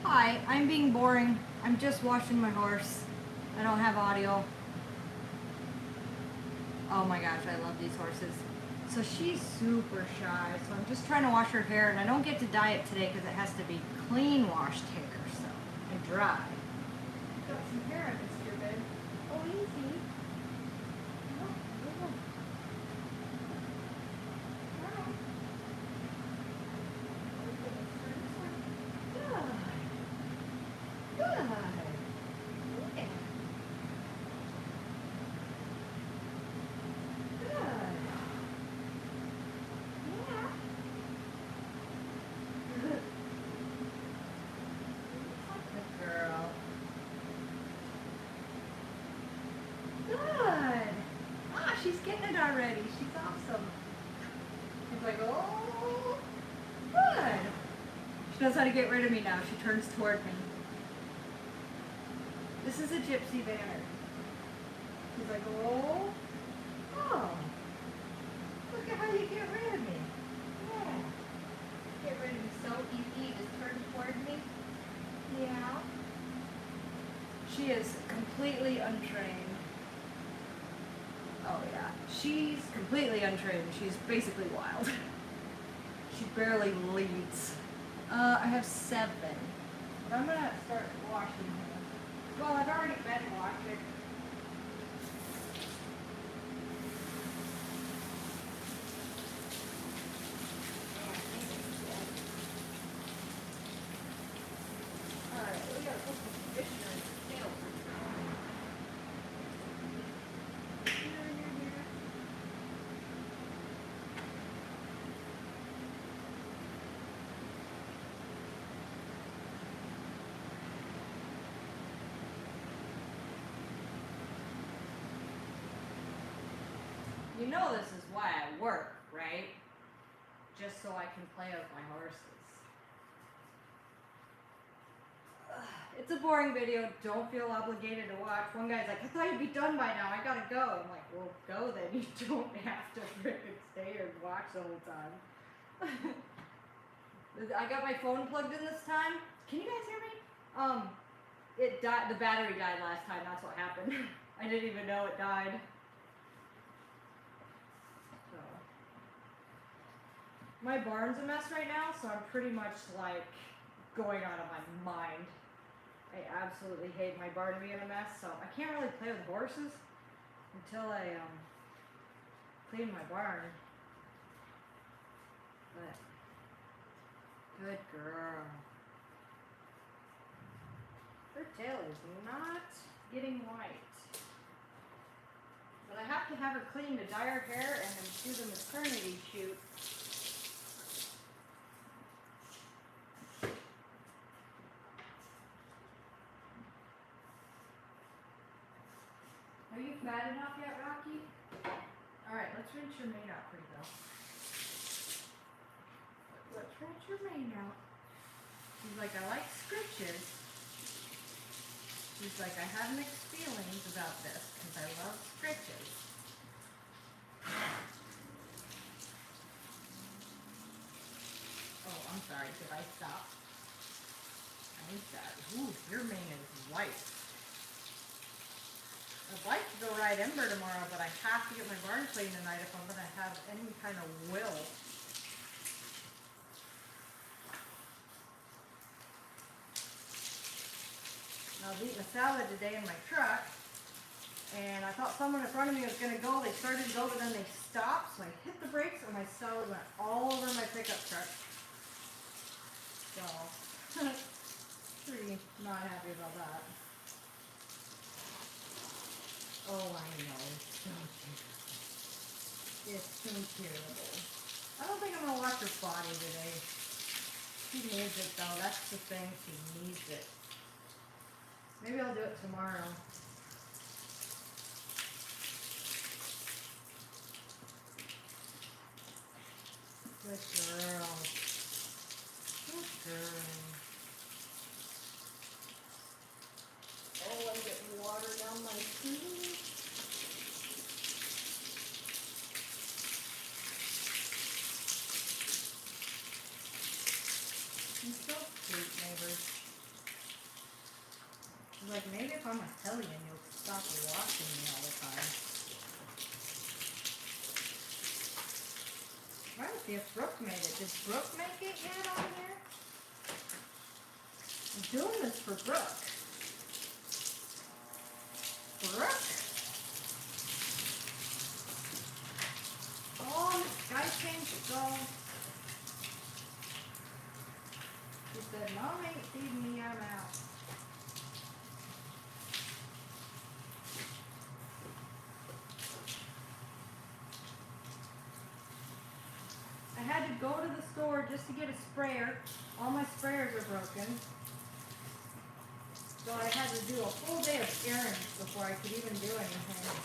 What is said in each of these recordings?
Hi, I'm being boring. I'm just washing my horse. I don't have audio. Oh my gosh, I love these horses. So she's super shy, so I'm just trying to wash her hair, and I don't get to dye it today because it has to be clean washed hair, so, and dry. Got some hair on this here, babe. Oh, easy. Oh, oh. Good. Good. Yeah. Good. Yeah. Good girl. Good. Ah, she's getting it already. She's awesome. She's like, oh, good. She knows how to get rid of me now. She turns toward me. This is a gypsy banner. She's like, oh, oh. Look at how you get rid of me. Yeah. Get rid of me so easy. You just turn toward me. Yeah. She is completely untrained. Oh yeah. She's completely untrained. She's basically wild. She barely leads. I have 7. But I'm gonna start washing her. Well, I've already been washing. Alright, we gotta put some conditioner in the tail. You know this is why I work, right? Just so I can play with my horses. It's a boring video. Don't feel obligated to watch. One guy's like, I thought you'd be done by now. I gotta go. I'm like, well, go then. You don't have to frickin' stay here and watch the whole time. I got my phone plugged in this time. Can you guys hear me? It died. The battery died last time. That's what happened. I didn't even know it died. So my barn's a mess right now, so I'm pretty much like going out of my mind. I absolutely hate my barn being a mess, so I can't really play with horses until I clean my barn. But good girl. Her tail is not getting white. But I have to have her clean to dye her hair and then do the maternity shoot. Are you fat enough yet, Rocky? Alright, let's rinse your mane out, pretty girl. Let's rinse your mane out. She's like, I like scritches. She's like, I have mixed feelings about this because I love scritches. Oh, I'm sorry. Did I stop? I'm sorry. Ooh, your mane is white. I'd like to go ride Ember tomorrow, but I have to get my barn clean tonight if I'm going to have any kind of will. I was eating a salad today in my truck, and I thought someone in front of me was going to go. They started to go, but then they stopped, so I hit the brakes, and my salad went all over my pickup truck. So, pretty not happy about that. Oh, I know. It's so terrible. It's so terrible. I don't think I'm going to watch her body today. She needs it, though. That's the thing. She needs it. Maybe I'll do it tomorrow. Good girl. Good girl. Oh, I'm getting water down my feet. You're so sweet, neighbors. Like, maybe if I'm a hellion, you'll stop watching me all the time. I want to see if Brooke made it. Did Brooke make it yet on here? I'm doing this for Brooke. Brooke? Oh, Sky changed so. She said, Mom ain't feeding me, I'm out. I had to go to the store just to get a sprayer. All my sprayers are broken. So I had to do a full day of errands before I could even do anything.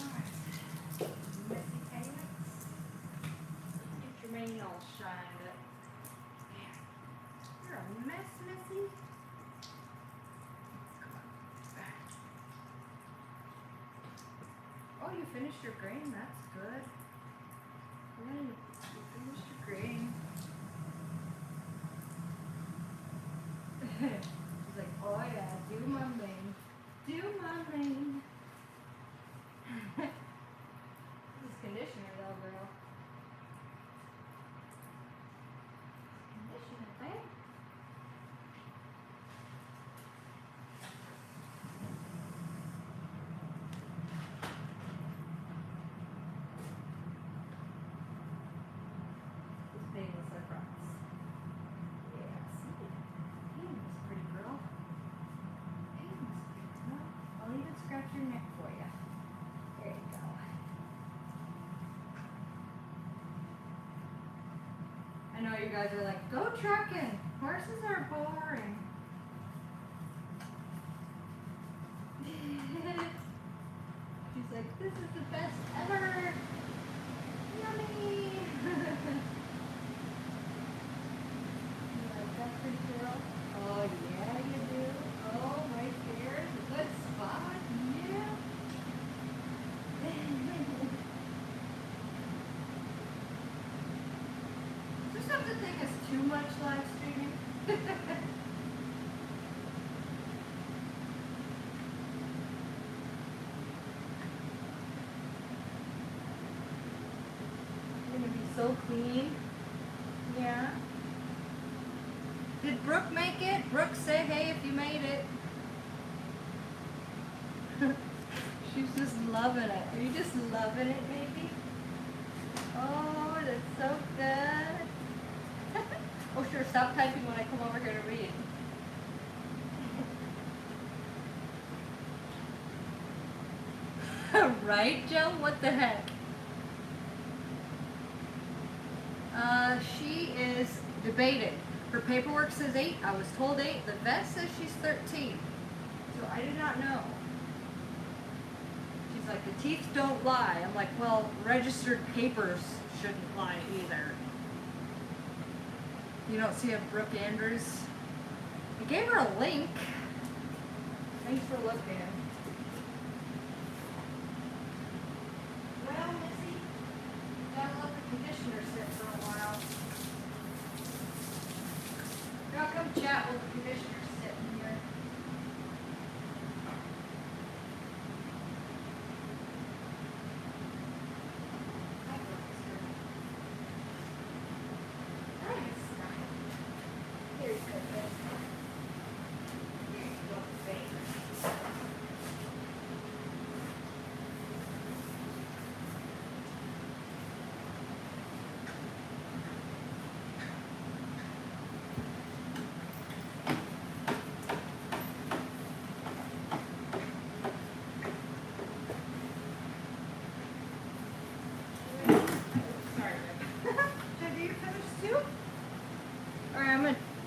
Alright. Messy payments. Get your mane all shined up. Yeah. You're a mess, Missy. Oh, you finished your grain? That's good. Yeah, you finished your grain. She's like, oh yeah, do my main. Do my main. This conditioner though, girl. Conditioner, babe. This baby was like rocks. Yeah, see? Painless, pretty girl. Painless, pretty girl. I'll even scratch your neck for you. There you go. I know you guys are like, go trucking. Horses are boring. She's like, this is the best ever. Yummy. You like that, pretty girl? Oh yeah, you do. Oh, right there, a good spot. Yeah. Just have to think it's too much live streaming. Gonna be so clean. Yeah. Did Brooke make it? Brooke, say hey if you made it. She's just loving it. Are you just loving it, baby? Oh, that's so good. Oh, sure. Stop typing when I come over here to read. Right, Joe? What the heck? She is debated. Her paperwork says 8. I was told 8. The vet says she's 13. So I do not know. She's like, the teeth don't lie. I'm like, well, registered papers shouldn't lie either. You don't see a Brooke Andrews? I gave her a link. Thanks for looking. Well, Missy, gotta let the conditioner sit for a while. Now come chat with the conditioner sitting here. Hi, Brooke. Nice. Here you go, babe.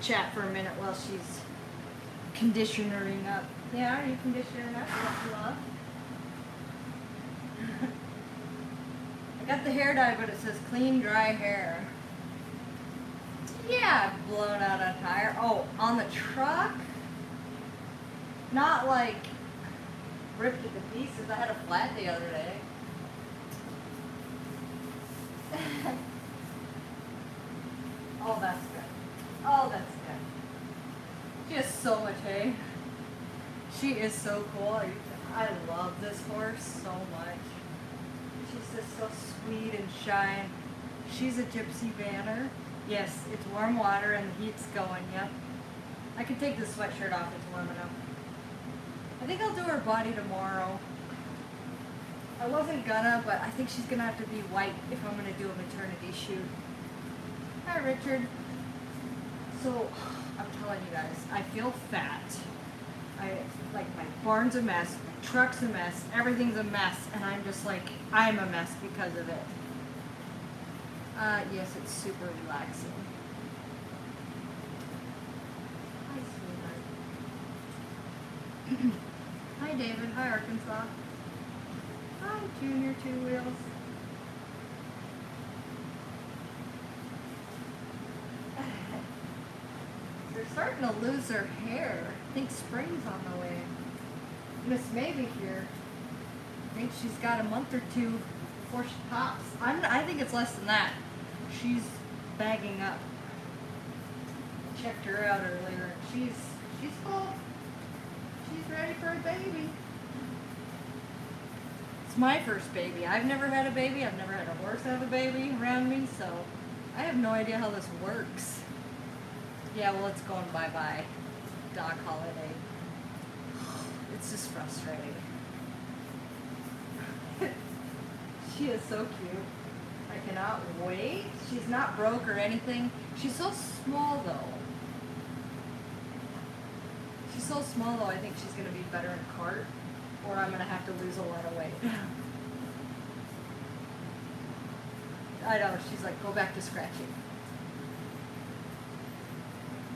chat for a minute while she's conditionering up. Yeah, are you conditioning up? Love? I got the hair dye, but it says clean, dry hair. Yeah, I've blown out a tire. Oh, on the truck? Not like ripped it to pieces. I had a flat the other day. Oh, that's good. Oh, that's good. She has so much hay. She is so cool. I love this horse so much. She's just so sweet and shy. She's a gypsy banner. Yes, it's warm water and the heat's going, yep. I can take the sweatshirt off, it's warm enough. I think I'll do her body tomorrow. I wasn't gonna, but I think she's gonna have to be white if I'm gonna do a maternity shoot. Hi, Richard. So, I'm telling you guys, I feel fat. Like, my barn's a mess, my truck's a mess, everything's a mess, and I'm just like, I'm a mess because of it. Yes, it's super relaxing. Hi, sweetheart. Hi, David. Hi, Arkansas. Hi, Junior Two Wheels. They're starting to lose their hair. I think spring's on the way. Miss Maybe here. I think she's got a month or two before she pops. I think it's less than that. She's bagging up. Checked her out earlier. She's full. She's ready for a baby. It's my first baby. I've never had a baby. I've never had a horse have a baby around me, so I have no idea how this works. Yeah, well, it's going bye-bye. Doc holiday. It's just frustrating. She is so cute. I cannot wait. She's not broke or anything. She's so small, though. She's so small, though, I think she's going to be better in a cart, or I'm going to have to lose a lot of weight. I know, she's like, go back to scratching.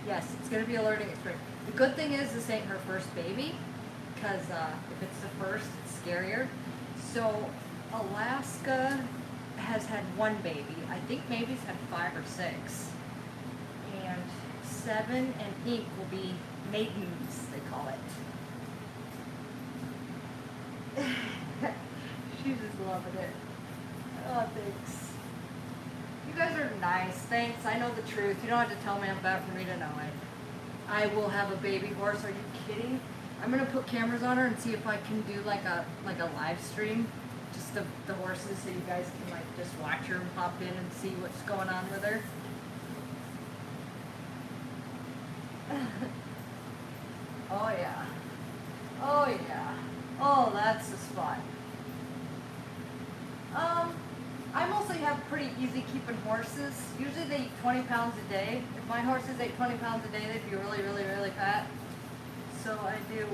Yes, it's going to be a learning experience. The good thing is this ain't her first baby, because if it's the first, it's scarier. So Alaska has had one baby. I think Maybe's had 5 or 6. And 7 and Ink will be maidens, they call it. She's just loving it. Oh, thanks. You guys are nice. Thanks. I know the truth. You don't have to tell me I'm bad for me to know it. I will have a baby horse. Are you kidding? I'm gonna put cameras on her and see if I can do like a live stream, just the horses, so you guys can like just watch her and pop in and see what's going on with her. Oh yeah. Oh yeah. Oh, that's the spot. I mostly have pretty easy keeping horses. Usually they eat 20 pounds a day. If my horses ate 20 pounds a day, they'd be really, really, really fat. So I do,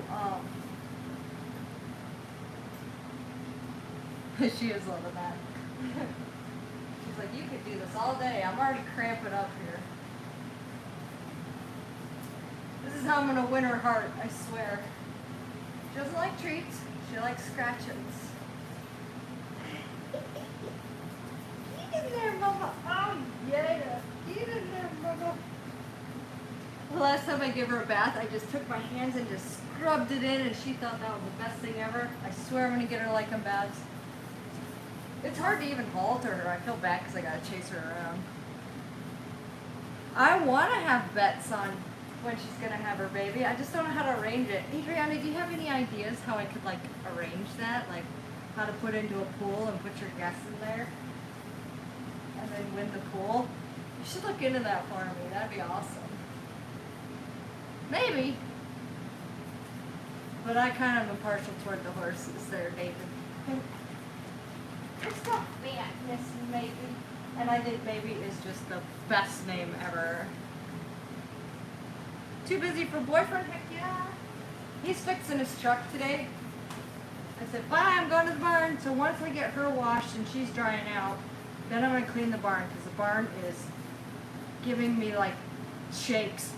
she is loving that. She's like, you could do this all day. I'm already cramping up here. This is how I'm gonna win her heart, I swear. She doesn't like treats, she likes scratchings. Get in there, Mama. Oh, yeah. Get in there, Mama. The last time I gave her a bath, I just took my hands and just scrubbed it in, and she thought that was the best thing ever. I swear I'm going to get her liking baths. It's hard to even halter her. I feel bad because I got to chase her around. I want to have bets on when she's going to have her baby. I just don't know how to arrange it. Adriana, do you have any ideas how I could, like, arrange that? Like, how to put into a pool and put your guests in there? And then win the pool? You should look into that for me. That'd be awesome. Maybe. But I kind of am partial toward the horses there, David. It's got fatness, maybe. And I think maybe is just the best name ever. Too busy for boyfriend? Heck yeah. He's fixing his truck today. I said, bye, I'm going to the barn. So once I get her washed and she's drying out, then I'm going to clean the barn, because the barn is giving me like shakes.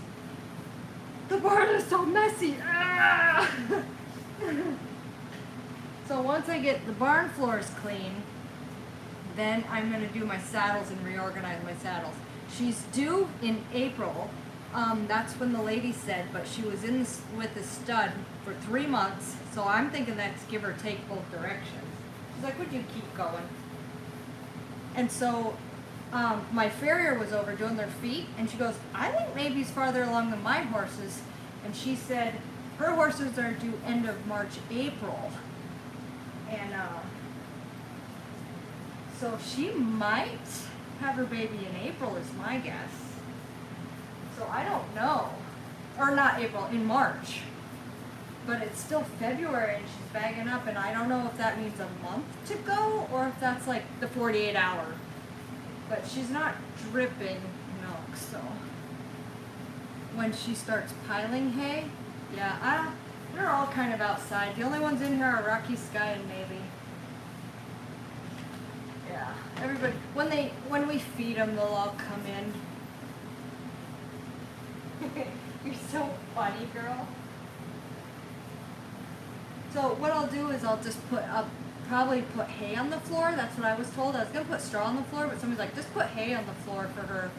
The barn is so messy. Ah! So once I get the barn floors clean, then I'm going to do my saddles and reorganize my saddles. She's due in April. That's when the lady said, but she was in this, with the stud for 3 months, so I'm thinking that's give or take both directions. She's like, would you keep going? And so my farrier was over doing their feet, and she goes, I think maybe he's farther along than my horses. And she said her horses are due end of March, April. And so she might have her baby in April is my guess. So I don't know. Or not April, in March. But it's still February and she's bagging up, and I don't know if that means a month to go or if that's like the 48 hour. But she's not dripping milk, so when she starts piling hay, yeah, they're all kind of outside. The only ones in here are Rocky, Sky, and Navy. Yeah, everybody, when we feed them, they'll all come in. You're so funny, girl. So what I'll do is I'll just probably put hay on the floor. That's what I was told. I was gonna put straw on the floor, but somebody's like, just put hay on the floor for her.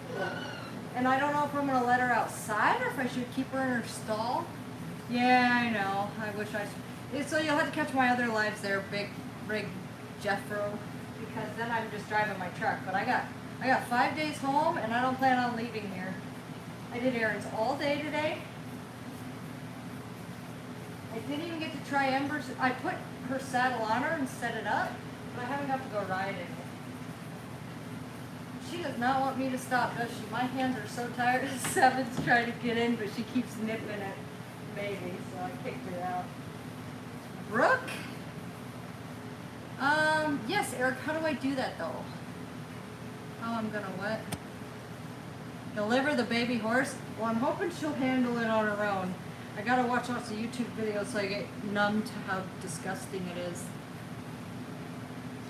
And I don't know if I'm gonna let her outside or if I should keep her in her stall. Yeah, I know. I wish I should. So you'll have to catch my other lives there, Big Rig Jeffro, because then I'm just driving my truck. But I got 5 days home, and I don't plan on leaving here. I did errands all day today. I didn't even get to try Ember's. I put her saddle on her and set it up, but I haven't got to go ride in it. She does not want me to stop, does she? My hands are so tired. Seven's trying to get in, but she keeps nipping at baby, so I kicked her out. Brooke? Yes, Eric, how do I do that though? Oh, I'm gonna what? Deliver the baby horse? Well, I'm hoping she'll handle it on her own. I gotta watch lots of YouTube videos so I get numb to how disgusting it is.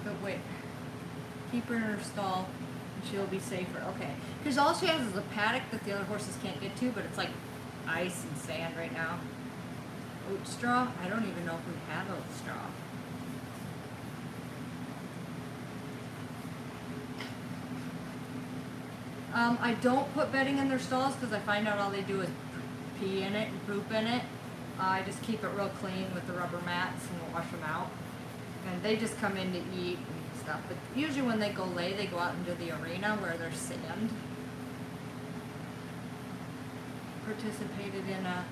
But wait, keep her in her stall and she'll be safer. Okay, because all she has is a paddock that the other horses can't get to, but it's like ice and sand right now. Oat straw? I don't even know if we have oat straw. I don't put bedding in their stalls because I find out all they do is pee in it and poop in it. I just keep it real clean with the rubber mats and wash them out. And they just come in to eat and stuff. But usually when they go lay, they go out into the arena where there's sand. Participated in a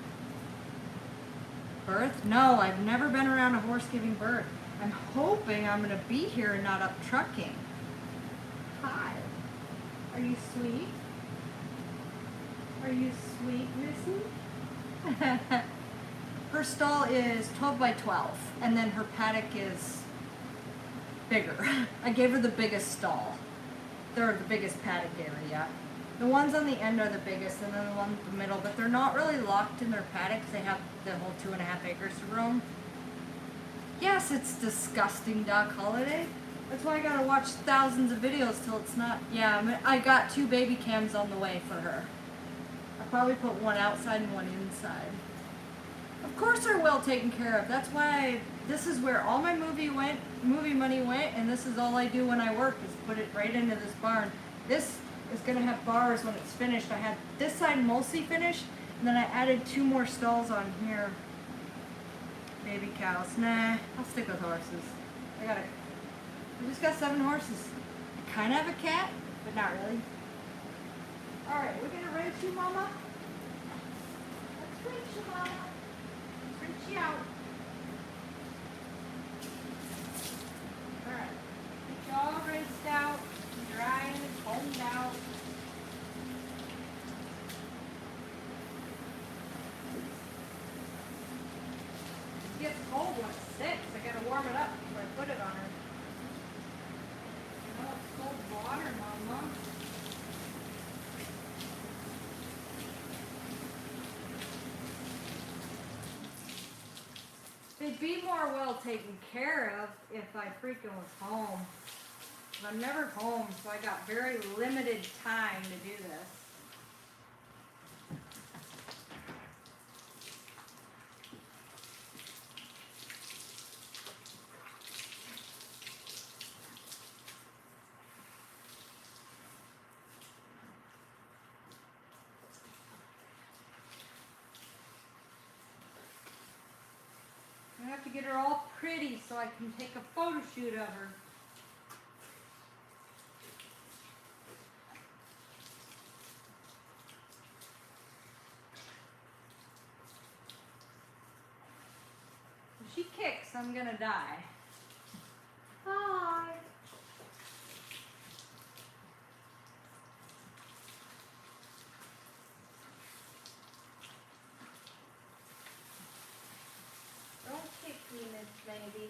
birth? No, I've never been around a horse giving birth. I'm hoping I'm going to be here and not up trucking. Hi. Are you sweet? Are you sweet, Missy? Her stall is 12 by 12, and then her paddock is bigger. I gave her the biggest stall. They're the biggest paddock area. The ones on the end are the biggest, and then the ones in the middle, but they're not really locked in their paddocks. They have the whole 2.5 acres to roam. Yes, it's disgusting, Doc Holiday. That's why I gotta watch thousands of videos till it's not. Yeah, I got 2 baby cams on the way for her. I'll probably put one outside and one inside. Of course they're well taken care of. That's why this is where all my movie money went, and this is all I do when I work is put it right into this barn. This is gonna have bars when it's finished. I had this side mostly finished, and then I added 2 more stalls on here. Baby cows. Nah, I'll stick with horses. I just got 7 horses. I kind of have a cat, but not really. Alright, we're going to race you, Mama. Let's race you, Mama. Let's race you out. Alright. Get you all raced out, dry and combed out. It gets cold when it's 6. I got to warm it up before I put it on her. Oh, it's cold water, Mama. They'd be more well taken care of if I freaking was home. But I'm never home, so I got very limited time to do this. have to get her all pretty so I can take a photo shoot of her. If she kicks, I'm gonna die. Hi. Don't kick me, Miss Baby.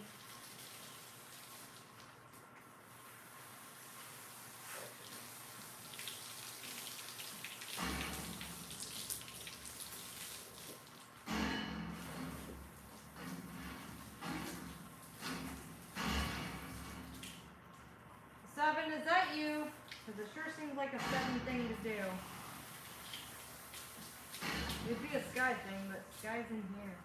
Seven, is that you? Because it sure seems like a 7 thing to do. It'd be a Sky thing, but Sky's in here.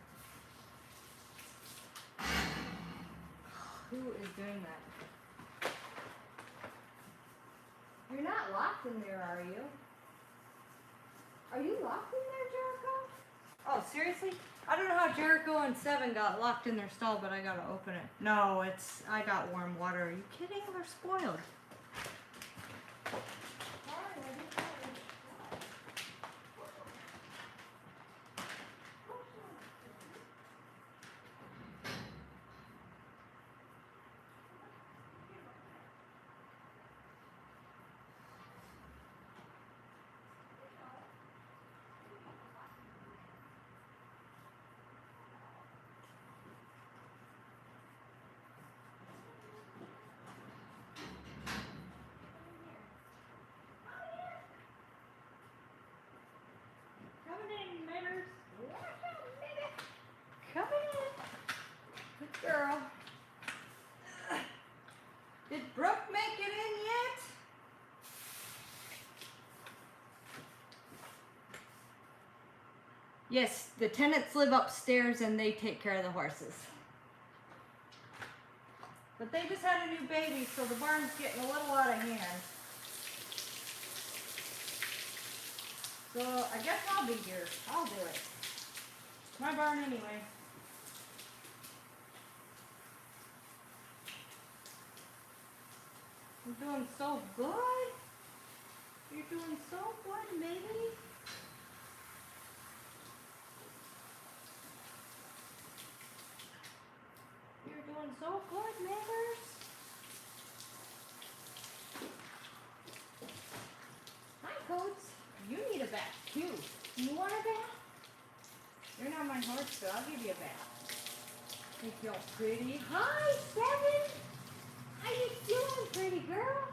Who is doing that? You're not locked in there, are you? Are you locked in there, Jericho? Oh, seriously? I don't know how Jericho and 7 got locked in their stall, but I gotta open it. No, I got warm water. Are you kidding? They're spoiled. Come in. Good girl. Did Brooke make it in yet? Yes, the tenants live upstairs and they take care of the horses. But they just had a new baby, so the barn's getting a little out of hand. So I guess I'll be here. I'll do it. It's my barn anyway. You're doing so good. You're doing so good, maybe. You're doing so good, neighbors. Hi, Coats. You need a bath, too. You want a bath? You're not my horse, so I'll give you a bath. Make you all pretty. Hi, 7. How you doing, pretty girl?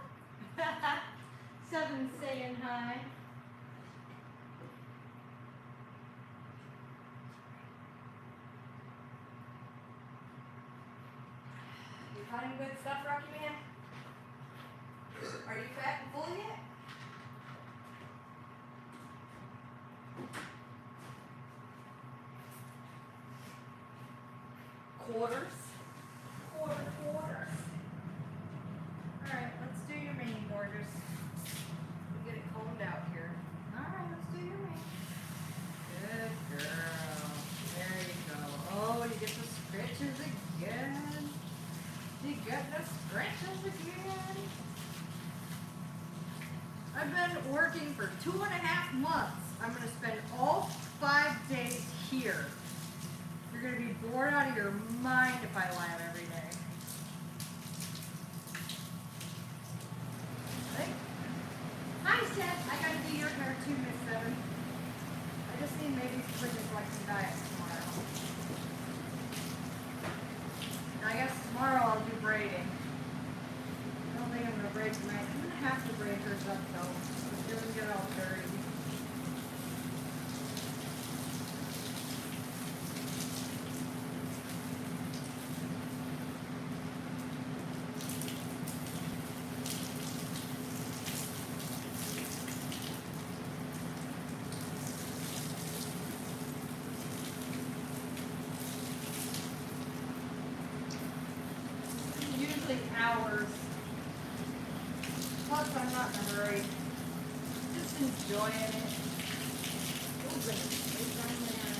7 saying hi. You caught good stuff, Rocky Man? Are you fat and full yet? Quarters. Quarters. Alright, let's do your mane, gorgeous. We get it combed out here. Alright, let's do your mane. Good girl. There you go. Oh, you get the scratches again. You got the scratches again. I've been working for 2.5 months. I'm going to spend all 5 days here. You're going to be bored out of your mind if I lab every day. Hey. Hi, Seth. I got to do your hair too, Miss 7. I just need maybe some British like some diet tomorrow. I guess tomorrow I'll do braiding. I don't think I'm going to braid tonight. I'm going to have to braid hers up though. She doesn't get all dirty. Hours. Plus, I'm not in a hurry. Just enjoying it. Open it. It's on there.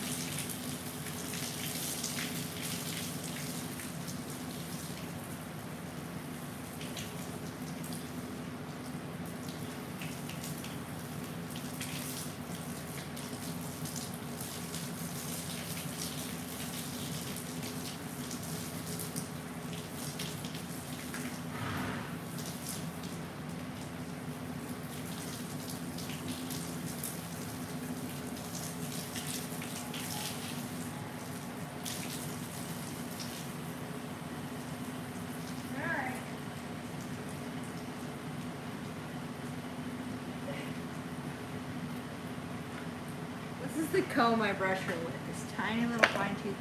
is the comb I brush her with. This tiny little fine tooth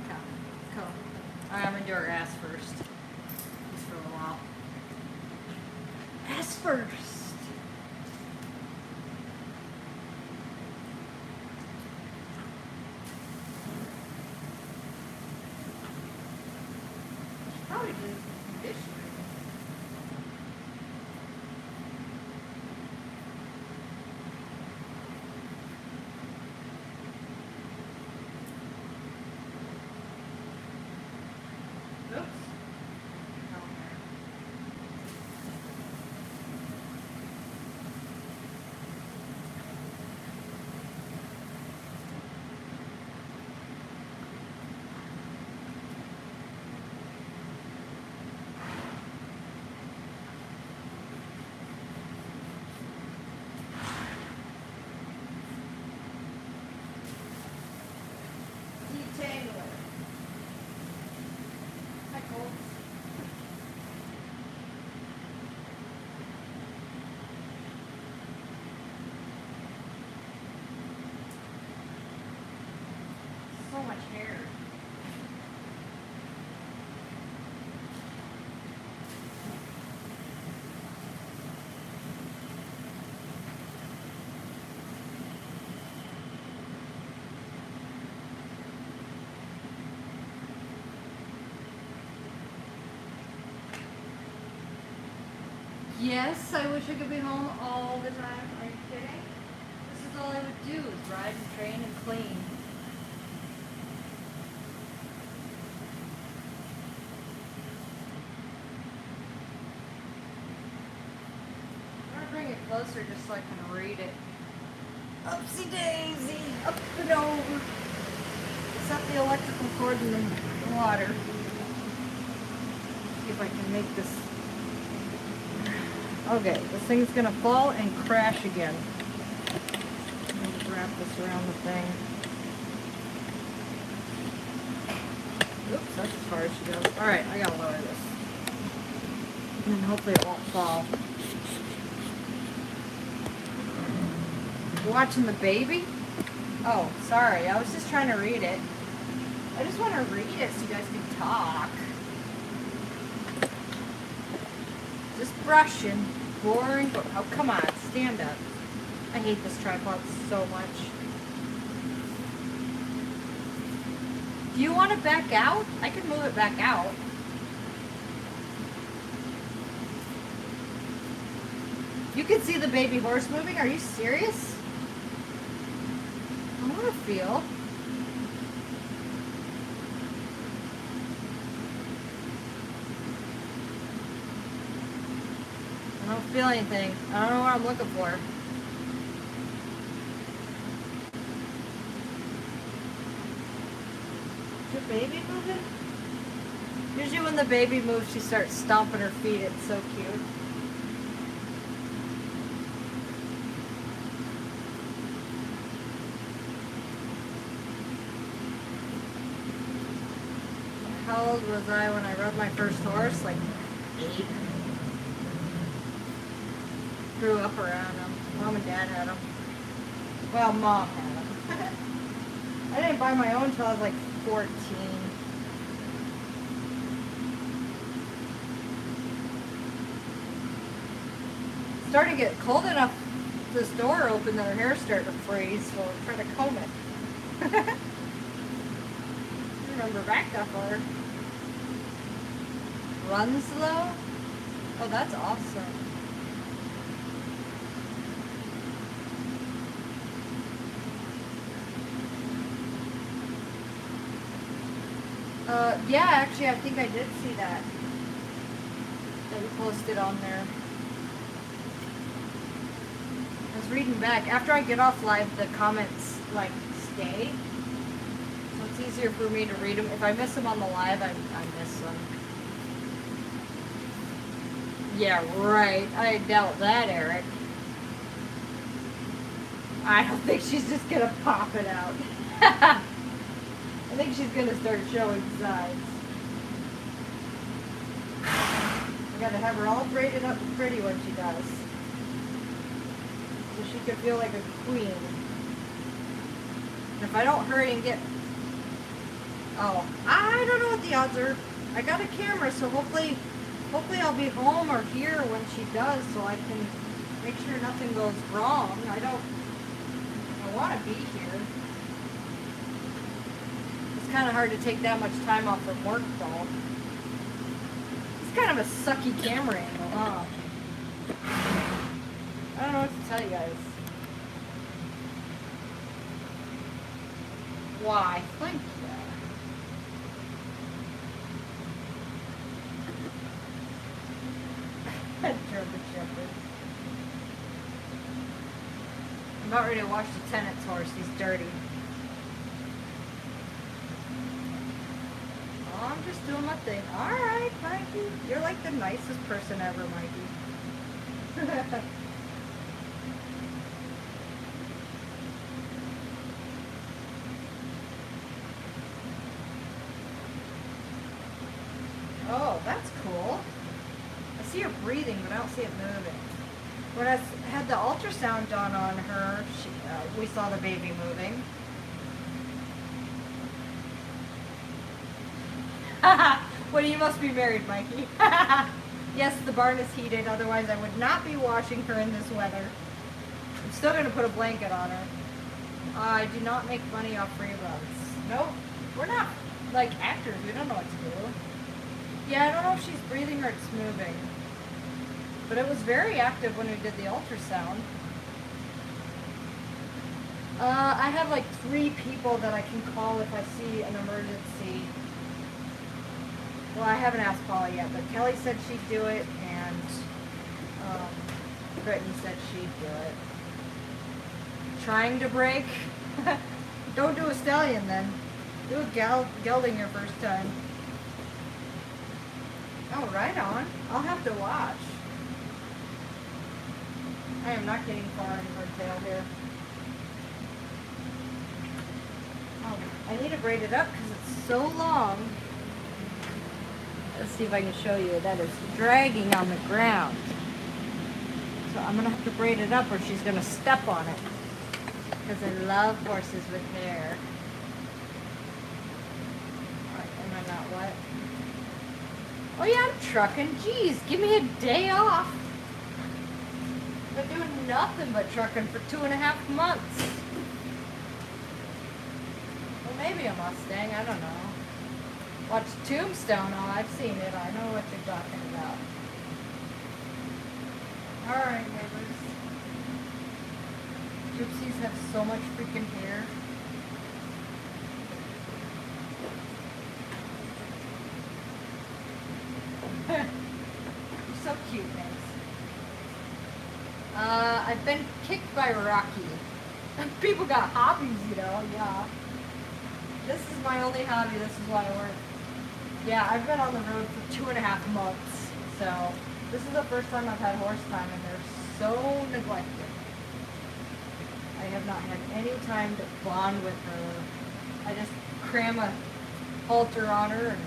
comb. Alright, I'm gonna do her ass first. Just for a little while. Ass first. Probably just dish. Oops. Detangler. Hi, Cole. So much hair. Yes, I wish I could be home all the time. Are you kidding? This is all I would do is ride and train and clean. I'm gonna bring it closer just so I can read it. Upsy daisy, up and over. Set the electrical cord in the water. See if I can make this. Okay, this thing's gonna fall and crash again. I'm gonna wrap this around the thing. Oops, that's as far as she goes. Alright, I gotta lower this. And then hopefully it won't fall. You watching the baby? Oh, sorry, I was just trying to read it. I just want to read it so you guys can talk. Just brushing. Boring. Oh, come on. Stand up. I hate this tripod so much. Do you want to back out? I can move it back out. You can see the baby horse moving? Are you serious? I want to feel. I don't feel anything. I don't know what I'm looking for. Is your baby moving? Usually when the baby moves, she starts stomping her feet. It's so cute. How old was I when I rode my first horse? Like 8. Grew up around them. Mom and Dad had them. Well, Mom had them. I didn't buy my own until I was like 14. Starting to get cold enough, this door open that her hair's starting to freeze, so we'll try to comb it. I remember back that far. Run slow? Oh, that's awesome. Yeah, actually, I think I did see that. That you posted on there. I was reading back. After I get off live, the comments, like, stay. So it's easier for me to read them. If I miss them on the live, I miss them. Yeah, right. I doubt that, Eric. I don't think she's just gonna pop it out. I think she's gonna start showing signs. I gotta have her all braided up and pretty when she does. So she can feel like a queen. If I don't hurry and get... Oh, I don't know what the odds are. I got a camera, so hopefully I'll be home or here when she does, so I can make sure nothing goes wrong. I want to be here. It's kind of hard to take that much time off from work, though. It's kind of a sucky camera angle, huh? I don't know what to tell you guys. Why? Thank you. German Shepherd. I'm about ready to wash the tenant's horse. He's dirty. Oh, I'm just doing my thing. Alright, Mikey. You're like the nicest person ever, Mikey. Oh, that's cool. I see her breathing, but I don't see it moving. When I had the ultrasound done on her, we saw the baby moving. Well, you must be married, Mikey. Yes, the barn is heated, otherwise I would not be washing her in this weather. I'm still going to put a blanket on her. I do not make money off reruns. Nope, we're not like actors, we don't know what to do. Yeah, I don't know if she's breathing or it's moving. But it was very active when we did the ultrasound. I have like 3 people that I can call if I see an emergency. Well, I haven't asked Paula yet, but Kelly said she'd do it, and Brittany said she'd do it. Trying to break? Don't do a stallion then. Do a gelding your first time. Oh, right on. I'll have to watch. I am not getting far in her tail here. Oh, I need to braid it up because it's so long. Let's see if I can show you. That is dragging on the ground. So I'm going to have to braid it up or she's going to step on it. Because I love horses with hair. Alright, am I not wet? Oh yeah, I'm trucking. Jeez, give me a day off. I've been doing nothing but trucking for 2.5 months. Well, maybe a Mustang, I don't know. Watch Tombstone, oh, I've seen it. I know what you're talking about. Alright, neighbors. Gypsies have so much freaking hair. You're so cute, thanks. I've been kicked by Rocky. People got hobbies, you know, yeah. This is my only hobby, this is why I work. Yeah, I've been on the road for 2.5 months, so this is the first time I've had horse time, and they're so neglected. I have not had any time to bond with her. I just cram a halter on her, and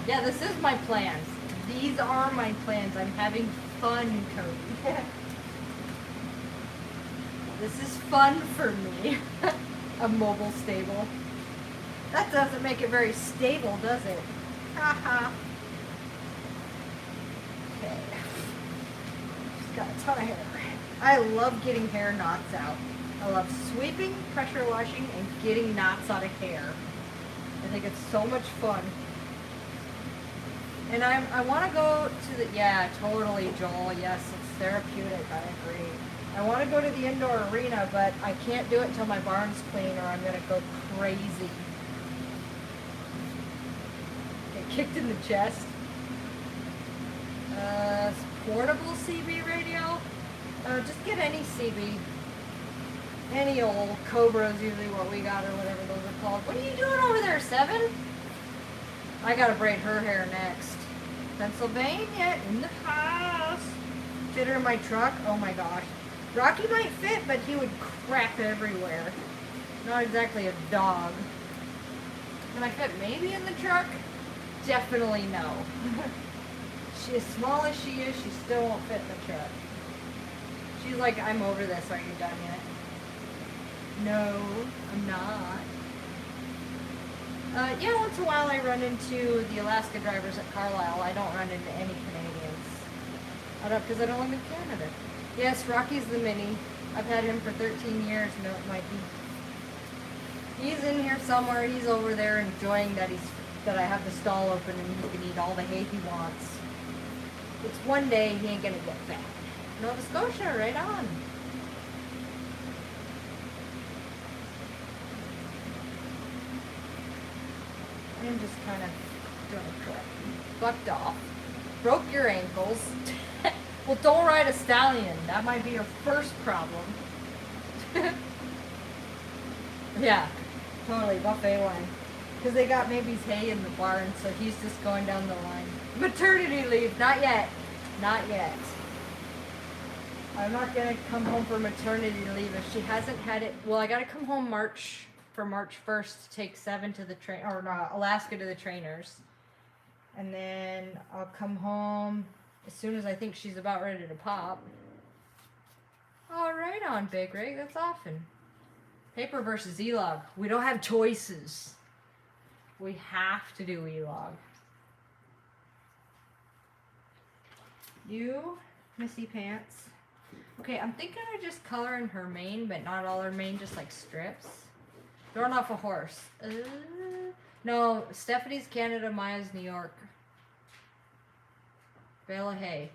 yeah, this is my plans. These are my plans. I'm having fun, Cody. This is fun for me. A mobile stable. That doesn't make it very stable, does it? Haha. Okay. She's got a ton of hair. I love getting hair knots out. I love sweeping, pressure washing, and getting knots out of hair. I think it's so much fun. And I want to go to the, yeah, totally, Joel. Yes, it's therapeutic. I agree. I want to go to the indoor arena, but I can't do it until my barn's clean or I'm going to go crazy. Get kicked in the chest. Portable CB radio. Just get any CB. Any old Cobra's usually what we got or whatever those are called. What are you doing over there, Seven? I gotta braid her hair next. Pennsylvania in the house. Fit her in my truck. Oh my gosh. Rocky might fit, but he would crap everywhere. Not exactly a dog. Can I fit maybe in the truck? Definitely no. She, as small as she is, she still won't fit in the truck. She's like, I'm over this. Are you done yet? No, I'm not. Yeah, once in a while I run into the Alaska drivers at Carlisle. I don't run into any Canadians. I don't, because I don't live in Canada. Yes, Rocky's the mini. I've had him for 13 years, Mikey. He's in here somewhere. He's over there enjoying that I have the stall open and he can eat all the hay he wants. It's one day he ain't gonna get fat. Nova Scotia, right on. I'm just kind of doing a correct. Bucked off. Broke your ankles. Well, don't ride a stallion. That might be your first problem. Yeah, totally. Buffet line. Because they got Maybe's hay in the barn, so he's just going down the line. Maternity leave. Not yet. Not yet. I'm not going to come home for maternity leave if she hasn't had it. Well, I got to come home March 1st to take Seven to the Alaska to the trainers. And then I'll come home as soon as I think she's about ready to pop. All right on, Big Rig. That's often. Paper versus E-log. We don't have choices. We have to do E-log. You, Missy Pants. Okay, I'm thinking of just coloring her mane, but not all her mane, just like strips. Throwing off a horse. No, Stephanie's Canada, Maya's New York. Bale of hay.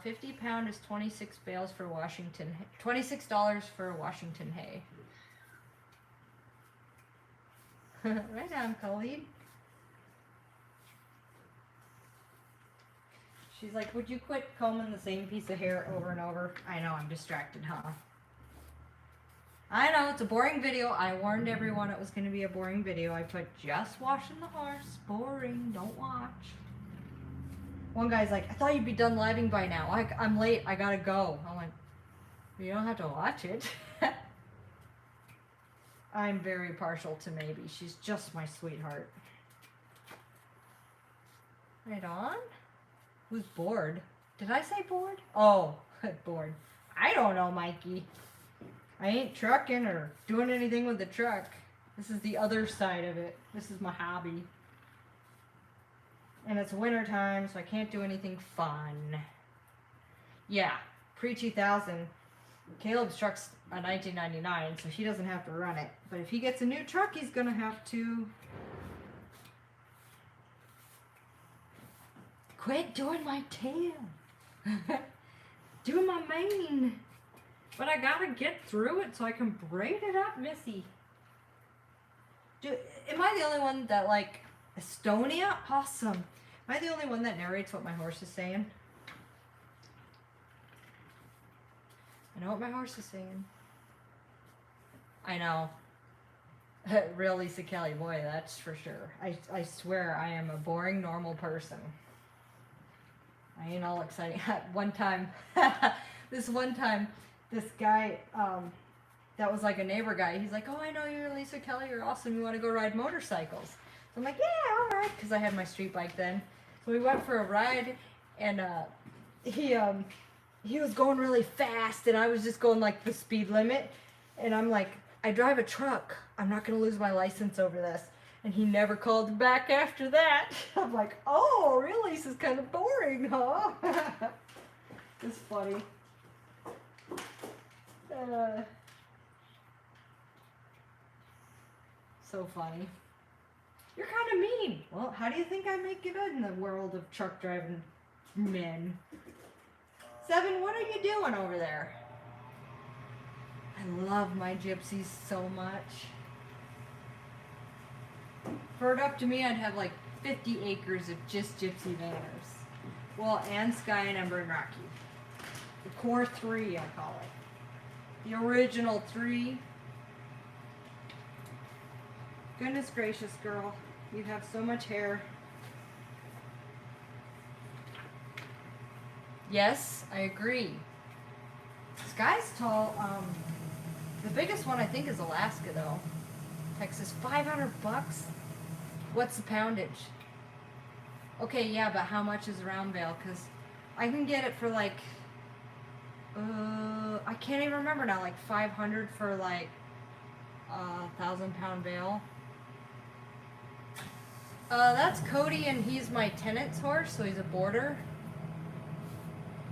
50 pound is 26 bales for Washington. $26 for Washington hay. Right on, Khalid. She's like, would you quit combing the same piece of hair over and over? I know, I'm distracted, huh? I know, it's a boring video. I warned everyone it was going to be a boring video. I put just washing the horse. Boring, don't watch. One guy's like, I thought you'd be done living by now. I'm late, I gotta go. I'm like, you don't have to watch it. I'm very partial to Maybe. She's just my sweetheart. Right on. Who's bored? Did I say bored? Oh, bored. I don't know, Mikey. I ain't trucking or doing anything with the truck. This is the other side of it. This is my hobby. And it's winter time, so I can't do anything fun. Yeah, pre-2000. Caleb's truck's a 1999, so he doesn't have to run it. But if he gets a new truck, he's gonna have to quit doing my tail. Do my mane. But I gotta get through it so I can braid it up, Missy. Am I the only one that, like, Estonia? Awesome. Am I the only one that narrates what my horse is saying? I know what my horse is saying. I know. Real Lisa Kelly, boy, that's for sure. I swear I am a boring, normal person. I ain't all exciting. One time, this guy, that was like a neighbor guy, he's like, oh, I know you're Lisa Kelly, you're awesome, you want to go ride motorcycles? So I'm like, yeah, all right, because I had my street bike then. So we went for a ride, and he was going really fast, and I was just going like the speed limit, and I'm like, I drive a truck, I'm not going to lose my license over this. And he never called back after that. I'm like, oh, really? This is kind of boring, huh? It's funny. So funny. You're kind of mean. Well, how do you think I make it in the world of truck driving men? Seven, what are you doing over there? I love my gypsies so much. For it up to me, I'd have like 50 acres of just gypsy manners. Well, and Sky and Ember and Rocky. The core three, I call it. The original three. Goodness gracious, girl. You have so much hair. Yes, I agree. Sky's tall. The biggest one I think is Alaska though. Texas, $500. What's the poundage? Okay, yeah, but how much is a round bale? Because I can get it for like, I can't even remember now, like 500 for like 1,000-pound bale. That's Cody, and he's my tenant's horse, so he's a boarder.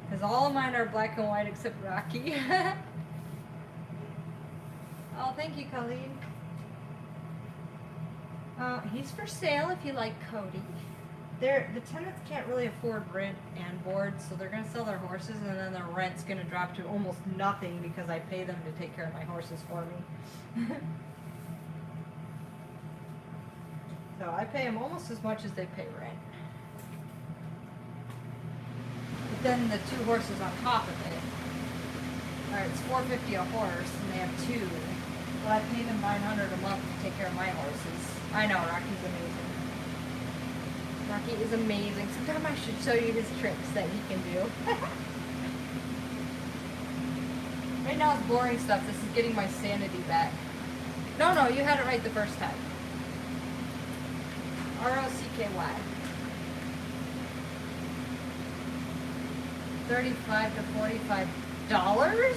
Because all of mine are black and white except Rocky. Oh, thank you, Colleen. He's for sale if you like Cody. The tenants can't really afford rent and board, so they're going to sell their horses, and then their rent's going to drop to almost nothing because I pay them to take care of my horses for me. So I pay them almost as much as they pay rent. But then the 2 horses on top of it, alright, it's $450 a horse, and they have 2. But I pay them $900 a month to take care of my horses. I know, Rocky's amazing. Rocky is amazing. Sometime I should show you his tricks that he can do. Right now it's boring stuff. This is getting my sanity back. No, you had it right the first time. R-O-C-K-Y. $35 to $45?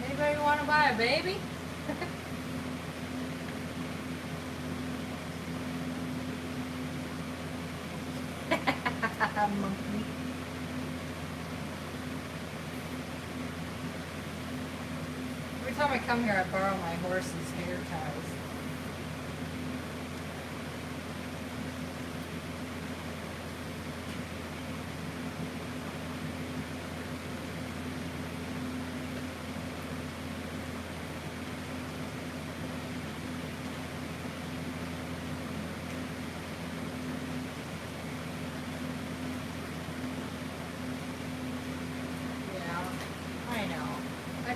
Anybody want to buy a baby? Monkey. Every time I come here, I borrow my horse's hair ties.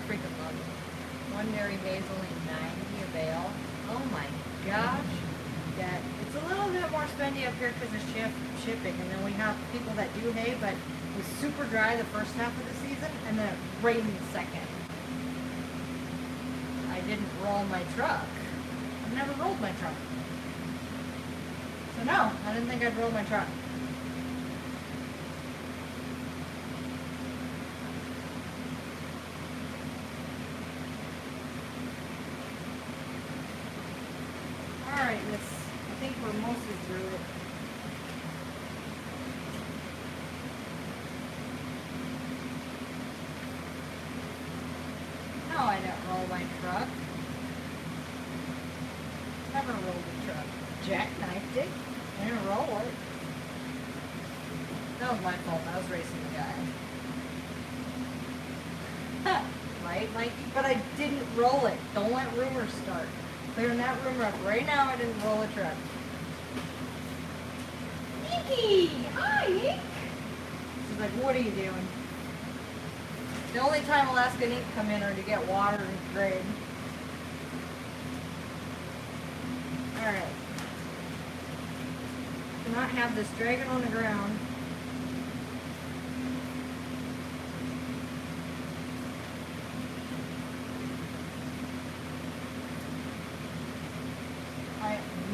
Freaking love it. One Mary Hazel and 90 a bale. Oh my gosh. Yeah, it's a little bit more spendy up here because of shipping. And then we have people that do hay, but it was super dry the first half of the season and then it rained the second. I didn't roll my truck. I've never rolled my truck. So no, I didn't think I'd roll my truck. Alright, I think we're mostly through it. No, I didn't roll my truck. Never rolled a truck. Jackknifed it. I didn't roll it. That was my fault. I was racing the guy. Right, Mikey? But I didn't roll it. Don't let rumors start. Clearing that rumor up. Right now, I didn't roll a truck. Inky! Hi, Ink! She's like, what are you doing? The only time Alaska and Ink come in are to get water and grade. Alright. Cannot have this dragging on the ground.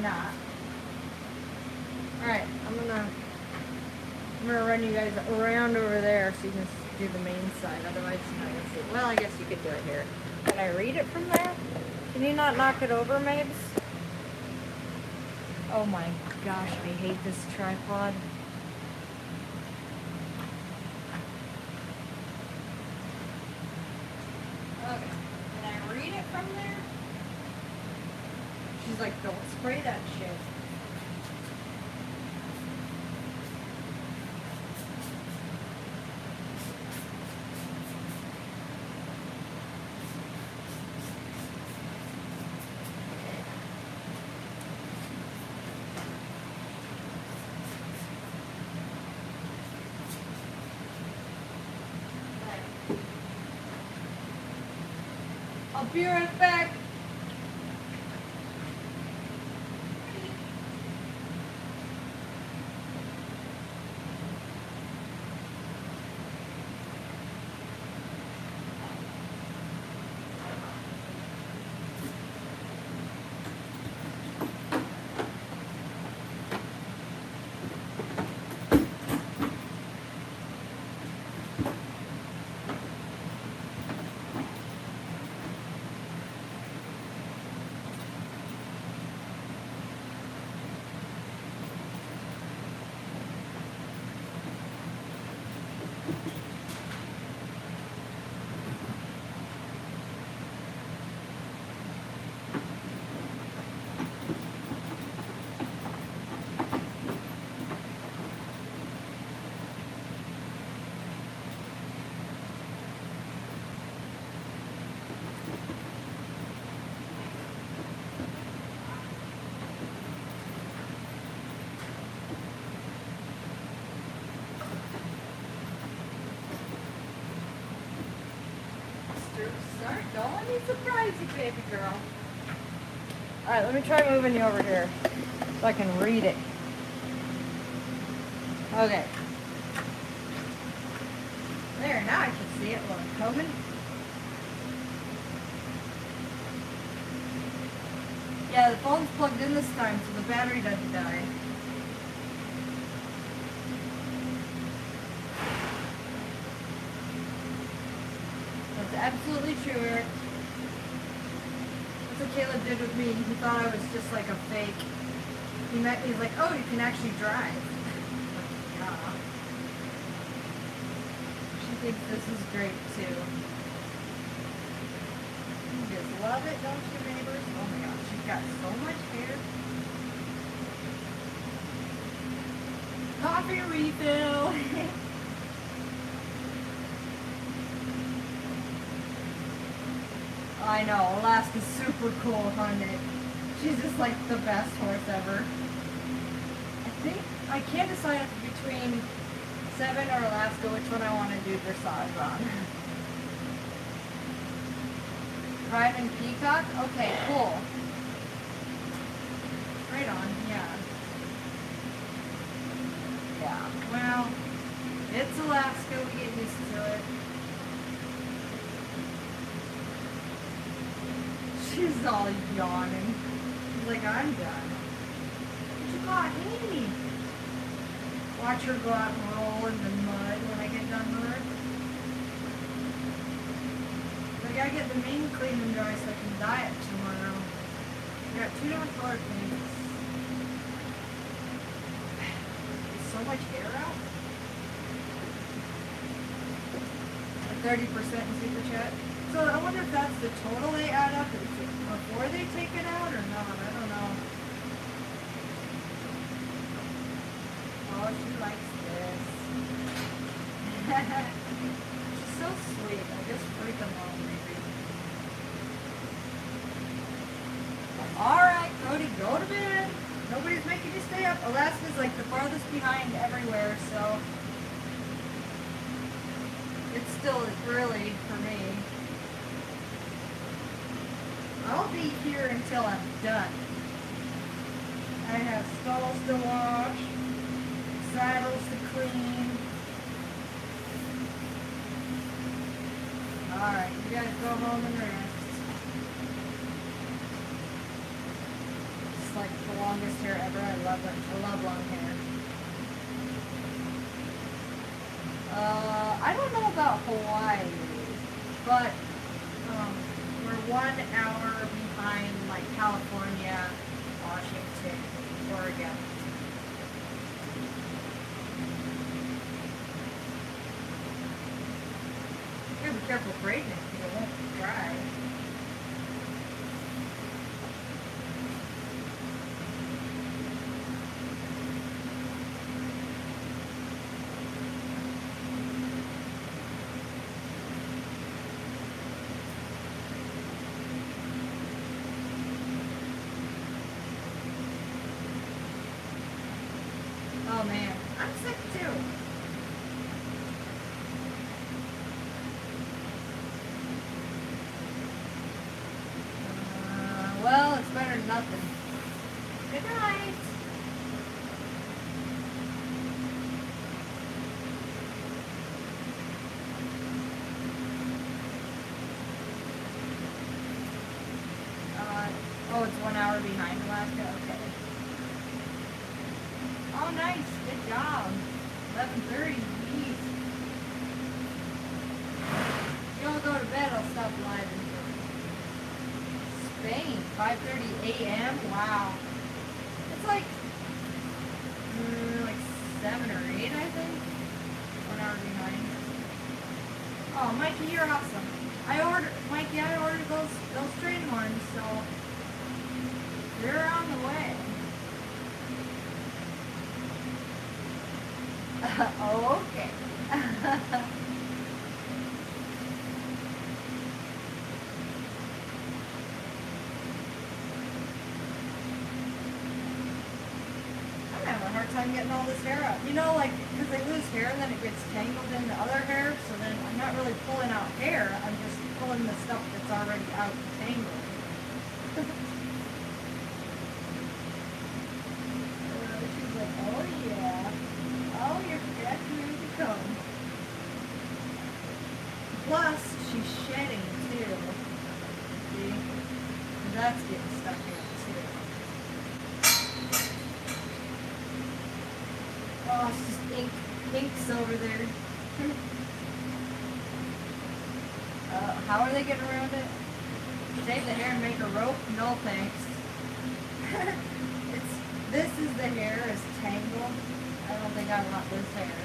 Not. Alright, I'm gonna run you guys around over there so you can do the main side, otherwise you're not gonna see it. Well, I guess you could do it here. Can I read it from there? Can you not knock it over, Mabes? Oh my gosh, I hate this tripod. Okay, can I read it from there? She's like, don't spray that shit. I'll be right back. Let me surprise you, baby girl. Alright, let me try moving you over here so I can read it. Okay. There, now I can see it while I'm combing. Yeah, the phone's plugged in this time so the battery doesn't die. That's absolutely true, Eric. That's what Caleb did with me. He thought I was just like a fake. He met me, he's like, oh, you can actually drive. Yeah. She thinks this is great too. You just love it, don't you, neighbors? Oh my gosh, she's got so much hair. Coffee refill. I know, Alaska's super cool, honey. She's just like the best horse ever. I think I can't decide between Seven or Alaska which one I want to do dressage on. Prime and Peacock? Okay, cool. Right on, yeah. Yeah, well, it's Alaska, we get used to it. She's all yawning. She's like, I'm done. What you got, Amy? Watch her go out and roll in the mud when I get done with her. I gotta get the mane clean and dry so I can dye it tomorrow. I got 2 different color paints. There's so much hair out. 30% in super chat. So I wonder if that's the total they add up before they take it out or not. I don't know. Oh, she likes this. She's so sweet. I just freaking love maybe. Alright, Cody, go to bed. Nobody's making you stay up. Alaska's like the farthest behind everywhere, so it's still early for me. I'll be here until I'm done. I have stalls to wash, saddles to clean. Alright, you guys go home and rest. It's like the longest hair ever. I love it. I love long hair. I don't know about Hawaii, but we're 1 hour behind like California, Washington, Oregon. You gotta be careful braiding it because it won't dry. Oh man, I'm sick too. Well, it's better than nothing. Good night. Oh, it's 1 hour behind Alaska? Okay. Oh, nice. Good job. 11:30. Jeez. You all go to bed, I'll stop live. Spain, 5:30 a.m. Wow. It's like 7 or 8, I think. 1 hour behind. Oh, Mikey, you're awesome. I ordered those train horns, so they're on the way. Oh, okay. I'm having a hard time time getting all this hair out. You know, like, because they lose hair and then it gets tangled in the other hair, so then I'm not really pulling out hair, I'm just pulling the stuff that's already out tangled. She's like, oh yeah. Oh, you're ready to come. Plus, she's shedding too. See? And that's getting stuck in too. Oh, it's just inks over there. How are they getting around it? Save the hair and make a rope? No thanks. This is the hair is tangled. I don't think I want this hair.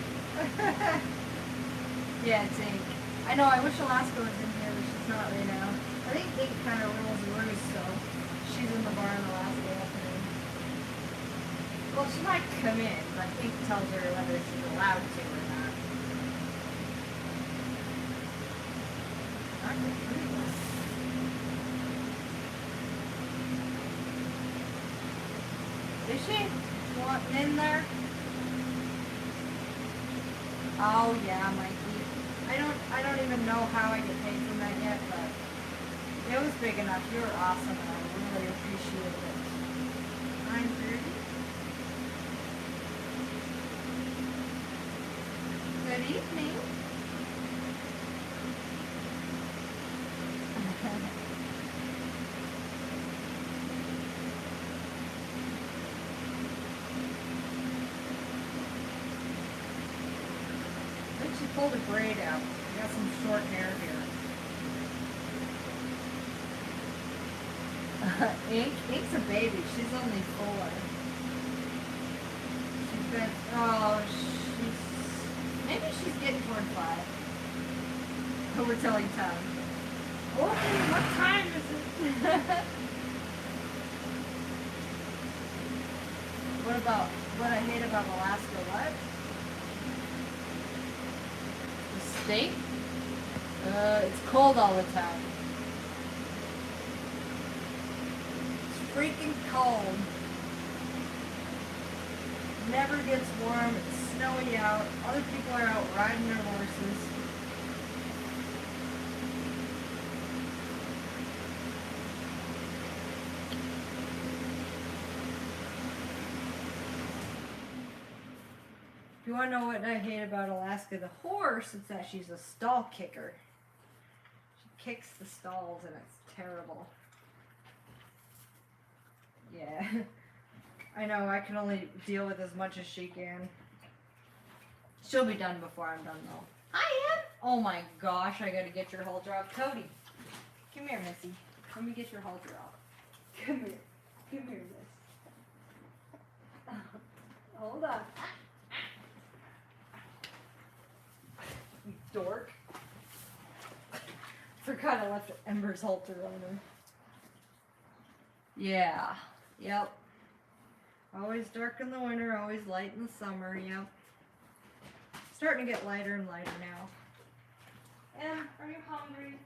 Yeah, it's ink. I know, I wish Alaska was in here, but she's not right now. I think ink kind of rules the roost, so she's in the barn Alaska afternoon. Well, she might come in, but ink tells her whether she's allowed to or not. Not good for this. Is she wanting in there? Oh yeah, Mikey. I don't even know how I get paid from that yet, but it was big enough. You were awesome, and I really appreciate it. I'm 30. Good evening. She pulled a braid out. We got some short hair here. Ink's a baby. She's only 4. She's been, maybe she's getting toward 5. But we're telling time. Okay, what time is it? What I hate about Alaska, what? State? It's cold all the time. It's freaking cold. Never gets warm. It's snowy out. Other people are out riding their horses. If you want to know what I hate about Alaska the horse, it's that she's a stall kicker. She kicks the stalls and it's terrible. Yeah. I know, I can only deal with as much as she can. She'll be done before I'm done though. Hi, Ann! Oh my gosh, I gotta get your halter off. Cody, come here, Missy. Let me get your halter off. Come here. Come here, Miss. Hold on. You dork. Forgot I left Ember's halter on her. Yeah. Yep. Always dark in the winter, always light in the summer, yep. Starting to get lighter and lighter now. Em, are you hungry?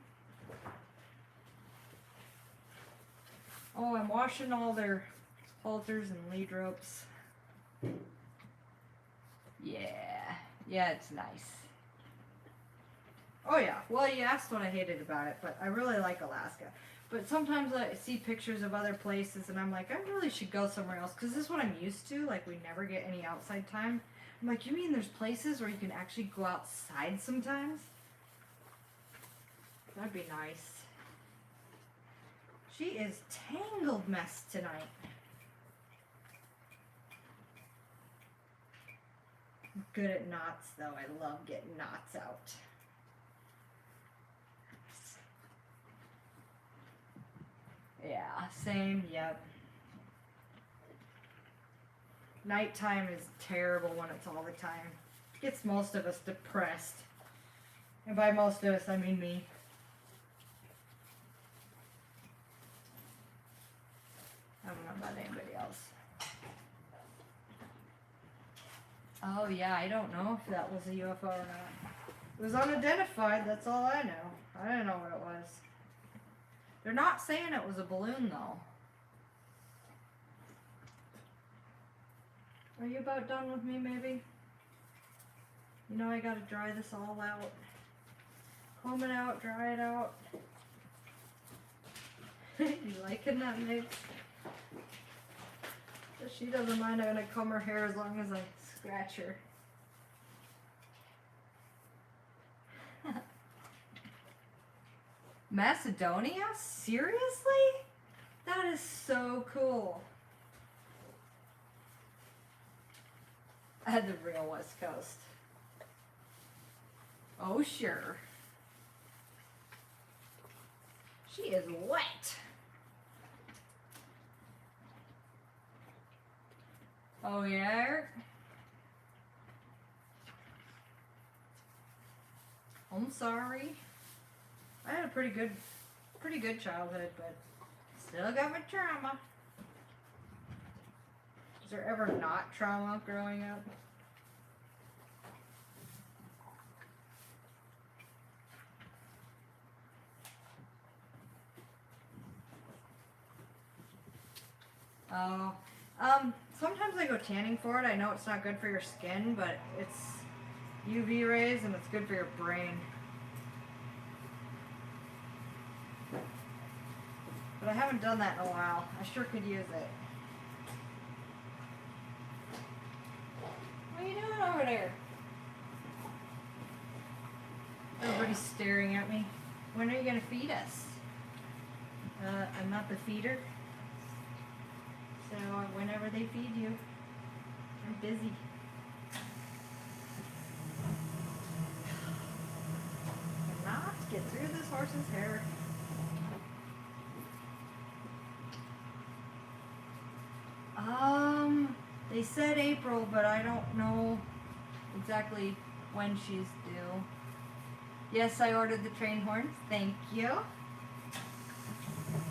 Oh, I'm washing all their halters and lead ropes. Yeah. Yeah, it's nice. Oh yeah, well you asked what I hated about it, but I really like Alaska. But sometimes I see pictures of other places and I'm like, I really should go somewhere else because this is what I'm used to. Like, we never get any outside time. I'm like, you mean there's places where you can actually go outside sometimes? That'd be nice. She is tangled mess tonight. I'm good at knots though. I love getting knots out. Yeah, same, yep. Nighttime is terrible when it's all the time. Gets most of us depressed. And by most of us, I mean me. I don't know about anybody else. Oh yeah, I don't know if that was a UFO or not. It was unidentified, that's all I know. I didn't know what it was. They're not saying it was a balloon though. Are you about done with me, maybe? You know I gotta dry this all out. Comb it out, dry it out. You liking that mix? She doesn't mind. I'm gonna comb her hair as long as I scratch her. Macedonia? Seriously? That is so cool. I had the real West Coast. Oh, sure. She is wet. Oh, yeah? I'm sorry. I had a pretty good childhood, but still got my trauma. Was there ever not trauma growing up? Oh, sometimes I go tanning for it. I know it's not good for your skin, but it's UV rays and it's good for your brain. But I haven't done that in a while. I sure could use it. What are you doing over there? Everybody's staring at me. When are you gonna feed us? I'm not the feeder. So whenever they feed you, I'm busy. Cannot get through this horse's hair. They said April, but I don't know exactly when she's due. Yes, I ordered the train horns. Thank you.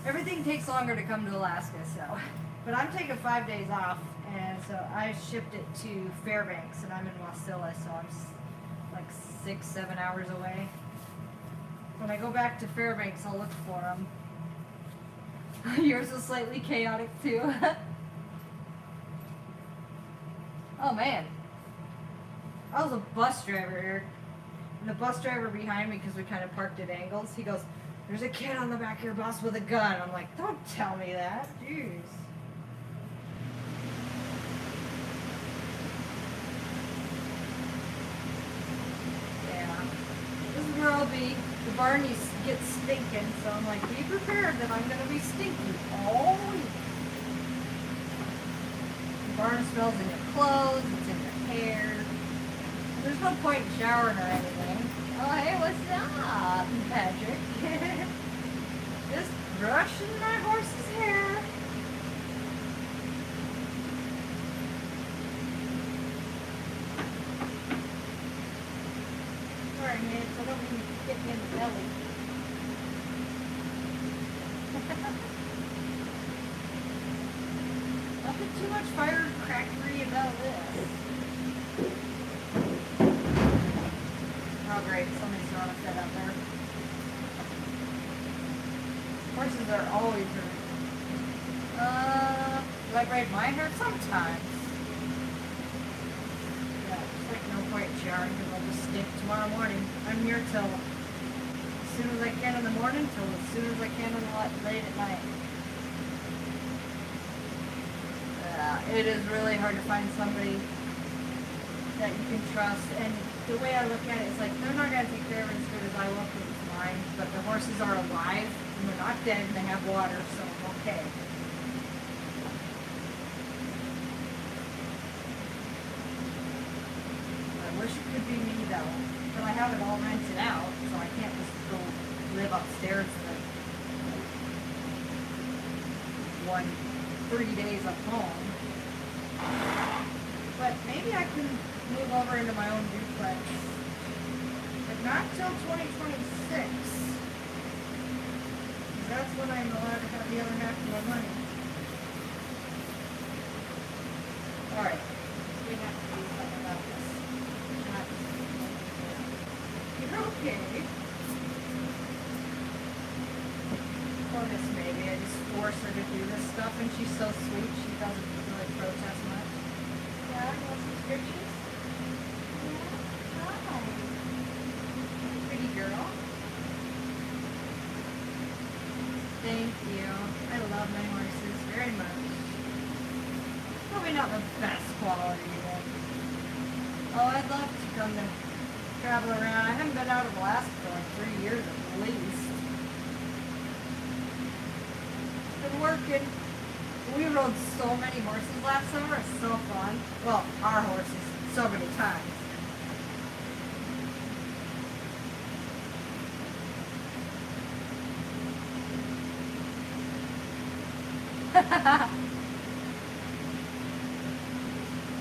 Everything takes longer to come to Alaska, so. But I'm taking 5 days off, and so I shipped it to Fairbanks, and I'm in Wasilla, so I'm like 6-7 hours away. When I go back to Fairbanks, I'll look for them. Yours is slightly chaotic too. Oh man, I was a bus driver here, and the bus driver behind me, because we kind of parked at angles, he goes, "There's a kid on the back of your bus with a gun." I'm like, don't tell me that, jeez. Yeah, this is where I'll be. The barn gets stinking, so I'm like, be prepared that I'm going to be stinky all week. The barn smells in your clothes, it's in your hair. There's no point in showering or anything. Oh, hey, what's up, Patrick? Just brushing my horse's hair. Sorry, Mitch, I don't mean to get me in the belly. Nothing too much firecrackery about this. Oh great, somebody's throwing a fit out there. Horses are always hurt. Do I braid my hair? Sometimes. Yeah, there's like no point in showering because I'll just stink tomorrow morning. I'm here till as soon as I can in the morning till as soon as I can late at night. It is really hard to find somebody that you can trust, and the way I look at it is like, they're not going to take care of it as good as I will because it's mine, but the horses are alive, and they're not dead, and they have water, so I'm okay. I wish it could be me, though, but I have it all rented out, so I can't just go live upstairs for 3 days at home. But maybe I can move over into my own duplex. But not till 2026. That's when I'm allowed to have the other half of my money. Alright. We have to do something about this. You're okay. Poor Miss Maybe. I just force her to do this stuff, and she's so sweet, she doesn't really protest much. Yeah, Yeah, you want some scritches? Yeah. Hi. Pretty girl. Thank you. I love my horses very much. Probably not the best quality, but oh, I'd love to come to travel around. I haven't been out of Alaska for like 3 years at least. Been working. We rode so many horses last summer. It's so fun. Well, our horses, so many times.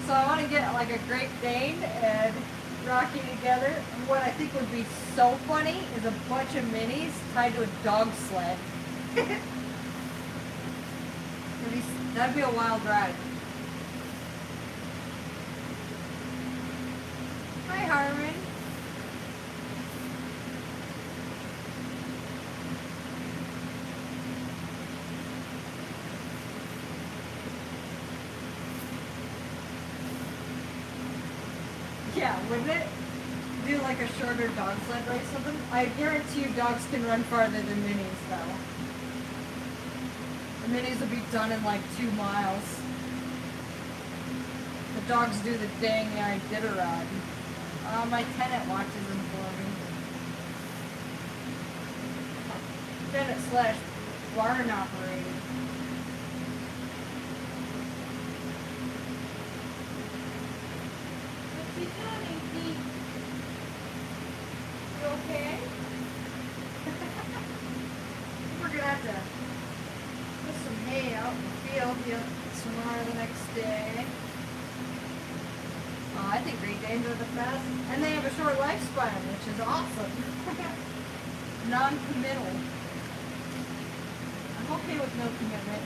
So I want to get like a Great Dane and Rocky together. And what I think would be so funny is a bunch of minis tied to a dog sled. That'd be a wild ride. Hi, Harmon. Yeah, wouldn't it? Do like a shorter dog sled race with them? I guarantee you dogs can run farther than minis, though. The minis will be done in like 2 miles. The dogs do the dang Iditarod. My tenant watches them for me. Tenant / barn operated. What you doing, Inky? You okay? We're gonna have to put some hay out in the field tomorrow the next day. I think Great Danes are the best. And they have a short lifespan, which is awesome. Non-committal. I'm okay with no commitment.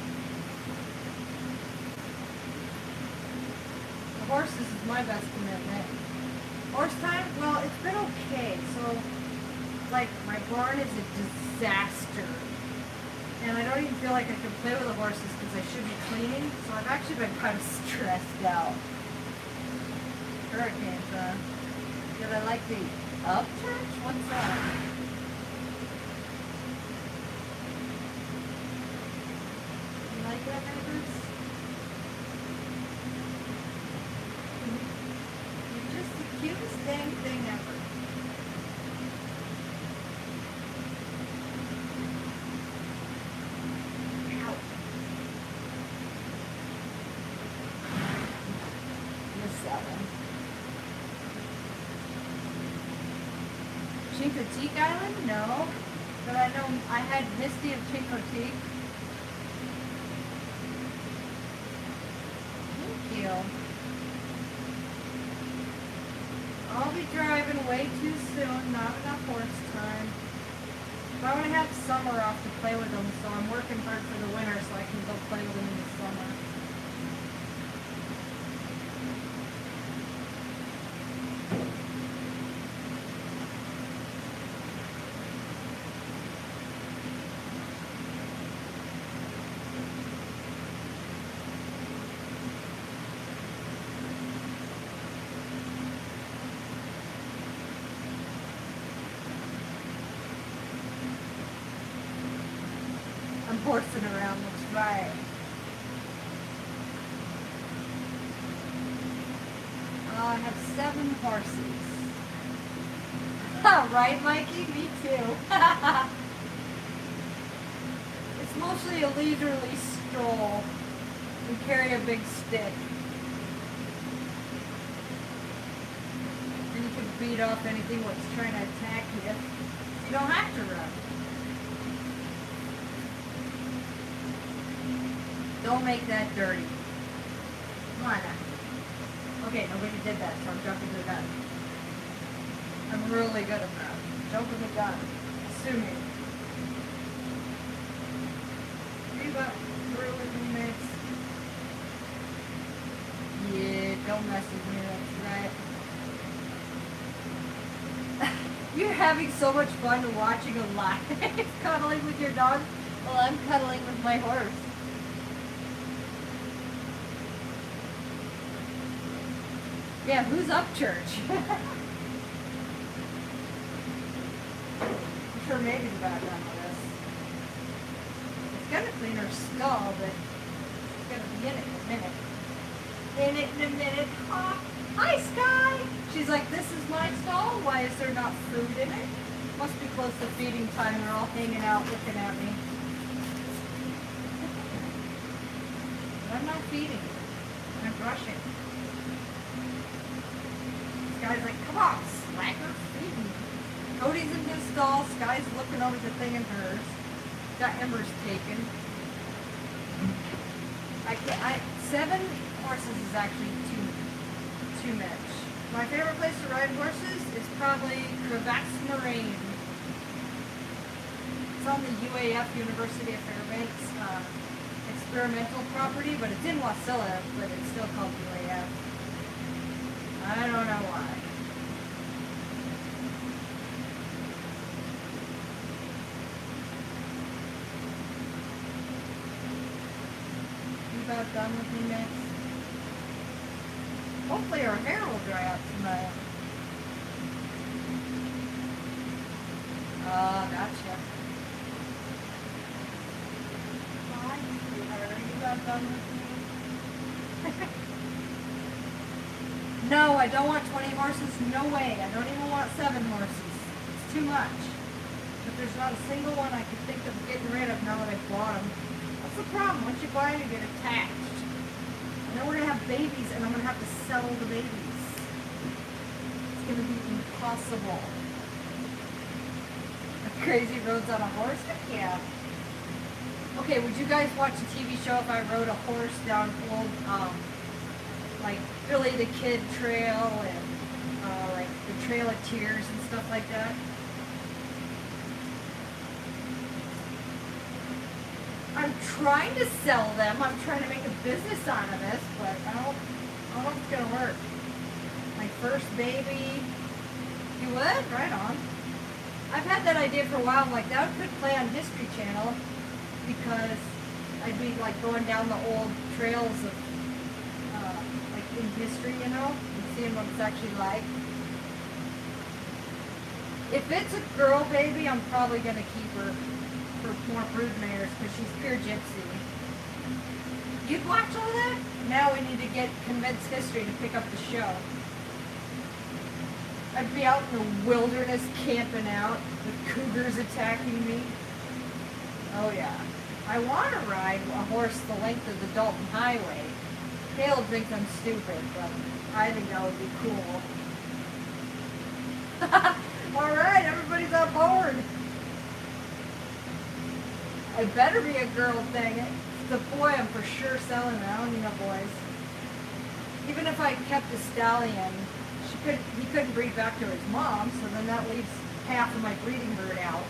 The horses is my best commitment. Horse time? Well, it's been okay. So, like, my barn is a disaster. And I don't even feel like I can play with the horses because I should be cleaning. So I've actually been kind of stressed out. Hurricanes, did I like the upchurch? What's that? You like that, neighbors? You're just the cutest dang thing ever. Ow. Miss that one. Chincoteague Island? No. But I know I had Misty of Chincoteague. Thank you. I'll be driving way too soon, not enough horse time. But I want to have summer off to play with them, so I'm working hard for the winter so I can go play with them in the summer. I'm horsing around, looks right. I have 7 horses. Right, Mikey? Me too. It's mostly a leisurely stroll. We carry a big stick. And you can beat off anything that's trying to attack you. You don't have to run. Don't make that dirty. Come on now. Okay, nobody did that, so I'm jumping the gun. I'm really good at that. Jumping the gun. Assuming. Leave up through with me, mates. Yeah, don't mess with me, that's right. You're having so much fun watching a live cuddling with your dog. Well, I'm cuddling with my horse. Yeah, who's up church? I'm sure Megan's about done with this. It's gonna clean her skull, but it's gonna be in it in a minute. In it in a minute. Oh, hi, Sky! She's like, this is my stall? Why is there not food in it? Must be close to feeding time. They're all hanging out looking at me. But I'm not feeding. I'm brushing. Sky's like, come on, slacker, feed me. Cody's in his stall. Sky's looking over the thing in hers. Got Ember's taken. 7 horses is actually too much. My favorite place to ride horses is probably Crevasse Moraine. It's on the UAF, University of Fairbanks, experimental property, but it's in Wasilla, but it's still called UAF. I don't know why. You about done with me next? Hopefully her hair will dry out tonight. Oh, gotcha. Hi, sweetheart. Are you about done with me? No, I don't want 20 horses. No way. I don't even want 7 horses. It's too much. But there's not a single one I can think of getting rid of now that I've bought them. What's the problem? Once you buy them, you get attached. And then we're going to have babies, and I'm going to have to sell the babies. It's going to be impossible. A crazy roads on a horse? Heck yeah. Okay, would you guys watch a TV show if I rode a horse down old, like Billy the Kid Trail and like the Trail of Tears and stuff like that? I'm trying to sell them. I'm trying to make a business out of this, but I don't know if it's gonna work. My first baby. You would? Right on. I've had that idea for a while. I'm like, that could play on History Channel because I'd be like going down the old trails of like in history, you know, and seeing what it's actually like. If it's a girl baby, I'm probably gonna keep her for more brood mares because she's pure gypsy. You'd watch all that? Now we need to get Convince History to pick up the show. I'd be out in the wilderness camping out with cougars attacking me. Oh yeah. I want to ride a horse the length of the Dalton Highway. Caleb thinks I'm stupid, but I think that would be cool. Alright, everybody's on board. It better be a girl, dang it. The boy, I'm for sure selling it. I don't need no boys. Even if I kept a stallion, he couldn't breed back to his mom, so then that leaves half of my breeding herd out.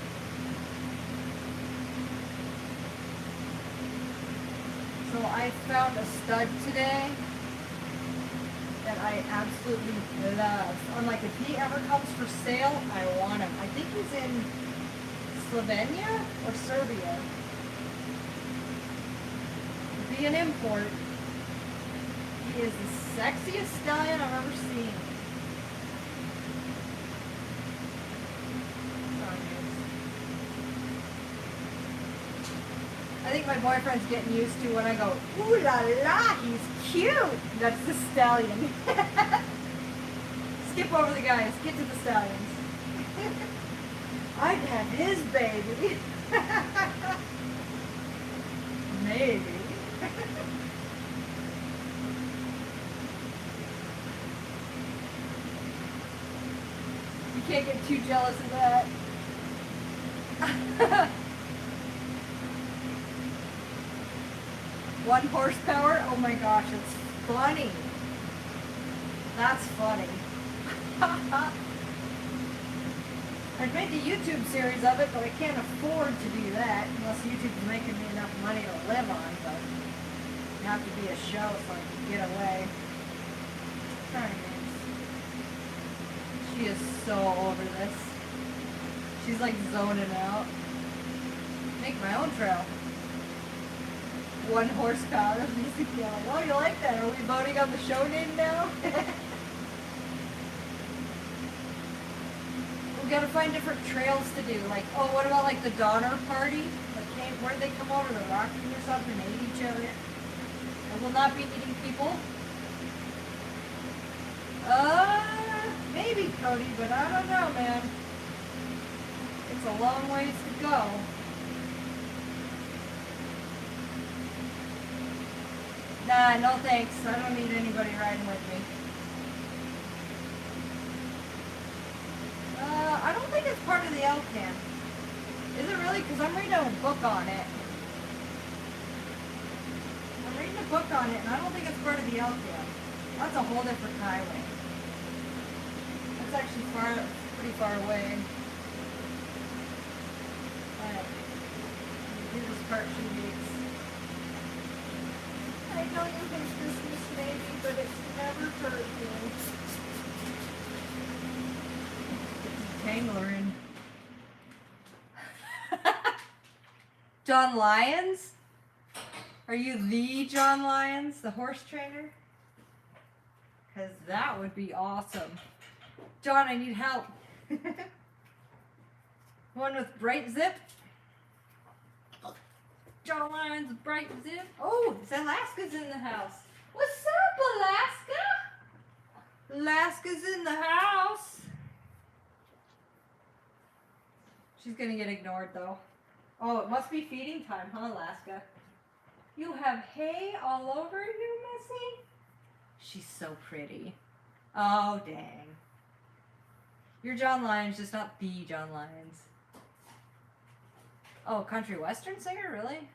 So I found a stud today that I absolutely love. I'm like, if he ever comes for sale, I want him. I think he's in Slovenia or Serbia. To be an import, he is the sexiest stallion I've ever seen. I think my boyfriend's getting used to when I go, ooh la la, he's cute. That's the stallion. Skip over the guys, get to the stallions. I'd have his baby. Maybe. You can't get too jealous of that. One horsepower? Oh my gosh, it's funny. That's funny. I'd make a YouTube series of it, but I can't afford to do that unless YouTube's making me enough money to live on, but it'd have to be a show so I can get away. She is so over this. She's like zoning out. Make my own trail. 1 horsepower. Oh, you like that? Are we voting on the show name now? We gotta find different trails to do. Like, oh, what about like the Donner Party? Like, where'd they come over? The Rockies or something? Ate each other? I will not be eating people. Maybe, Cody, but I don't know, man. It's a long ways to go. Nah, no thanks. I don't need anybody riding with me. I don't think it's part of the LCAN. Is it really? Because I'm reading a book on it. I'm reading a book on it, and I don't think it's part of the LCAN. That's a whole different highway. That's actually pretty far away. Alright. Do this part 2 weeks. I know you hate Christmas maybe, but it's never hurt you. Tangler in. John Lyons? Are you the John Lyons, the horse trainer? Because that would be awesome. John, I need help. One with Bright Zip. John Lyons with Bright Zip. Oh, Alaska's in the house. What's up, Alaska? Alaska's in the house. She's gonna get ignored though. Oh, it must be feeding time, huh, Alaska? You have hay all over you, Missy? She's so pretty. Oh, dang. You're John Lyons, just not the John Lyons. Oh, country western singer, really?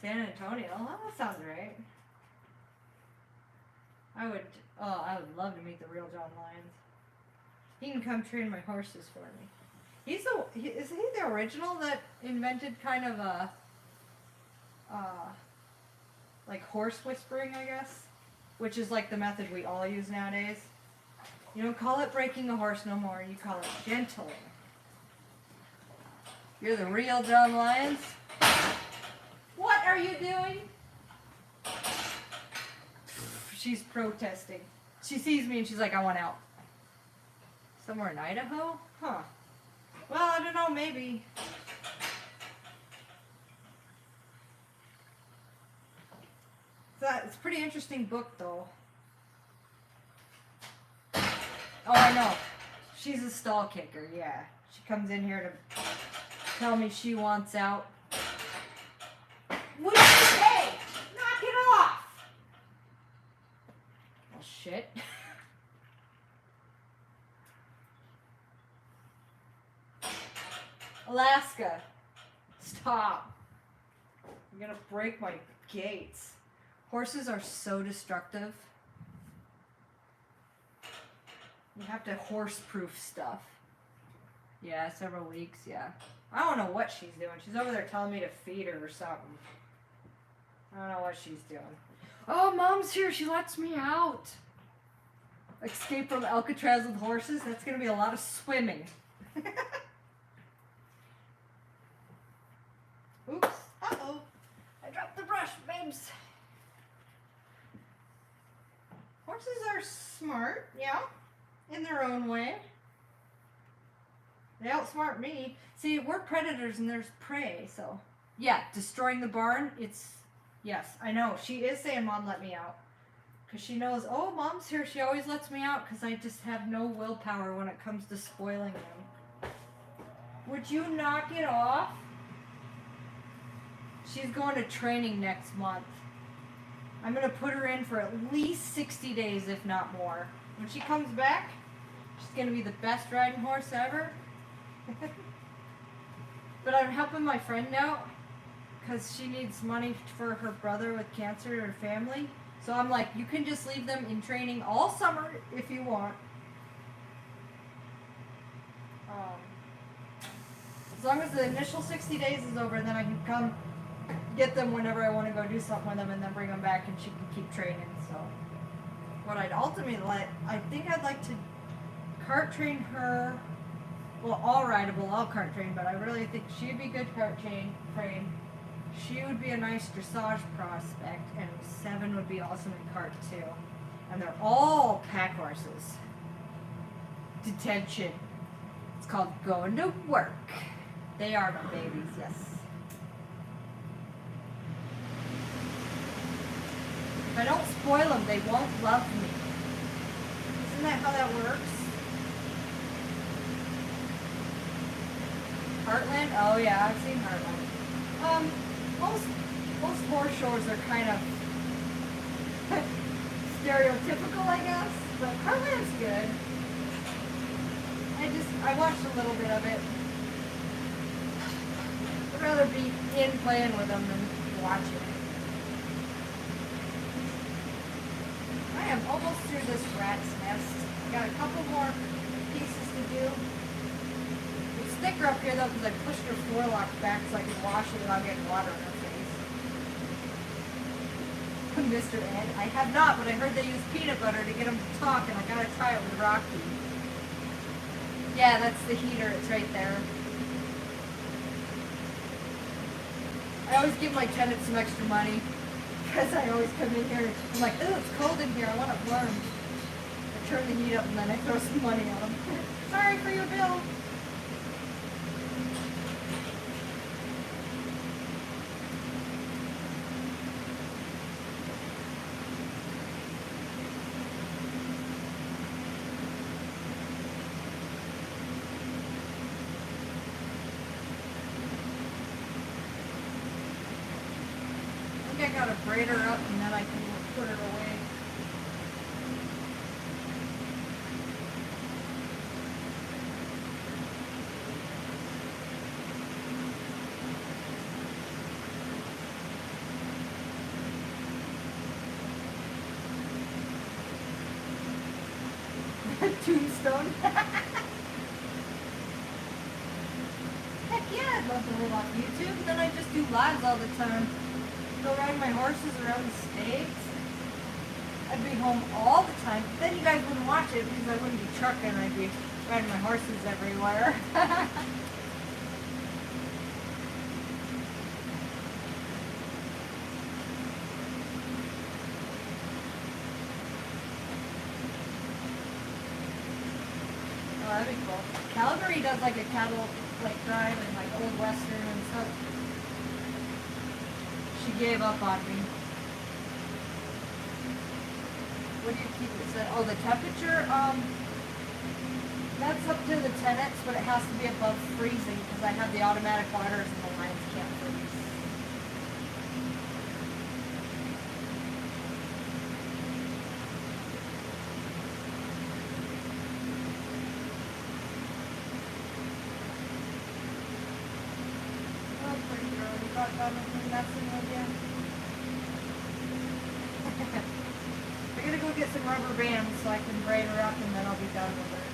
San Antonio. Oh, that sounds right. I would love to meet the real John Lyons. He can come train my horses for me. Is he the original that invented kind of a like horse whispering, I guess, which is like the method we all use nowadays. You don't call it breaking a horse no more. You call it gentling. You're the real John Lyons. What are you doing? She's protesting. She sees me and she's like, I want out. Somewhere in Idaho? Huh. Well, I don't know, maybe. It's a pretty interesting book, though. Oh, I know. She's a stall kicker, yeah. She comes in here to tell me she wants out. What did you say? Knock it off! Well, shit. Alaska, stop. I'm gonna break my gates. Horses are so destructive. You have to horse-proof stuff. Yeah, several weeks, yeah. I don't know what she's doing. She's over there telling me to feed her or something. I don't know what she's doing. Oh, Mom's here. She lets me out. Escape from Alcatraz with horses? That's going to be a lot of swimming. Oops. Uh-oh. I dropped the brush, babes. Horses are smart, yeah, in their own way. They outsmart me. See, we're predators and there's prey, so. Yeah, destroying the barn, yes, I know. She is saying, Mom, let me out. Because she knows, oh, Mom's here. She always lets me out because I just have no willpower when it comes to spoiling them. Would you knock it off? She's going to training next month. I'm going to put her in for at least 60 days, if not more. When she comes back, she's going to be the best riding horse ever. But I'm helping my friend out because she needs money for her brother with cancer in her family. So I'm like, you can just leave them in training all summer if you want. As long as the initial 60 days is over, then I can come get them whenever I want to go do something with them and then bring them back and she can keep training. So what I'd ultimately like, I think I'd like to cart train her. Well, all rideable, all cart train, but I really think she'd be good cart train. She would be a nice dressage prospect, and Seven would be awesome in cart too. And they're all pack horses. detention. It's called going to work. They are my babies, yes. If I don't spoil them, they won't love me. Isn't that how that works? Heartland? Oh yeah, I've seen Heartland. Most horse shows are kind of stereotypical, I guess, but Heartland's good. I watched a little bit of it. I'd rather be in playing with them than watching it. I am almost through this rat's nest. Got a couple more pieces to do. It's thicker up here though because I pushed her floor lock back so I can wash it without getting water in her face. Mr. Ed, I have not, but I heard they use peanut butter to get them to talk, and I gotta try it with Rocky. Yeah, that's the heater. It's right there. I always give my tenants some extra money because I always come in here and I'm like, oh, it's cold in here. I want it warm. I turn the heat up and then I throw some money at them. Sorry for your bill. I gotta braid her up and then I can put her away. Tombstone. Heck yeah, I'd love to live on YouTube. Then I just do lives all the time. Go ride my horses around the States. I'd be home all the time. Then you guys wouldn't watch it because I wouldn't be trucking. I'd be riding my horses everywhere. Oh, that'd be cool. Calgary does like a cattle drive and like old western and stuff. She gave up on me. What do you keep it set? Oh, the temperature, that's up to the tenants, but it has to be above freezing because I have the automatic waters and the lines can't freeze. Oh, pretty girl, you got done with me messing with you? I'm gonna go get some rubber bands so I can braid her up and then I'll be done with her.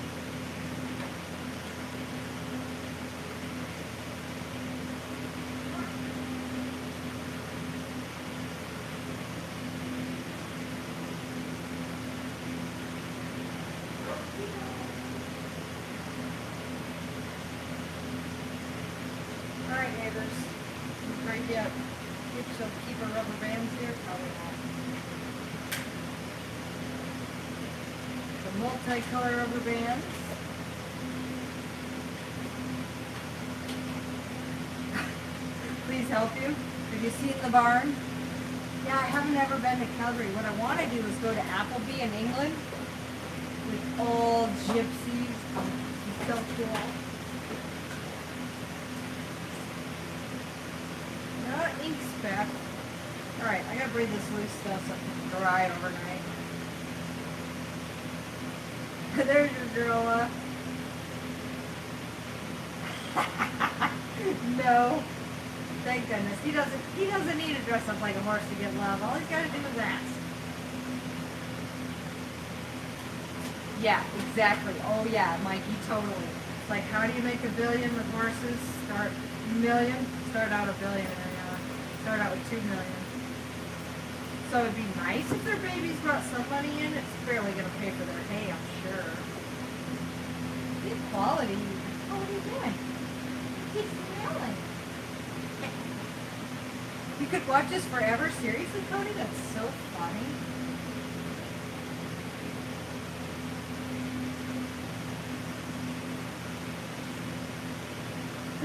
Alright neighbors, braid you up. Keep her rubber bands here? Probably not. Multicolor rubber bands. Please help you. Have you seen the barn? Yeah, I haven't ever been to Calgary. What I want to do is go to Appleby in England with all gypsies. It's so cool. Not ink spec. Alright, I gotta braid this loose stuff so it can dry overnight. There's your girl. No. Thank goodness. He doesn't need to dress up like a horse to get love. All he's gotta do is ask. Yeah, exactly. Oh yeah, Mikey, totally. It's like, how do you make $1 billion with horses? Start out $1 billion. Start out with $2 million. So it'd be nice if their babies brought some money in. It's barely going to pay for their hay, I'm sure. The quality. Oh, what are you doing? He's smiling. You could watch this forever? Seriously, Cody? That's so funny.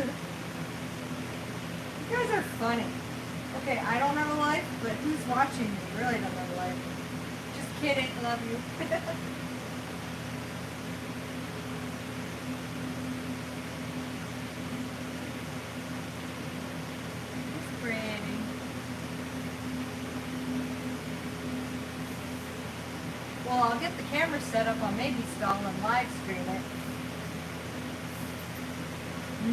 You guys are funny. Okay, I don't have a life, but who's watching me really don't have a life. Just kidding, love you. It's pretty. Well, I'll get the camera set up on Maybe Stall and live stream it.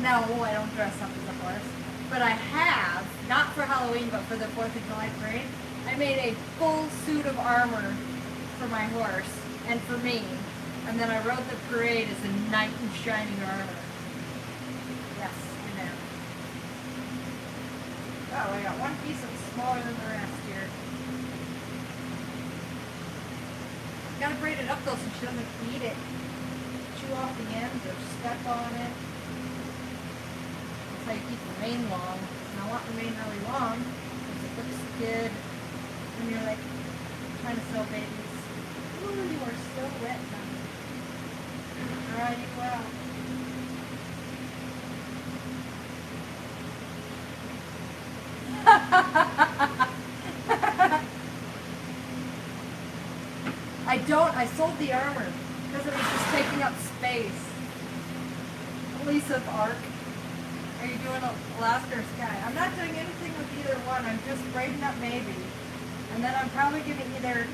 No, I don't dress up as a horse. But I have, not for Halloween, but for the 4th of July parade, I made a full suit of armor for my horse and for me. And then I rode the parade as a knight in shining armor. Yes, I know. Oh, I got one piece that's smaller than the rest here. Gotta braid it up though so she doesn't eat it. Chew off the ends or step on it. How you keep the mane long. And I want the mane really long because it looks good when you're like trying to sell babies. Ooh, you are so wet now. Dry you out. I sold the armor because it was just taking up space. Lisa Arc. Are you doing Alaska or Sky? I'm not doing anything with either one. I'm just braiding up maybe. And then I'm probably going to either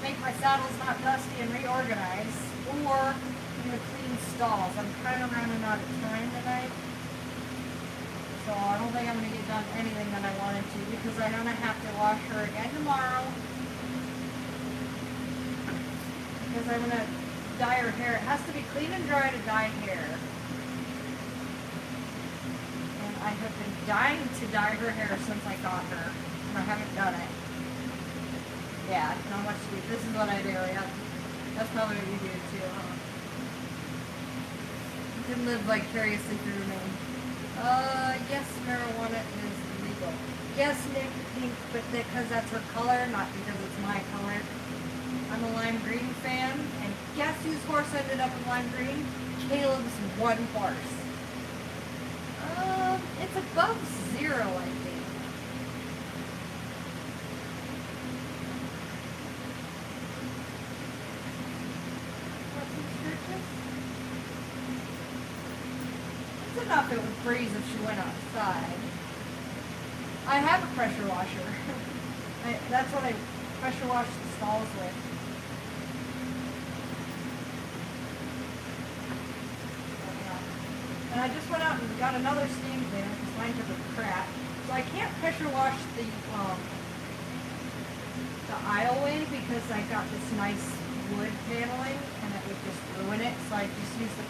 make my saddles not dusty and reorganize, or I'm going to clean stalls. I'm kind of running out of time tonight. So I don't think I'm going to get done anything that I wanted to because I'm going to have to wash her again tomorrow. Because I'm going to dye her hair. It has to be clean and dry to dye hair. I have been dying to dye her hair since I got her, and I haven't done it. Yeah, not much to do. This is what I do. Yeah, that's probably what you do too, huh? You can live vicariously through me. Yes, marijuana is legal. Yes, Nick, pink, but because that's her color, not because it's my color. I'm a lime green fan, and guess whose horse ended up in lime green? Caleb's one horse. It's above 0, I think. What, some stitches? It's enough it would freeze if she went outside. I have a pressure washer. That's what I pressure wash the stalls with. And I just went out and got another steam cleaner because mine took a crap. So I can't pressure wash the aisleway because I got this nice wood paneling and it would just ruin it. So I just use the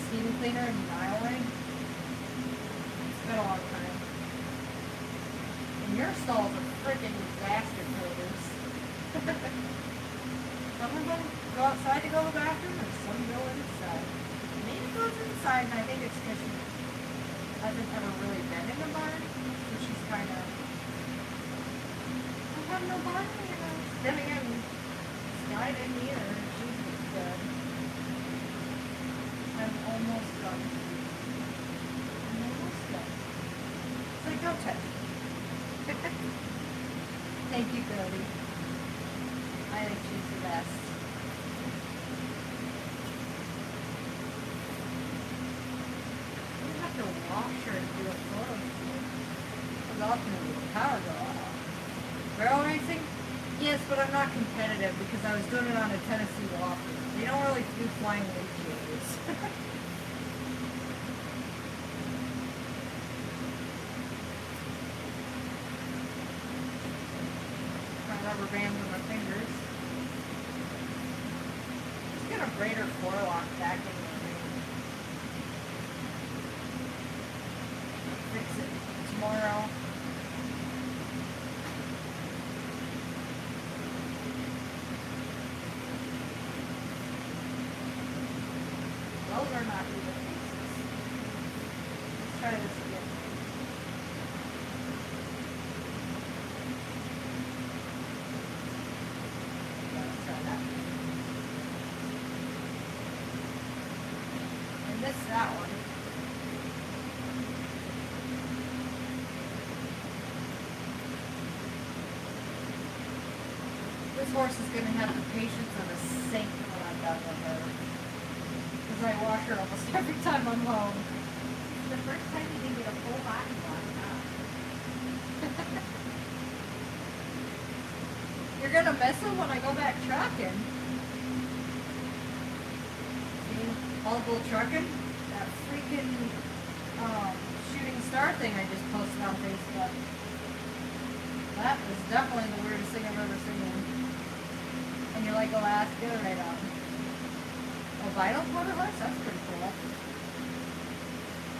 steam cleaner in the aisleway. It's been a long time. And your stalls are freaking disaster creators. Some of them go outside to go to the bathroom and some go inside. Maybe goes inside, and I think it's because she hasn't ever really been in a barn, so she's kind of, I have no barn in the house. Then again, Sky didn't either. She's good. I'm almost done. It's like, don't touch me. Thank you, Cody. I think she's the best. To wash her and do a photo shoot. Because often the power go off. Barrel racing? Yes, but I'm not competitive because I was doing it on a Tennessee Walker. They don't really do flying lead shows. My rubber bands on my fingers. Just gonna braid her forelock back in. Fix it tomorrow. Those are not even pieces. Let's try this again. Let's try that. And this, that one. horse is going to have the patience of a saint when I'm done with her. Because I wash her almost every time I'm home. The first time you didn't get a full body wash, huh? You're going to miss them when I go back trucking. See, all go trucking? That freaking shooting star thing I just posted on Facebook. That was definitely the weirdest thing I've ever seen. And you're like, oh, ask, get it right on. A vinyl quarter horse? That's pretty cool.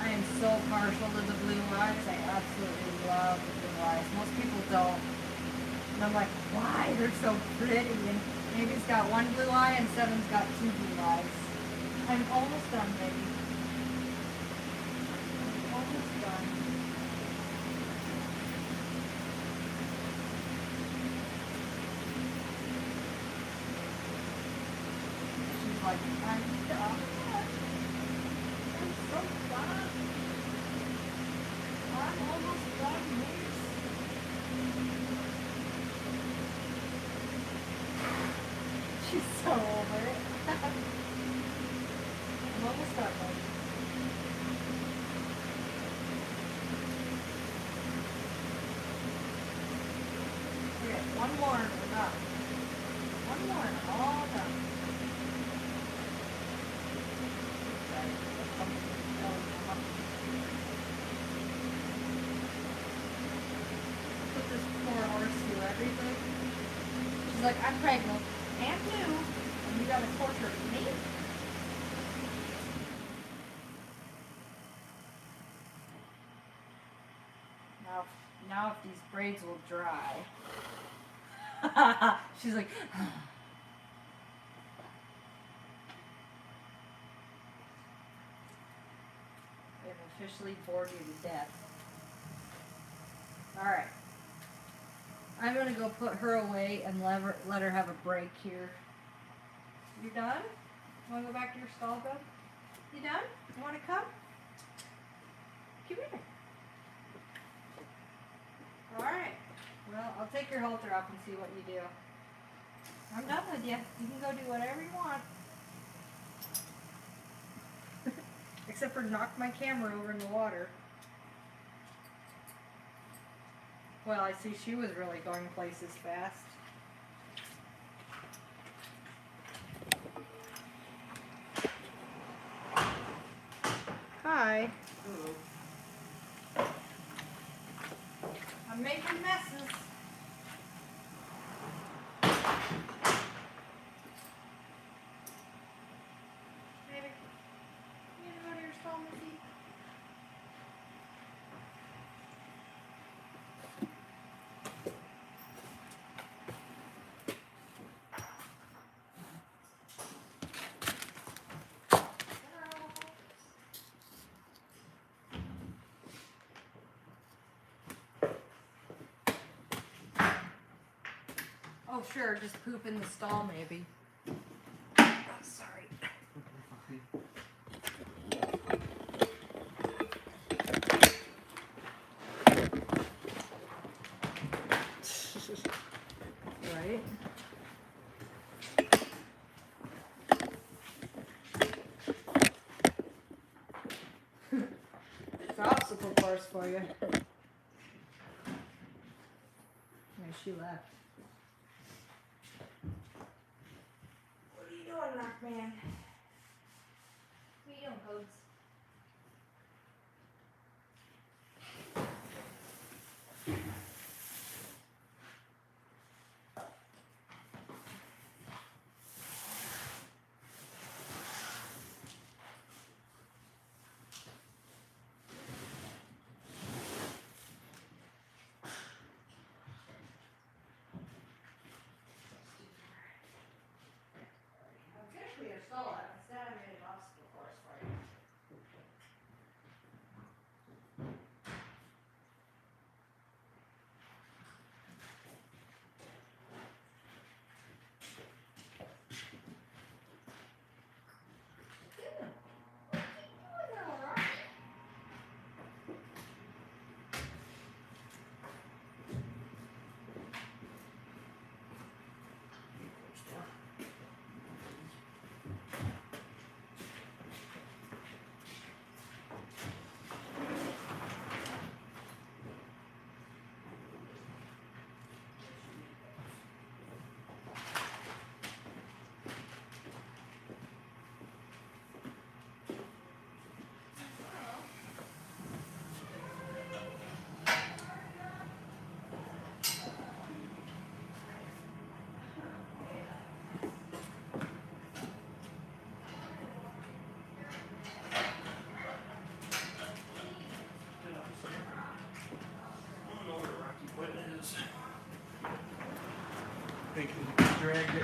I am so partial to the blue eyes. I absolutely love the blue eyes. Most people don't. And I'm like, why? They're so pretty. And Amy's got one blue eye and Seven's got two blue eyes. I'm almost done, baby. I'm almost done. She's like, I'm done. I'm so done. I'm almost done, miss. She's so over it. I'm almost done, baby. Okay, one more and we're done. One more and all done. Put this poor horse through everything. She's like, I'm pregnant and new, and you gotta torture me? Now if these braids will dry. She's like, I've officially bored you to death. Alright. I'm gonna go put her away and let her have a break here. You done? You wanna go back to your stall, bud? You done? You wanna come? Come here. Alright. Well, I'll take your halter off and see what you do. I'm done with you. You can go do whatever you want. Except for knock my camera over in the water. Well, I see she was really going places fast. Hi. Hello. I'm making messes. Baby, you gonna go to your stall, Missy? Oh, sure, just poop in the stall, maybe. Oh, sorry. Right? It's obstacle course for you. Yeah, she left. What are you doing, Rockman? What are you doing, Codes? Officially, you're stall it. Instead, I made an obstacle course for you.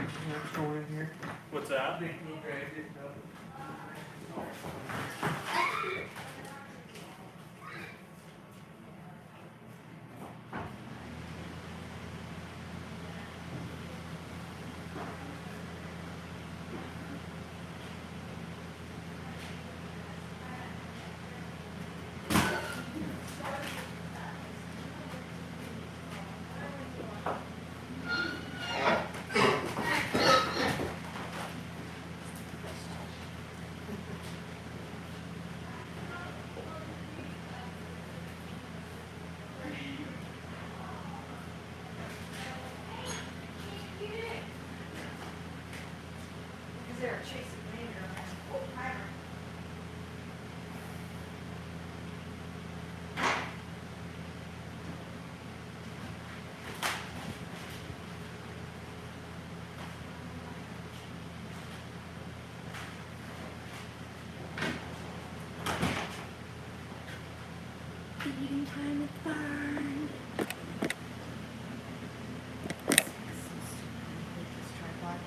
What's going in here? What's that? Nick need dragged it up. Is there a chasing later? Oh, timer. Feeding time at the barn. This tripod.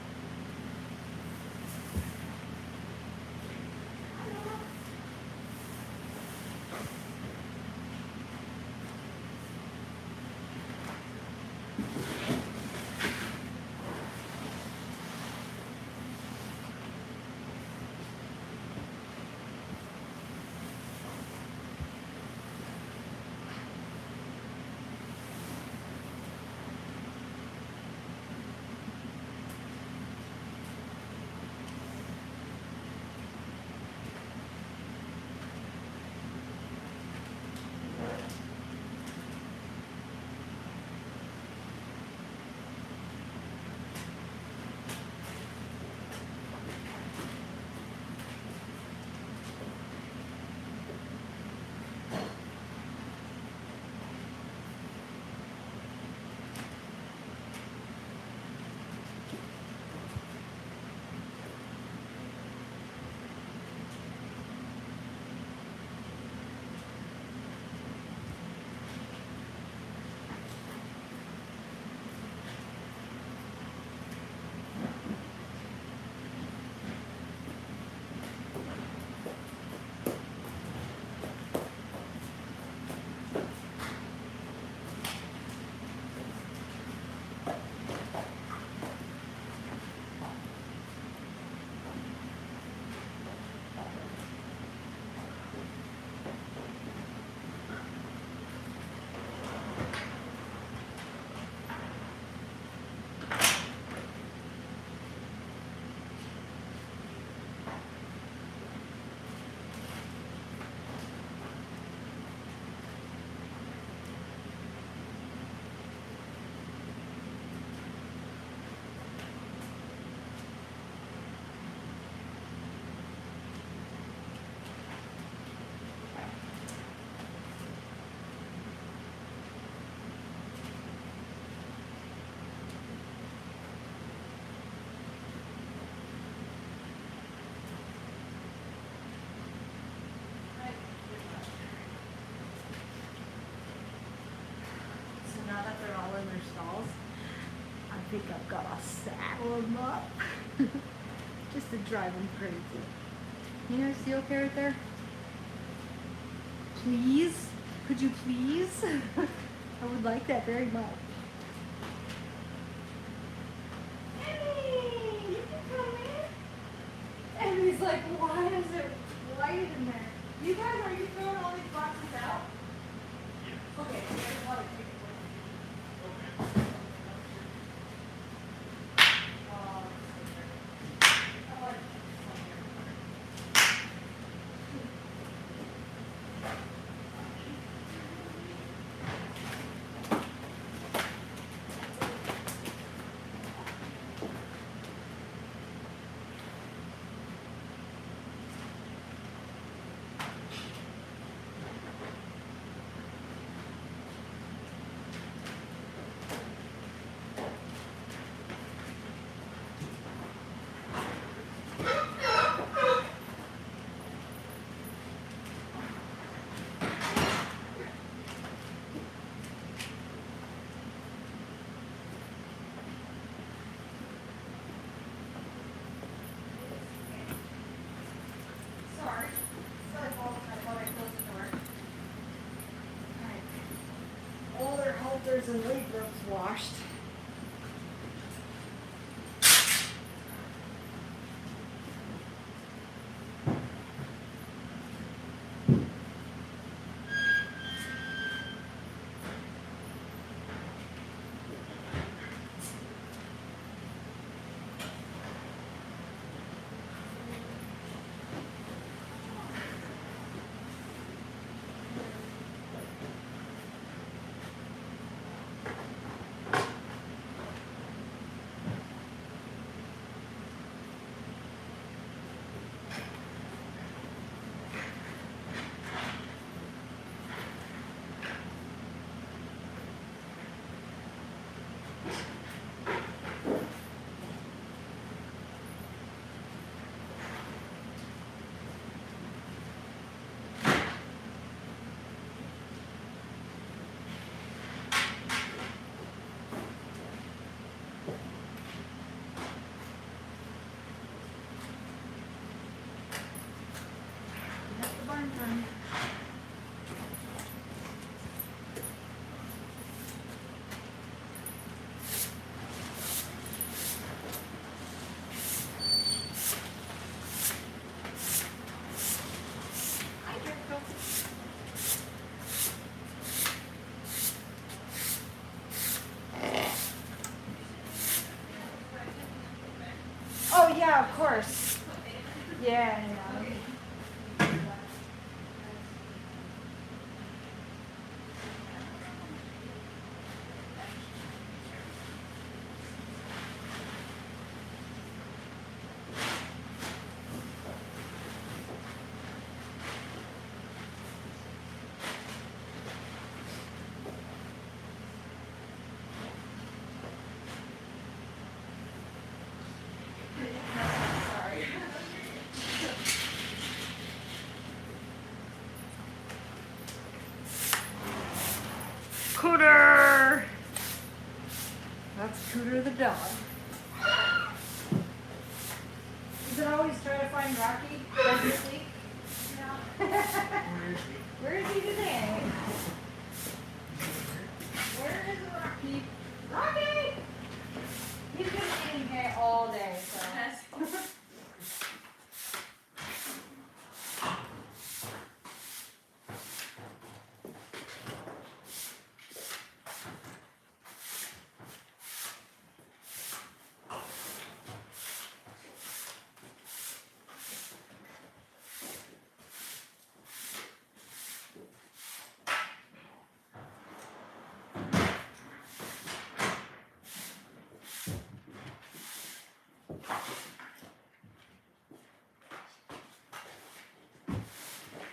So now that they're all in their stalls, I think I've got to saddle them up just to drive them crazy. You know, see okay right there? Please? Could you please? I would like that very much. Emmy, you can come in. Emmy's like, why is it light in there? You guys, are you throwing all these boxes out? Okay, so there's a lot of people. gutters and lead ropes washed. That's the barn time. Hi, Jericho. Oh yeah, of course. Yeah, I know. Sorry. Cooter! That's Cooter the dog. You can always try to find Rocky. Does he sleep? No. Where is he today? Where is Rocky? Rocky! He's been eating hay all day, so.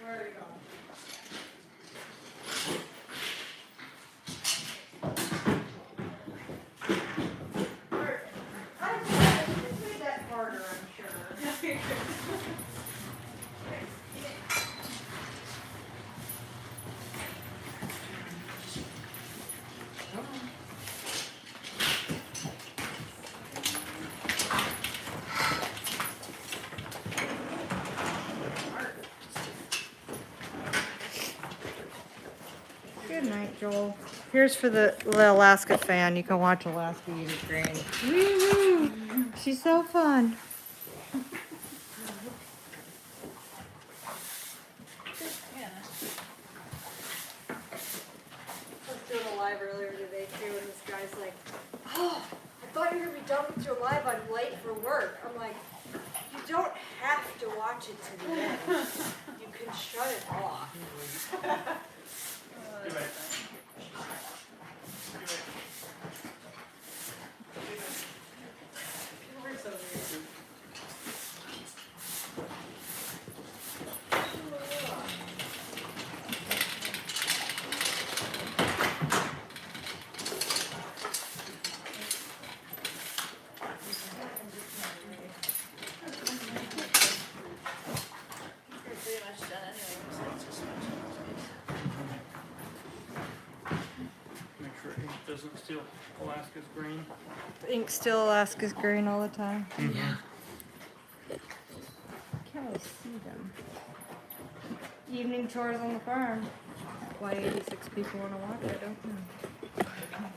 Where are we going? I just made that harder, I'm sure. Good night, Joel. Here's for the Alaska fan. You can watch Alaska eat his grain. Woo-hoo. She's so fun. I was doing a live earlier today too, and this guy's like, "Oh, I thought you were gonna be done with your live. I'm late for work." I'm like, "You don't have to watch it to the end. You can shut it off." People are so weird. Pretty much done anyway, so it's just Make sure ink doesn't steal Alaska's grain. Ink still Alaska's green all the time. Yeah. Can't really see them. Evening chores on the farm. Why 86 people want to watch, I don't know.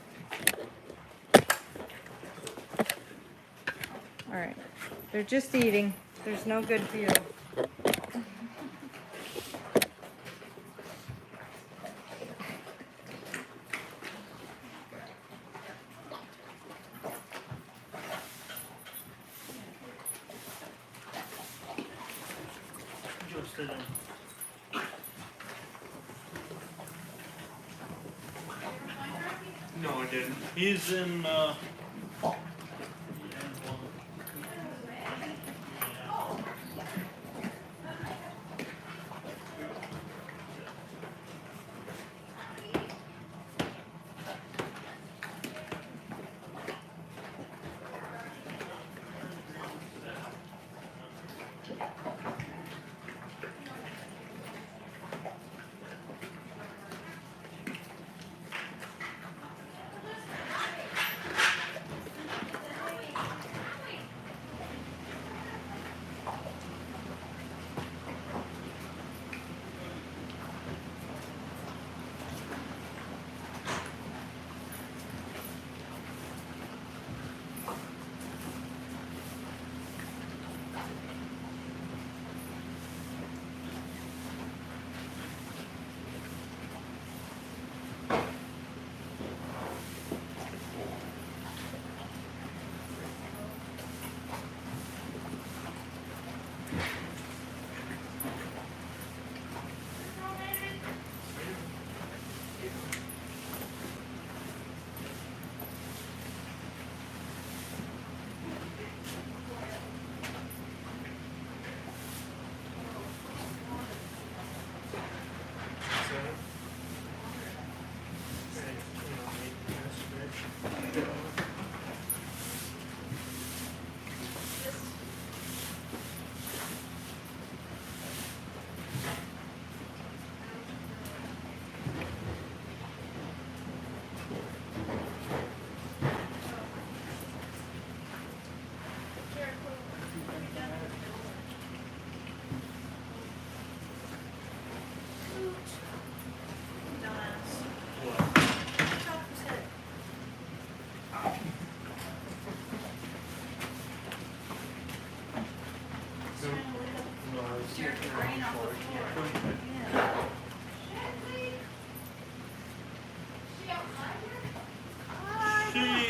Alright. They're just eating. There's no good view. Just sit in. No, I didn't. He's in,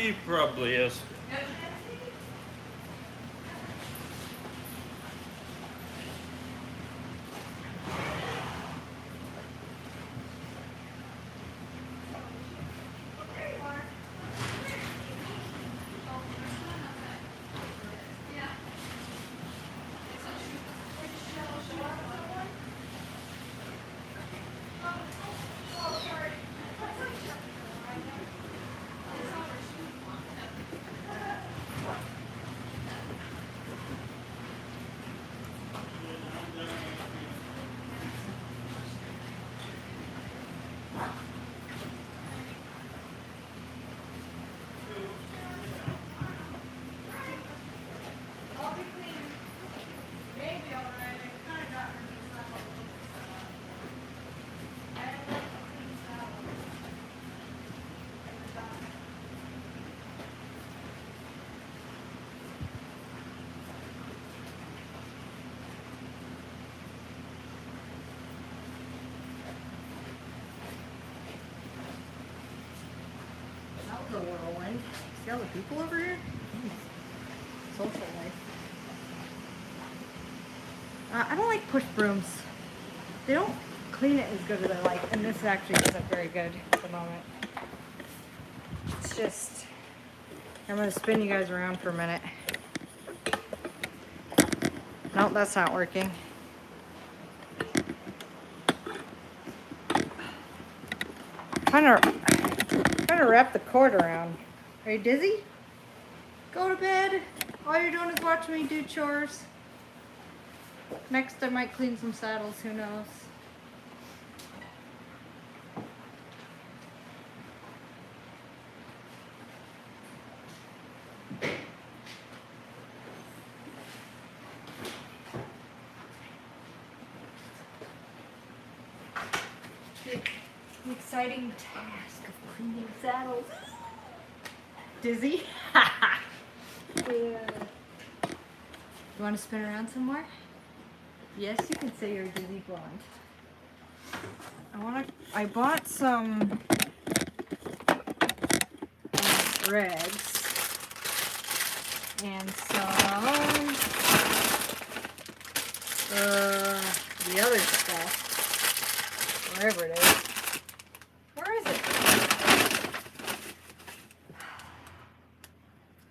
she probably is. That was a whirlwind. See all the people over here? Jeez. Social life. I don't like push brooms. They don't clean it as good as I like, and this actually isn't very good at the moment. It's just, I'm gonna spin you guys around for a minute. Nope, that's not working. Trying to wrap the cord around. Are you dizzy? Go to bed. All you're doing is watching me do chores. Next, I might clean some saddles. Who knows? The exciting task of cleaning saddles. Dizzy? Yeah. You want to spin around some more? Yes, you can say you're a dizzy blonde. I bought some Regs and some the other stuff, wherever it is. Where is it?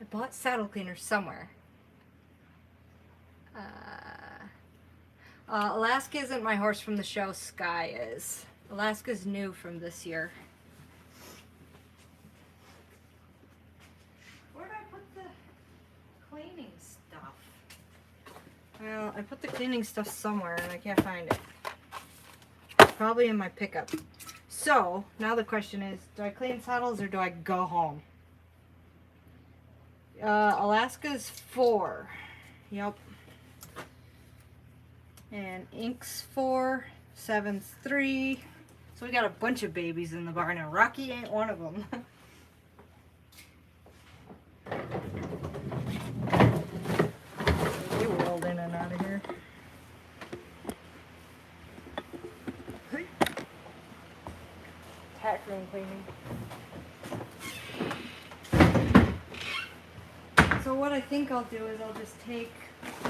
I bought saddle cleaner somewhere. Alaska isn't my horse from the show. Sky is. Alaska's new from this year. Where did I put the cleaning stuff? Well, I put the cleaning stuff somewhere and I can't find it. Probably in my pickup. So, now the question is, do I clean saddles or do I go home? Alaska's 4. Yep. And Ink's 4. 7's 3. So we got a bunch of babies in the barn and Rocky ain't one of them. You rolled in and out of here. Tack room cleaning. So what I think I'll do is I'll just take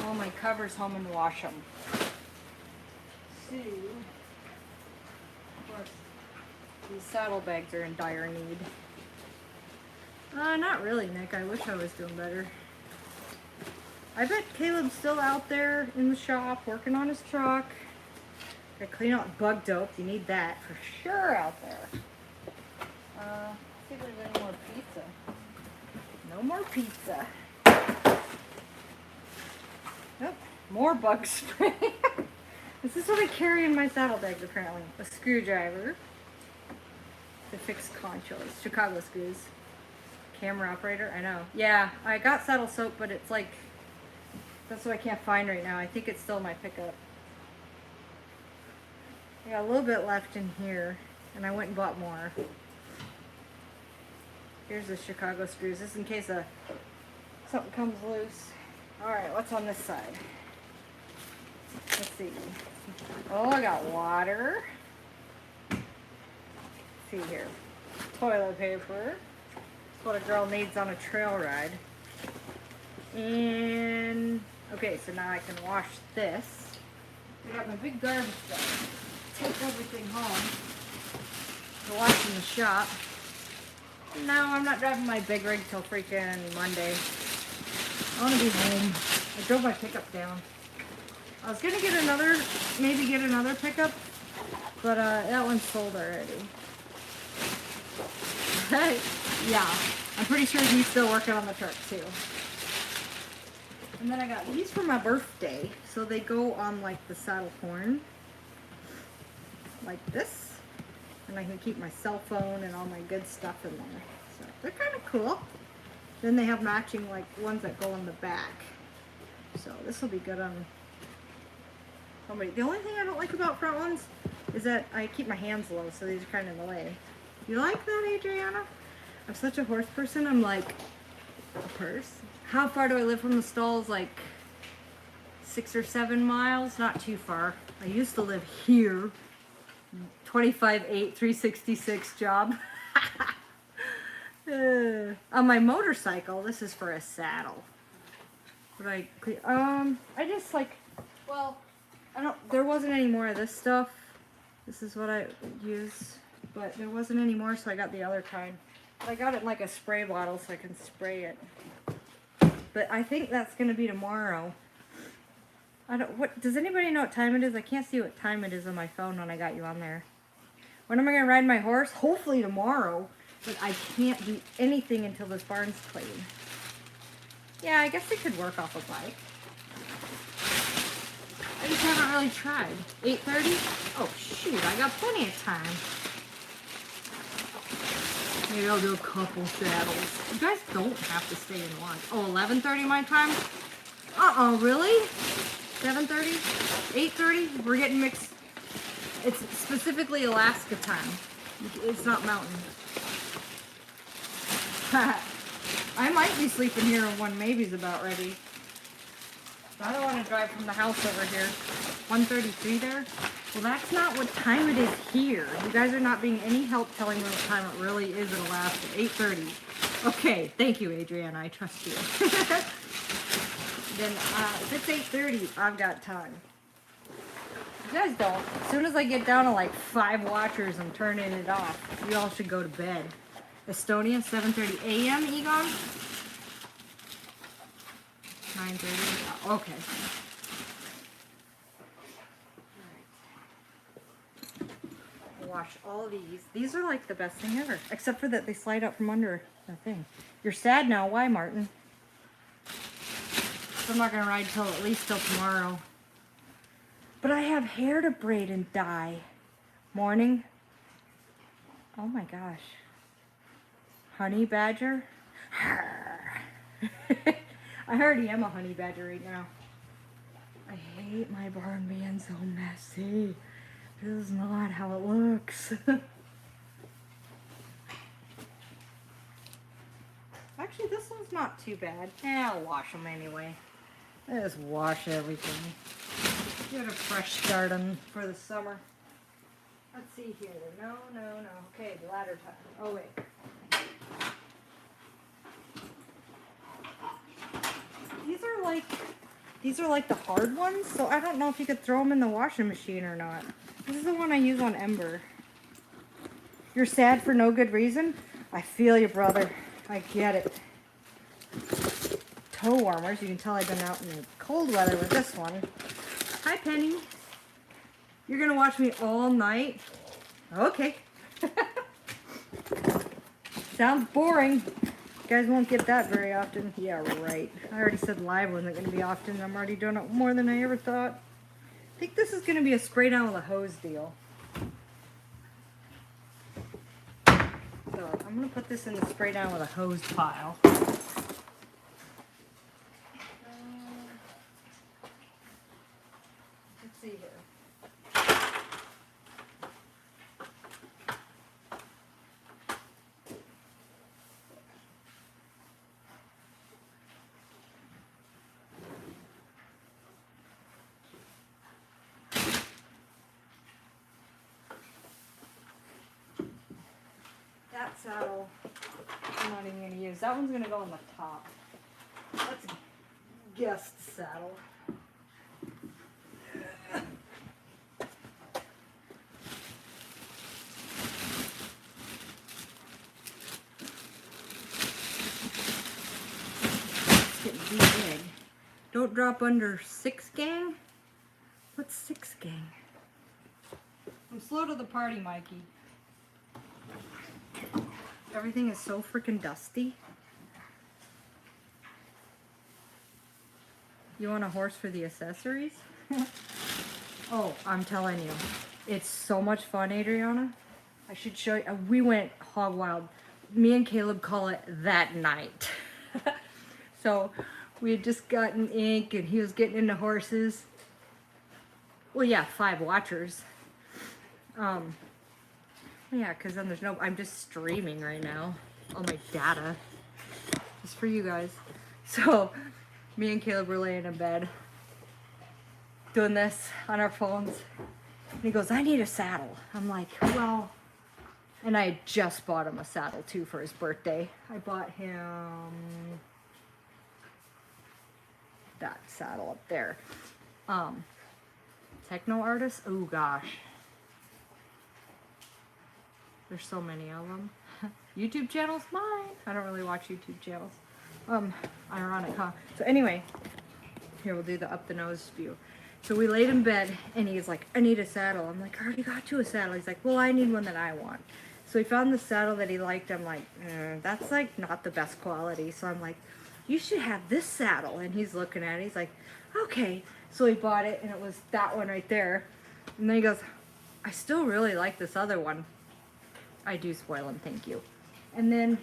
all my covers home and wash them. Of course, these saddlebags are in dire need. Not really, Nick. I wish I was doing better. I bet Caleb's still out there in the shop working on his truck. Gotta clean out bug dope. You need that for sure out there. See if there's any more pizza. No more pizza. Nope. More bug spray. This is what I carry in my saddlebags apparently. A screwdriver to fix conchos. Chicago screws. Camera operator, I know. Yeah, I got saddle soap, but it's like, that's what I can't find right now. I think it's still in my pickup. I got a little bit left in here, and I went and bought more. Here's the Chicago screws, just in case something comes loose. Alright, what's on this side? Let's see. Oh, I got water. Let's see here. Toilet paper. That's what a girl needs on a trail ride. And, okay, so now I can wash this. I got my big garbage bag. Take everything home to wash in the shop. And now I'm not driving my big rig till freaking Monday. I want to be home. I drove my pickup down. I was gonna get maybe get another pickup, but that one's sold already. Yeah, I'm pretty sure he's still working on the truck too. And then I got these for my birthday, so they go on like the saddle horn, like this, and I can keep my cell phone and all my good stuff in there. So they're kind of cool. Then they have matching like ones that go on the back. So this will be good on somebody. The only thing I don't like about front ones is that I keep my hands low, so these are kind of in the way. You like that, Adriana? I'm such a horse person. I'm like, a purse? How far do I live from the stalls? Like 6 or 7 miles? Not too far. I used to live here. 25/8, 366 job. On my motorcycle, this is for a saddle. But I just like, well, there wasn't any more of this stuff. This is what I use, but there wasn't any more, so I got the other kind. But I got it in like a spray bottle so I can spray it. But I think that's gonna be tomorrow. Does anybody know what time it is? I can't see what time it is on my phone when I got you on there. When am I gonna ride my horse? Hopefully tomorrow, but I can't do anything until this barn's clean. Yeah, I guess they could work off a bike. I just haven't really tried. 8:30? Oh shoot, I got plenty of time. Maybe I'll do a couple saddles. You guys don't have to stay in lunch. Oh, 11:30 my time? Uh-oh, really? 7:30? 8:30? We're getting mixed. It's specifically Alaska time. It's not mountain. I might be sleeping here when Maybe's about ready. I don't want to drive from the house over here. 1:33 there? Well, that's not what time it is here. You guys are not being any help telling me what time it really is in Alaska. 8:30. Okay, thank you, Adriana. I trust you. Then, if it's 8:30, I've got time. You guys don't. As soon as I get down to like 5 watchers, I'm turning it off. You all should go to bed. Estonia, 7:30 a.m. Egon? 9:30. Okay. Alright. Wash all these. These are like the best thing ever. Except for that they slide out from under the thing. You're sad now. Why, Martin? So I'm not going to ride till at least till tomorrow. But I have hair to braid and dye. Morning. Oh my gosh. Honey badger. I already am a honey badger right now. I hate my barn being so messy. This is not how it looks. Actually, this one's not too bad. I'll wash them anyway. I just wash everything. Get a fresh start on for the summer. Let's see here. No. Okay, ladder time. Oh, wait. These are like the hard ones, so I don't know if you could throw them in the washing machine or not. This is the one I use on Ember. You're sad for no good reason? I feel you, brother. I get it. Toe warmers. You can tell I've been out in the cold weather with this one. Hi, Penny. You're gonna watch me all night? Okay. Sounds boring. You guys won't get that very often. Yeah, right. I already said live wasn't going to be often. I'm already doing it more than I ever thought. I think this is going to be a spray down with a hose deal. So I'm going to put this in the spray down with a hose pile. Let's see here. That saddle, I'm not even going to use. That one's going to go on the top. That's a guest saddle. It's getting too big. Don't drop under 6 gang? What's 6 gang? I'm slow to the party, Mikey. Everything is so freaking dusty. You want a horse for the accessories? Oh, I'm telling you. It's so much fun, Adriana. I should show you. We went hog wild. Me and Caleb call it that night. So we had just gotten ink and he was getting into horses. Well, yeah, 5 watchers. Yeah, because then there's no, I'm just streaming right now on my data, just for you guys. So, me and Caleb were laying in bed, doing this on our phones, and he goes, I need a saddle. I'm like, well, and I had just bought him a saddle too for his birthday. I bought him that saddle up there. Techno Artist, oh gosh. There's so many of them. YouTube channels, mine. I don't really watch YouTube channels. Ironic, huh? So anyway, here we'll do the up the nose view. So we laid in bed and he's like, I need a saddle. I'm like, I already got you a saddle. He's like, well, I need one that I want. So he found the saddle that he liked. I'm like, that's like not the best quality. So I'm like, you should have this saddle. And he's looking at it. He's like, okay. So he bought it and it was that one right there. And then he goes, I still really like this other one. I do spoil him, thank you. And then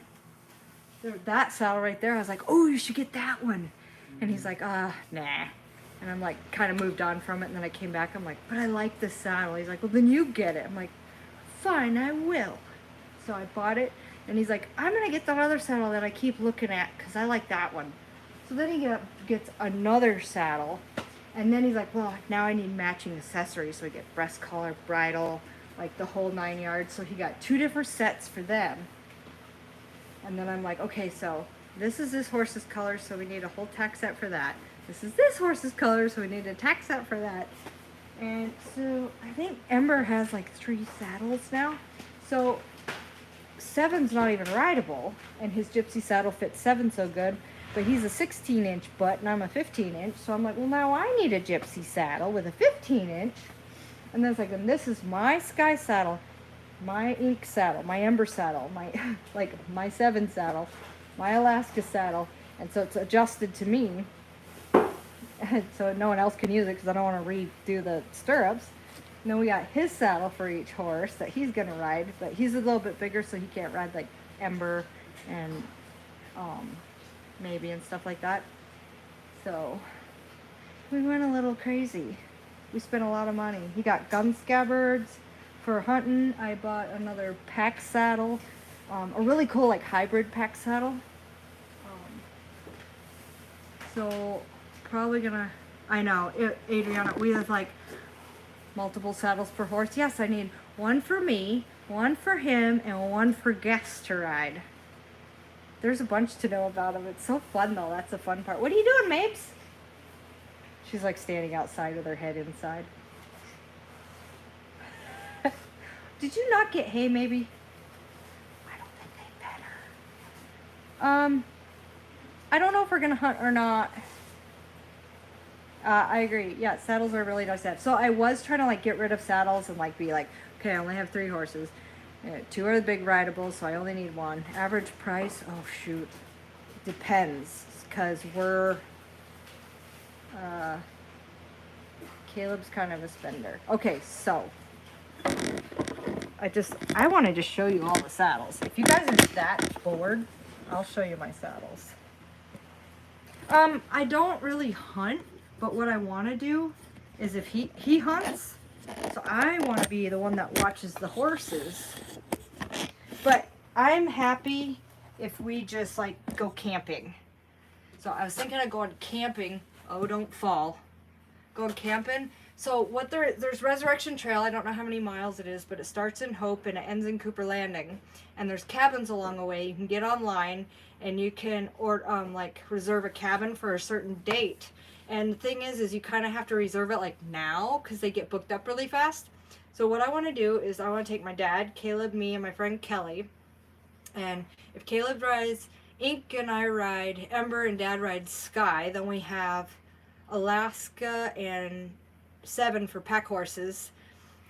that saddle right there, I was like, oh, you should get that one. And he's like, nah. And I'm like, kind of moved on from it. And then I came back, I'm like, but I like this saddle. He's like, well, then you get it. I'm like, fine, I will. So I bought it. And he's like, I'm going to get that other saddle that I keep looking at because I like that one. So then he gets another saddle. And then he's like, well, now I need matching accessories. So we get breast collar, bridle, like the whole 9 yards. So he got 2 different sets for them. And then I'm like, okay, so this is this horse's color, so we need a whole tack set for that. This is this horse's color, so we need a tack set for that. And so I think Ember has like 3 saddles now. So 7's not even rideable, and his gypsy saddle fits 7 so good. But he's a 16-inch butt, and I'm a 15-inch. So I'm like, well, now I need a gypsy saddle with a 15-inch. And then it's like, and this is my Sky saddle, my Ink saddle, my Ember saddle, my like my 7 saddle, my Alaska saddle. And so it's adjusted to me. And so no one else can use it because I don't want to redo the stirrups. And then we got his saddle for each horse that he's going to ride. But he's a little bit bigger, so he can't ride like Ember and maybe and stuff like that. So we went a little crazy. We spent a lot of money. He got gun scabbards for hunting. I bought another pack saddle, a really cool like hybrid pack saddle. So probably gonna, I know, Adriana, we have like multiple saddles per horse. Yes, I need one for me, one for him, and one for guests to ride. There's a bunch to know about him. It's so fun though. That's the fun part. What are you doing, Mapes? She's like standing outside with her head inside. Did you not get hay maybe? I don't think they better. I don't know if we're gonna hunt or not. I agree. Yeah, saddles are really nice to have. So I was trying to like get rid of saddles and like be like, okay, I only have 3 horses. 2 are the big rideables, so I only need 1. Average price? Oh shoot, depends, cause we're Caleb's kind of a spender. Okay, so I want to just show you all the saddles. If you guys are that bored, I'll show you my saddles. I don't really hunt, but what I want to do is if he hunts, so I want to be the one that watches the horses. But I'm happy if we just like go camping. So I was thinking of going camping. Oh, don't fall. Going camping. So what there's Resurrection Trail. I don't know how many miles it is, but it starts in Hope and it ends in Cooper Landing. And there's cabins along the way. You can get online and you can like reserve a cabin for a certain date. And the thing is you kind of have to reserve it like now because they get booked up really fast. So what I want to do is I want to take my dad, Caleb, me, and my friend Kelly. And if Caleb rides Ink and I ride Ember and Dad rides Sky, then we have Alaska and 7 for pack horses.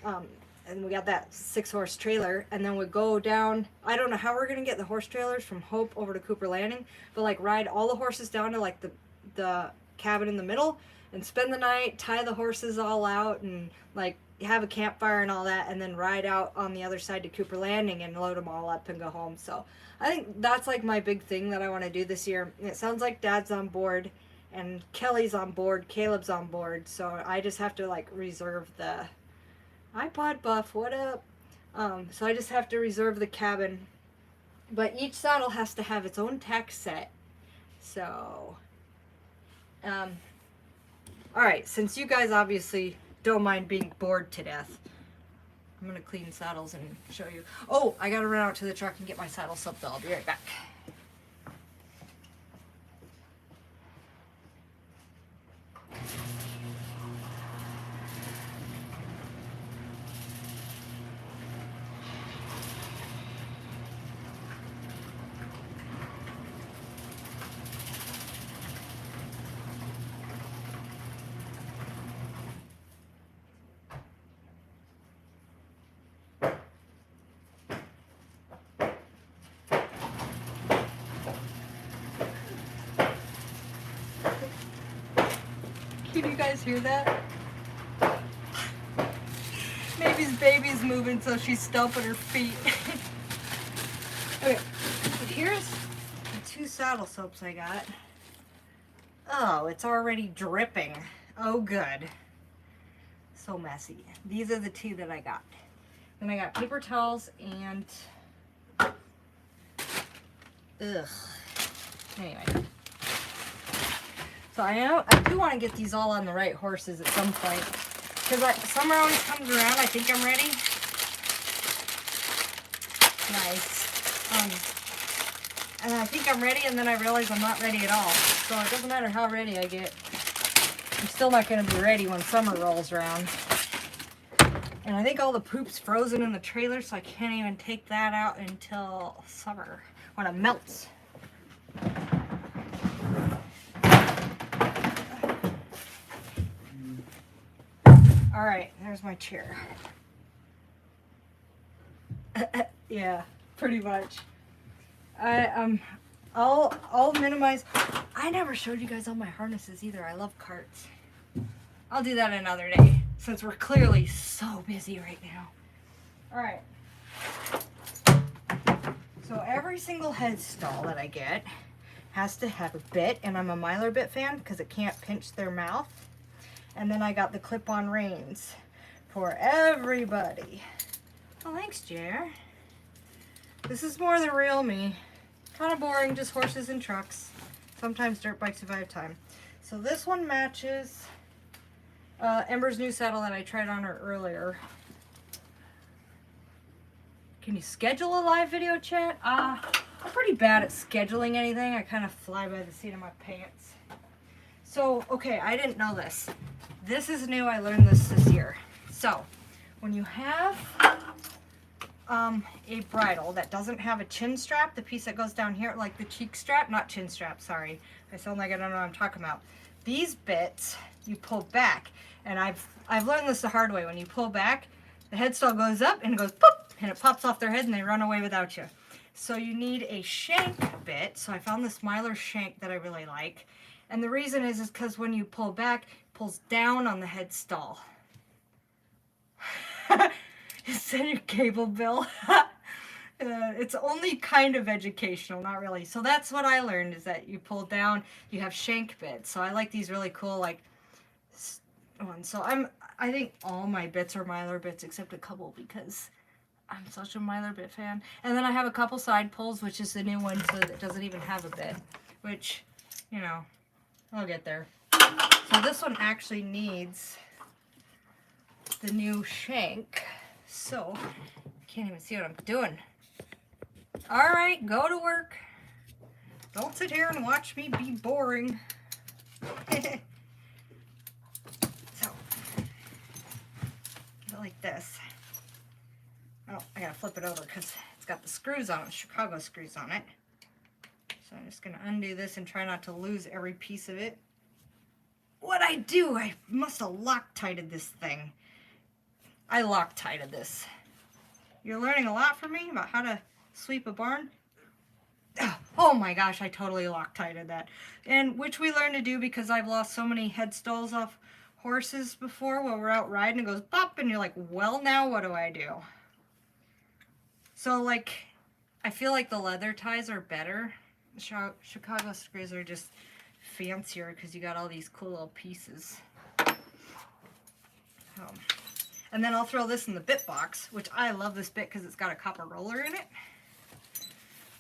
And we got that 6-horse trailer. And then we go down, I don't know how we're going to get the horse trailers from Hope over to Cooper Landing, but like ride all the horses down to like the cabin in the middle and spend the night, tie the horses all out and like have a campfire and all that, and then ride out on the other side to Cooper Landing and load them all up and go home. So I think that's like my big thing that I want to do this year. It sounds like Dad's on board and Kelly's on board, Caleb's on board, so I just have to like reserve the iPod Buff, what up? So I just have to reserve the cabin, but each saddle has to have its own tack set. So alright, since you guys obviously don't mind being bored to death, I'm gonna clean saddles and show you. Oh, I gotta run out to the truck and get my saddle subbed. I'll be right back. Can you guys hear that? Maybe's baby's moving, so she's stomping her feet. Okay, here's the 2 saddle soaps I got. Oh, it's already dripping. Oh, good. So messy. These are the 2 that I got. Then I got paper towels and... Ugh. Anyway. So I do want to get these all on the right horses at some point. Because summer always comes around. I think I'm ready. Nice. And I think I'm ready, and then I realize I'm not ready at all. So it doesn't matter how ready I get. I'm still not going to be ready when summer rolls around. And I think all the poop's frozen in the trailer, so I can't even take that out until summer, when it melts. All right, there's my chair. Yeah, pretty much. I'll minimize. I never showed you guys all my harnesses either. I love carts. I'll do that another day, since we're clearly so busy right now. All right. So every single head stall that I get has to have a bit, and I'm a Mylar bit fan because it can't pinch their mouth. And then I got the clip-on reins for everybody. Oh, thanks, Jer. This is more the real me. Kind of boring, just horses and trucks. Sometimes dirt bikes if I have time. So this one matches Ember's new saddle that I tried on her earlier. Can you schedule a live video, chat? I'm pretty bad at scheduling anything. I kind of fly by the seat of my pants. So, okay, I didn't know this. This is new. I learned this year. So, when you have a bridle that doesn't have a chin strap, the piece that goes down here, like the cheek strap, not chin strap, sorry. I sound like I don't know what I'm talking about. These bits, you pull back. And I've learned this the hard way. When you pull back, the headstall goes up and it goes pop, and it pops off their head and they run away without you. So you need a shank bit. So I found this Mylar shank that I really like. And the reason is because when you pull back, it pulls down on the headstall. Send your cable bill. It's only kind of educational, not really. So that's what I learned, is that you pull down, you have shank bits. So I like these really cool, like, ones. So I think all my bits are Mylar bits except a couple, because I'm such a Mylar bit fan. And then I have a couple side pulls, which is the new one, so that it doesn't even have a bit, which, you know, I'll get there. So this one actually needs the new shank. So, can't even see what I'm doing. All right, go to work. Don't sit here and watch me be boring. So, go like this. Oh, I gotta flip it over because it's got the screws on it, Chicago screws on it. So I'm just gonna undo this and try not to lose every piece of it. What'd I do? I must have Loctited this thing. I Loctited this. You're learning a lot from me about how to sweep a barn. Oh my gosh, I totally Loctited that. And which we learned to do because I've lost so many headstalls off horses before while we're out riding. It goes pop and you're like, well, now what do I do? So like, I feel like the leather ties are better. Chicago screws are just fancier because you got all these cool little pieces. And then I'll throw this in the bit box, which I love this bit because it's got a copper roller in it,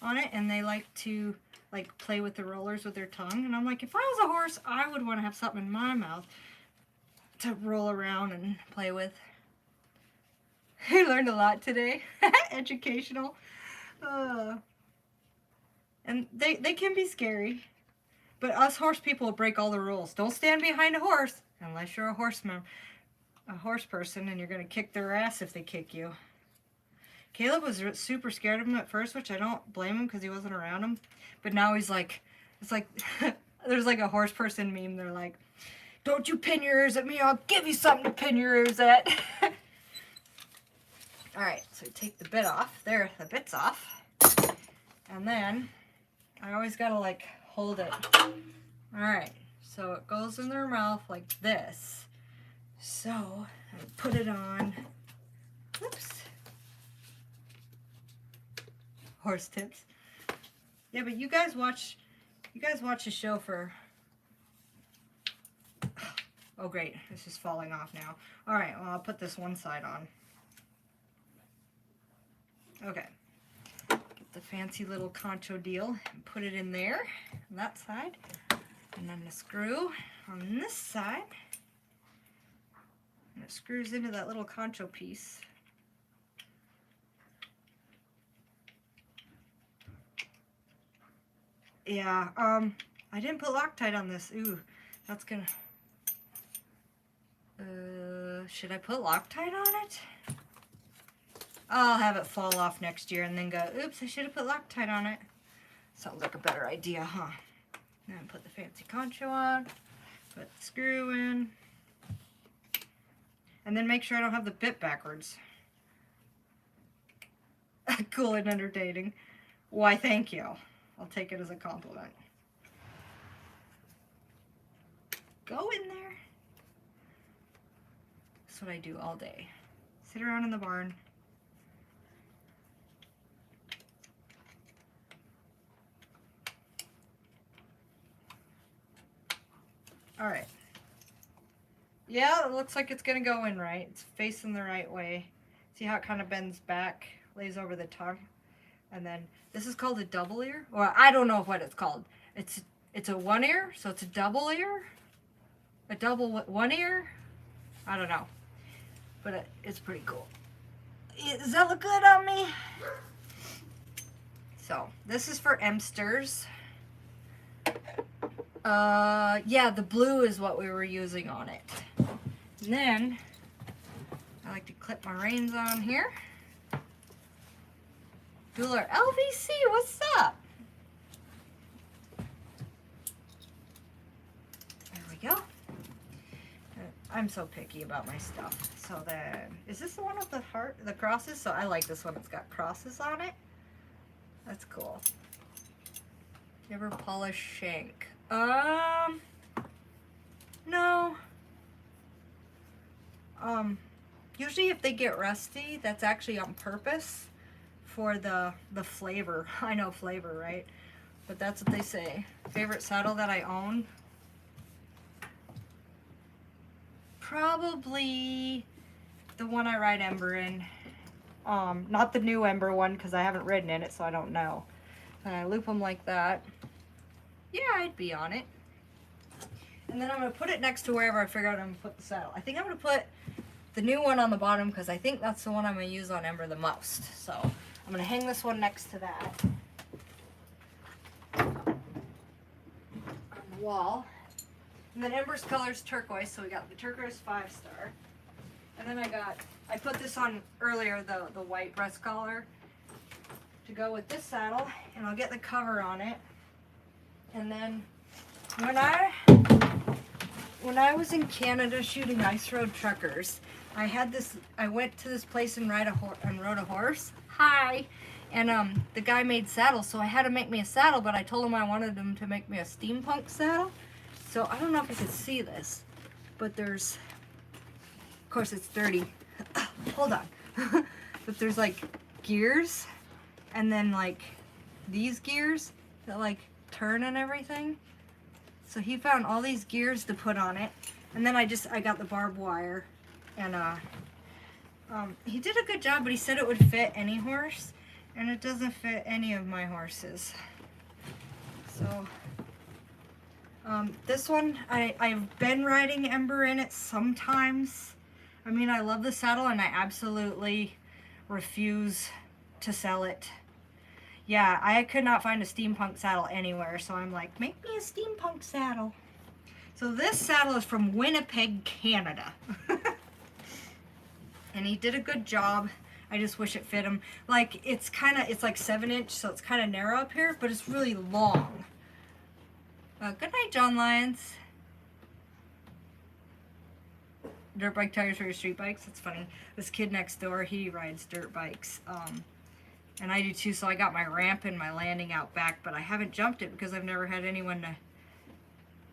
on it, and they like to like play with the rollers with their tongue. And I'm like, if I was a horse, I would want to have something in my mouth to roll around and play with. I learned a lot today. Educational. And they can be scary. But us horse people will break all the rules. Don't stand behind a horse unless you're a horse person and you're going to kick their ass if they kick you. Caleb was super scared of him at first, which I don't blame him because he wasn't around him. But now he's like, it's like, there's like a horse person meme. They're like, don't you pin your ears at me, I'll give you something to pin your ears at. Alright, so take the bit off. There, the bit's off. And then, I always gotta like hold it. Alright, so it goes in their mouth like this. So, I put it on. Whoops. Horse tips. Yeah, but you guys watch the show for... Oh great, this is falling off now. Alright, well I'll put this one side on. Okay. Get the fancy little concho deal and put it in there, on that side. And then the screw on this side. And it screws into that little concho piece. Yeah, I didn't put Loctite on this. Ooh, that's gonna... should I put Loctite on it? I'll have it fall off next year and then go, oops, I should have put Loctite on it. Sounds like a better idea, huh? Then put the fancy concho on, put the screw in, and then make sure I don't have the bit backwards. Cool and entertaining. Why, thank you. I'll take it as a compliment. Go in there. That's what I do all day. Sit around in the barn. All right. Yeah, it looks like it's gonna go in right. It's facing the right way. See how it kind of bends back, lays over the tongue, and then this is called a double ear, or I don't know what it's called. It's a one ear, so it's a double ear, a double one ear. I don't know, but it's pretty cool. Does that look good on me? So this is for Emsters. Yeah, the blue is what we were using on it. And then I like to clip my reins on here. Dueler LVC, what's up? There we go. I'm so picky about my stuff. So then, is this the one with the heart, the crosses? So I like this one. It's got crosses on it. That's cool. You ever polish shank? No. Usually if they get rusty, that's actually on purpose for the flavor. I know flavor, right? But that's what they say. Favorite saddle that I own? Probably the one I ride Ember in. Not the new Ember one because I haven't ridden in it, so I don't know. And I loop them like that. Yeah, I'd be on it. And then I'm going to put it next to wherever I figure out I'm going to put the saddle. I think I'm going to put the new one on the bottom because I think that's the one I'm going to use on Ember the most. So I'm going to hang this one next to that on the wall. And then Ember's color is turquoise, so we got the turquoise 5-star. And then I put this on earlier, the white breast collar to go with this saddle, and I'll get the cover on it. And then when I was in Canada shooting Ice Road Truckers, I went to this place and rode a horse. Hi. And the guy made saddles, so I had to make me a saddle, but I told him I wanted him to make me a steampunk saddle. So I don't know if you can see this, but there's, of course it's dirty. Hold on. But there's like gears, and then like these gears that like turn and everything. So he found all these gears to put on it, and then I got the barbed wire, and he did a good job, but he said it would fit any horse, and it doesn't fit any of my horses. So this one I've been riding Ember in it sometimes. I mean, I love the saddle and I absolutely refuse to sell it. Yeah, I could not find a steampunk saddle anywhere, so I'm like, make me a steampunk saddle. So this saddle is from Winnipeg, Canada. And he did a good job. I just wish it fit him. Like, it's like 7-inch, so it's kind of narrow up here, but it's really long. Good night, John Lyons. Dirt bike tires for your street bikes? That's funny. This kid next door, he rides dirt bikes. And I do too, so I got my ramp and my landing out back, but I haven't jumped it because I've never had anyone to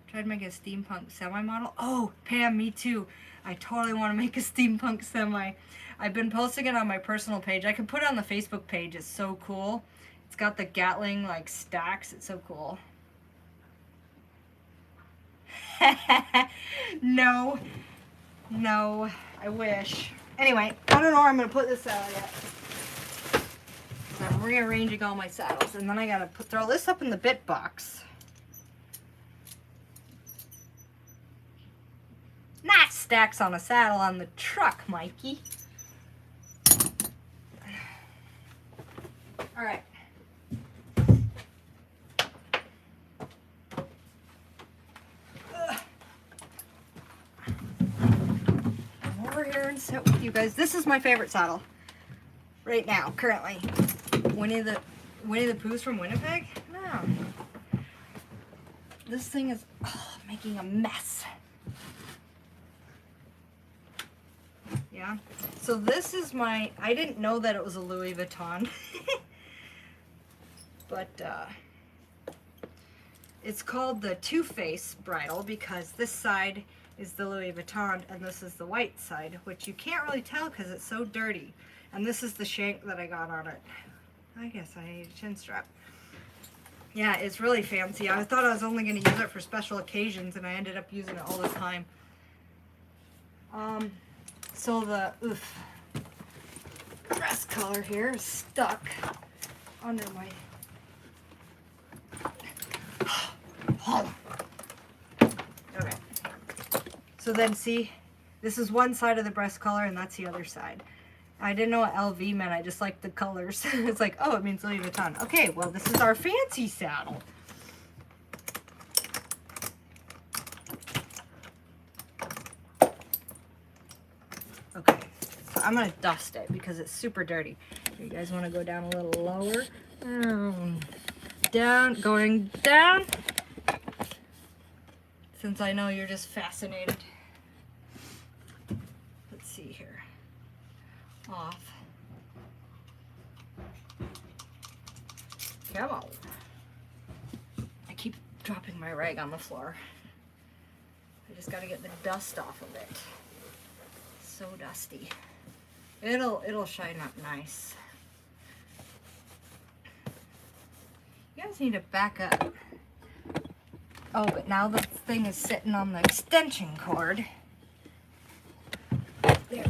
try to make a steampunk semi model. Oh, Pam, me too. I totally want to make a steampunk semi. I've been posting it on my personal page. I can put it on the Facebook page. It's so cool. It's got the Gatling like stacks. It's so cool. No, I wish. Anyway, I don't know where I'm going to put this saddle yet. I'm rearranging all my saddles, and then I gotta throw this up in the bit box. stacks on a saddle on the truck, Mikey. All right. Come over here and sit with you guys. This is my favorite saddle right now, currently. Winnie the Pooh's from Winnipeg? No. This thing is making a mess. Yeah. So this is my, I didn't know that it was a Louis Vuitton. But it's called the Two-Face bridle because this side is the Louis Vuitton and this is the white side, which you can't really tell because it's so dirty. And this is the shank that I got on it. I guess I need a chin strap. Yeah, it's really fancy. I thought I was only going to use it for special occasions, and I ended up using it all the time. So the dress collar here is stuck under my... Okay. So then see, this is one side of the breast collar, and that's the other side. I didn't know what LV meant. I just liked the colors. It's like, oh, it means Louis Vuitton. Okay, well, this is our fancy saddle. Okay, so I'm going to dust it because it's super dirty. You guys want to go down a little lower? Down, going down. Since I know you're just fascinated. Let's see here. Off. Come on. I keep dropping my rag on the floor. I just gotta get the dust off of it. So dusty. It'll shine up nice. You guys need to back up. Oh, but now the thing is sitting on the extension cord. There we go.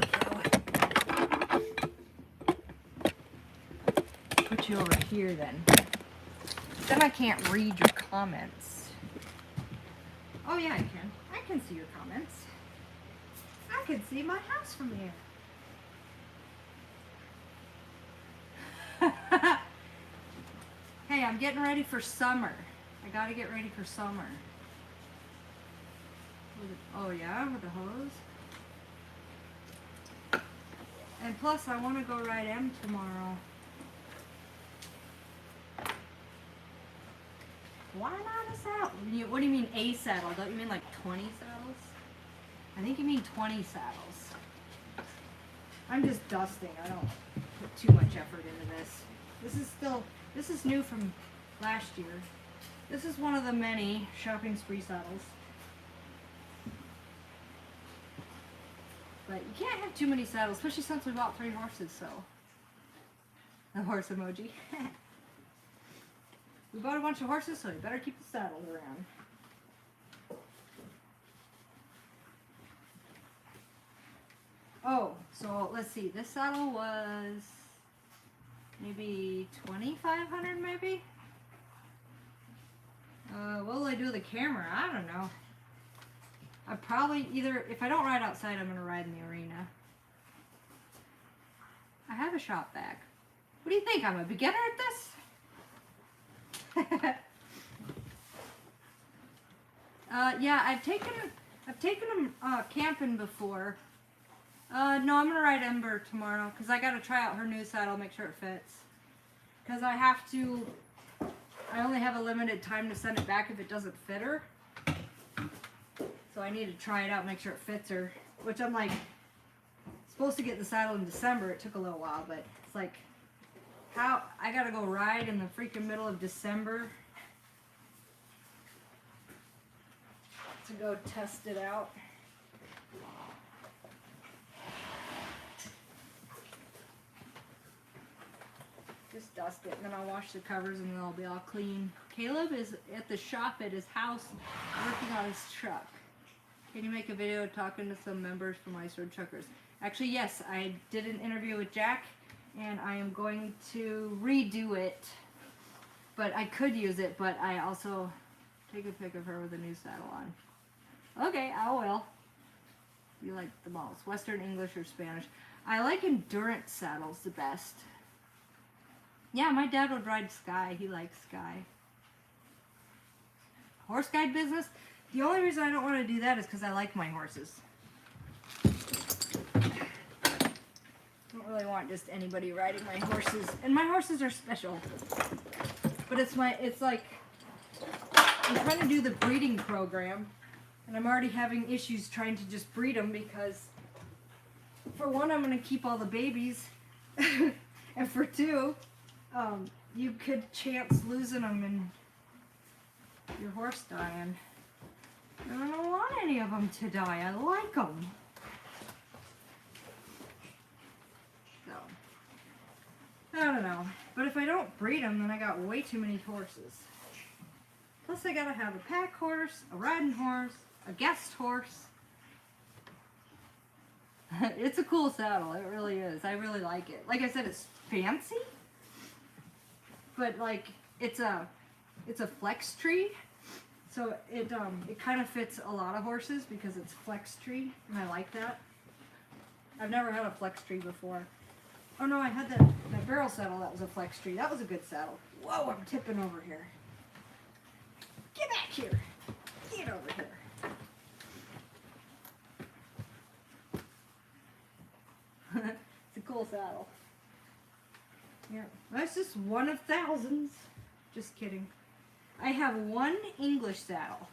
Put you over here then. Then I can't read your comments. Oh yeah, I can. I can see your comments. I can see my house from here. Hey, I'm getting ready for summer. I gotta get ready for summer. Oh yeah, with the hose. And plus, I want to go ride M tomorrow. Why not a saddle? What do you mean a saddle? Don't you mean like 20 saddles? I think you mean 20 saddles. I'm just dusting. I don't put too much effort into this. This is new from last year. This is one of the many shopping spree saddles. But you can't have too many saddles, especially since we bought 3 horses, so. The horse emoji. We bought a bunch of horses, so we better keep the saddles around. Oh, so let's see. This saddle was maybe $2,500 maybe? What will I do with the camera? I don't know. I probably either, if I don't ride outside, I'm going to ride in the arena. I have a shop vac. What do you think? I'm a beginner at this? Yeah, I've taken them camping before. No, I'm going to ride Ember tomorrow because I got to try out her new saddle, make sure it fits. Because I only have a limited time to send it back if it doesn't fit her. So I need to try it out, make sure it fits her. Which I'm like, supposed to get the saddle in December. It took a little while, but it's like, how I gotta go ride in the freaking middle of December to go test it out. Just dust it, and then I'll wash the covers, and then they'll be all clean. Caleb is at the shop at his house working on his truck. Can you make a video talking to some members from Ice Road Truckers? Actually, yes, I did an interview with Jack, and I am going to redo it. But I could use it, but I also take a pic of her with a new saddle on. Okay, I will. you like the most? Western, English, or Spanish? I like endurance saddles the best. Yeah, my dad would ride Sky. He likes Sky. Horse guide business? The only reason I don't want to do that is because I like my horses. I don't really want just anybody riding my horses. And my horses are special. But it's like, I'm trying to do the breeding program. And I'm already having issues trying to just breed them because, for one, I'm going to keep all the babies. And for two, you could chance losing them and your horse dying. And I don't want any of them to die. I like them. So, I don't know. But if I don't breed them, then I got way too many horses. Plus I gotta have a pack horse, a riding horse, a guest horse. It's a cool saddle. It really is. I really like it. Like I said, it's fancy. But like, it's a flex tree. So it kind of fits a lot of horses because it's flex tree, and I like that. I've never had a flex tree before. Oh no, I had that barrel saddle that was a flex tree. That was a good saddle. Whoa, I'm tipping over here. Get back here. Get over here. It's a cool saddle. Yeah, that's just one of thousands. Just kidding. I have one English saddle.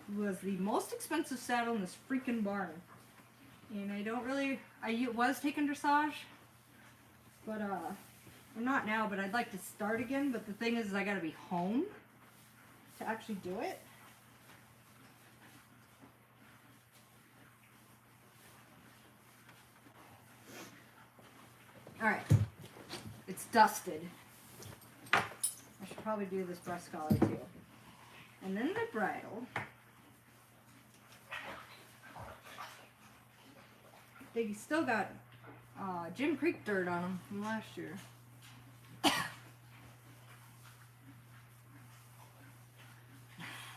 It was the most expensive saddle in this freaking barn. And I don't really, I was taking dressage, but I'm not now, but I'd like to start again. But the thing is I gotta be home to actually do it. Alright, it's dusted. I should probably do this breast collar too. And then the bridle. They still got Jim Creek dirt on them from last year.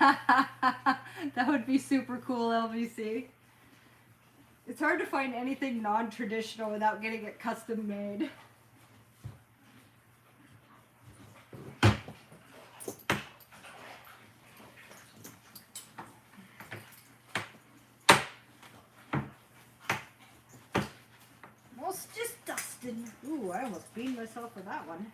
That would be super cool, LBC. It's hard to find anything non-traditional without getting it custom made. Almost just dusted. Ooh, I almost beat myself for that one.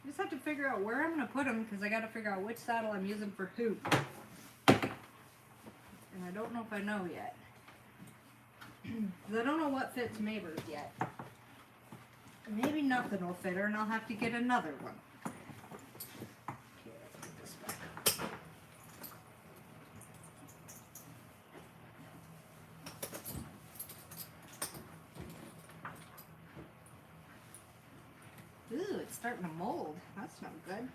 Just have to figure out where I'm going to put them because I got to figure out which saddle I'm using for who. And I don't know if I know yet. Because I don't know what fits Maber's yet. Maybe nothing will fit her and I'll have to get another one. Okay, let's put this back up. Ooh, it's starting to mold. That's not good.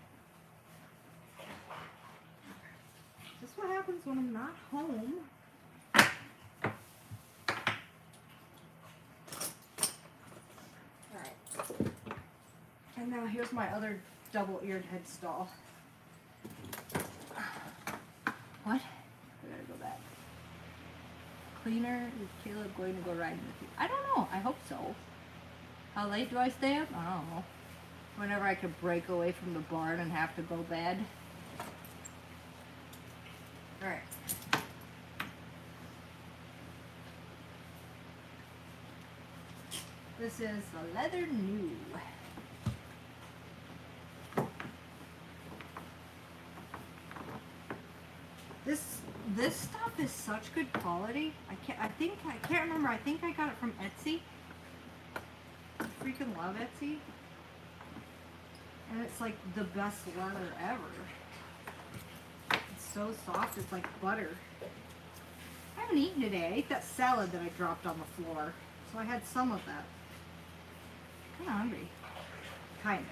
Is this what happens when I'm not home? Alright. And now here's my other double-eared head stall. What? I gotta go back. Cleaner, is Caleb going to go riding with you? I don't know. I hope so. How late do I stay up? I don't know. Whenever I could break away from the barn and have to go bed. Alright. This is the Leather New. This stuff is such good quality. I can't remember. I think I got it from Etsy. I freaking love Etsy. And it's like the best leather ever. It's so soft, it's like butter. I haven't eaten today. I ate that salad that I dropped on the floor. So I had some of that. I'm kinda hungry. Kinda.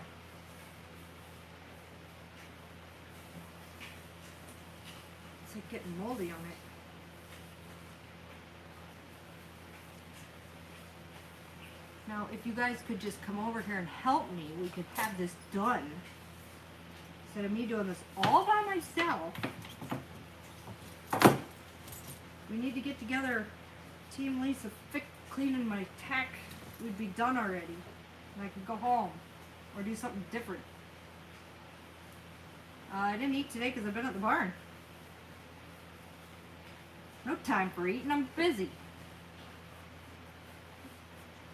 It's like getting moldy on it. Now, if you guys could just come over here and help me, we could have this done. Instead of me doing this all by myself. We need to get together. Team Lisa, cleaning my tack. We'd be done already. And I could go home. Or do something different. I didn't eat today because I've been at the barn. No time for eating. I'm busy.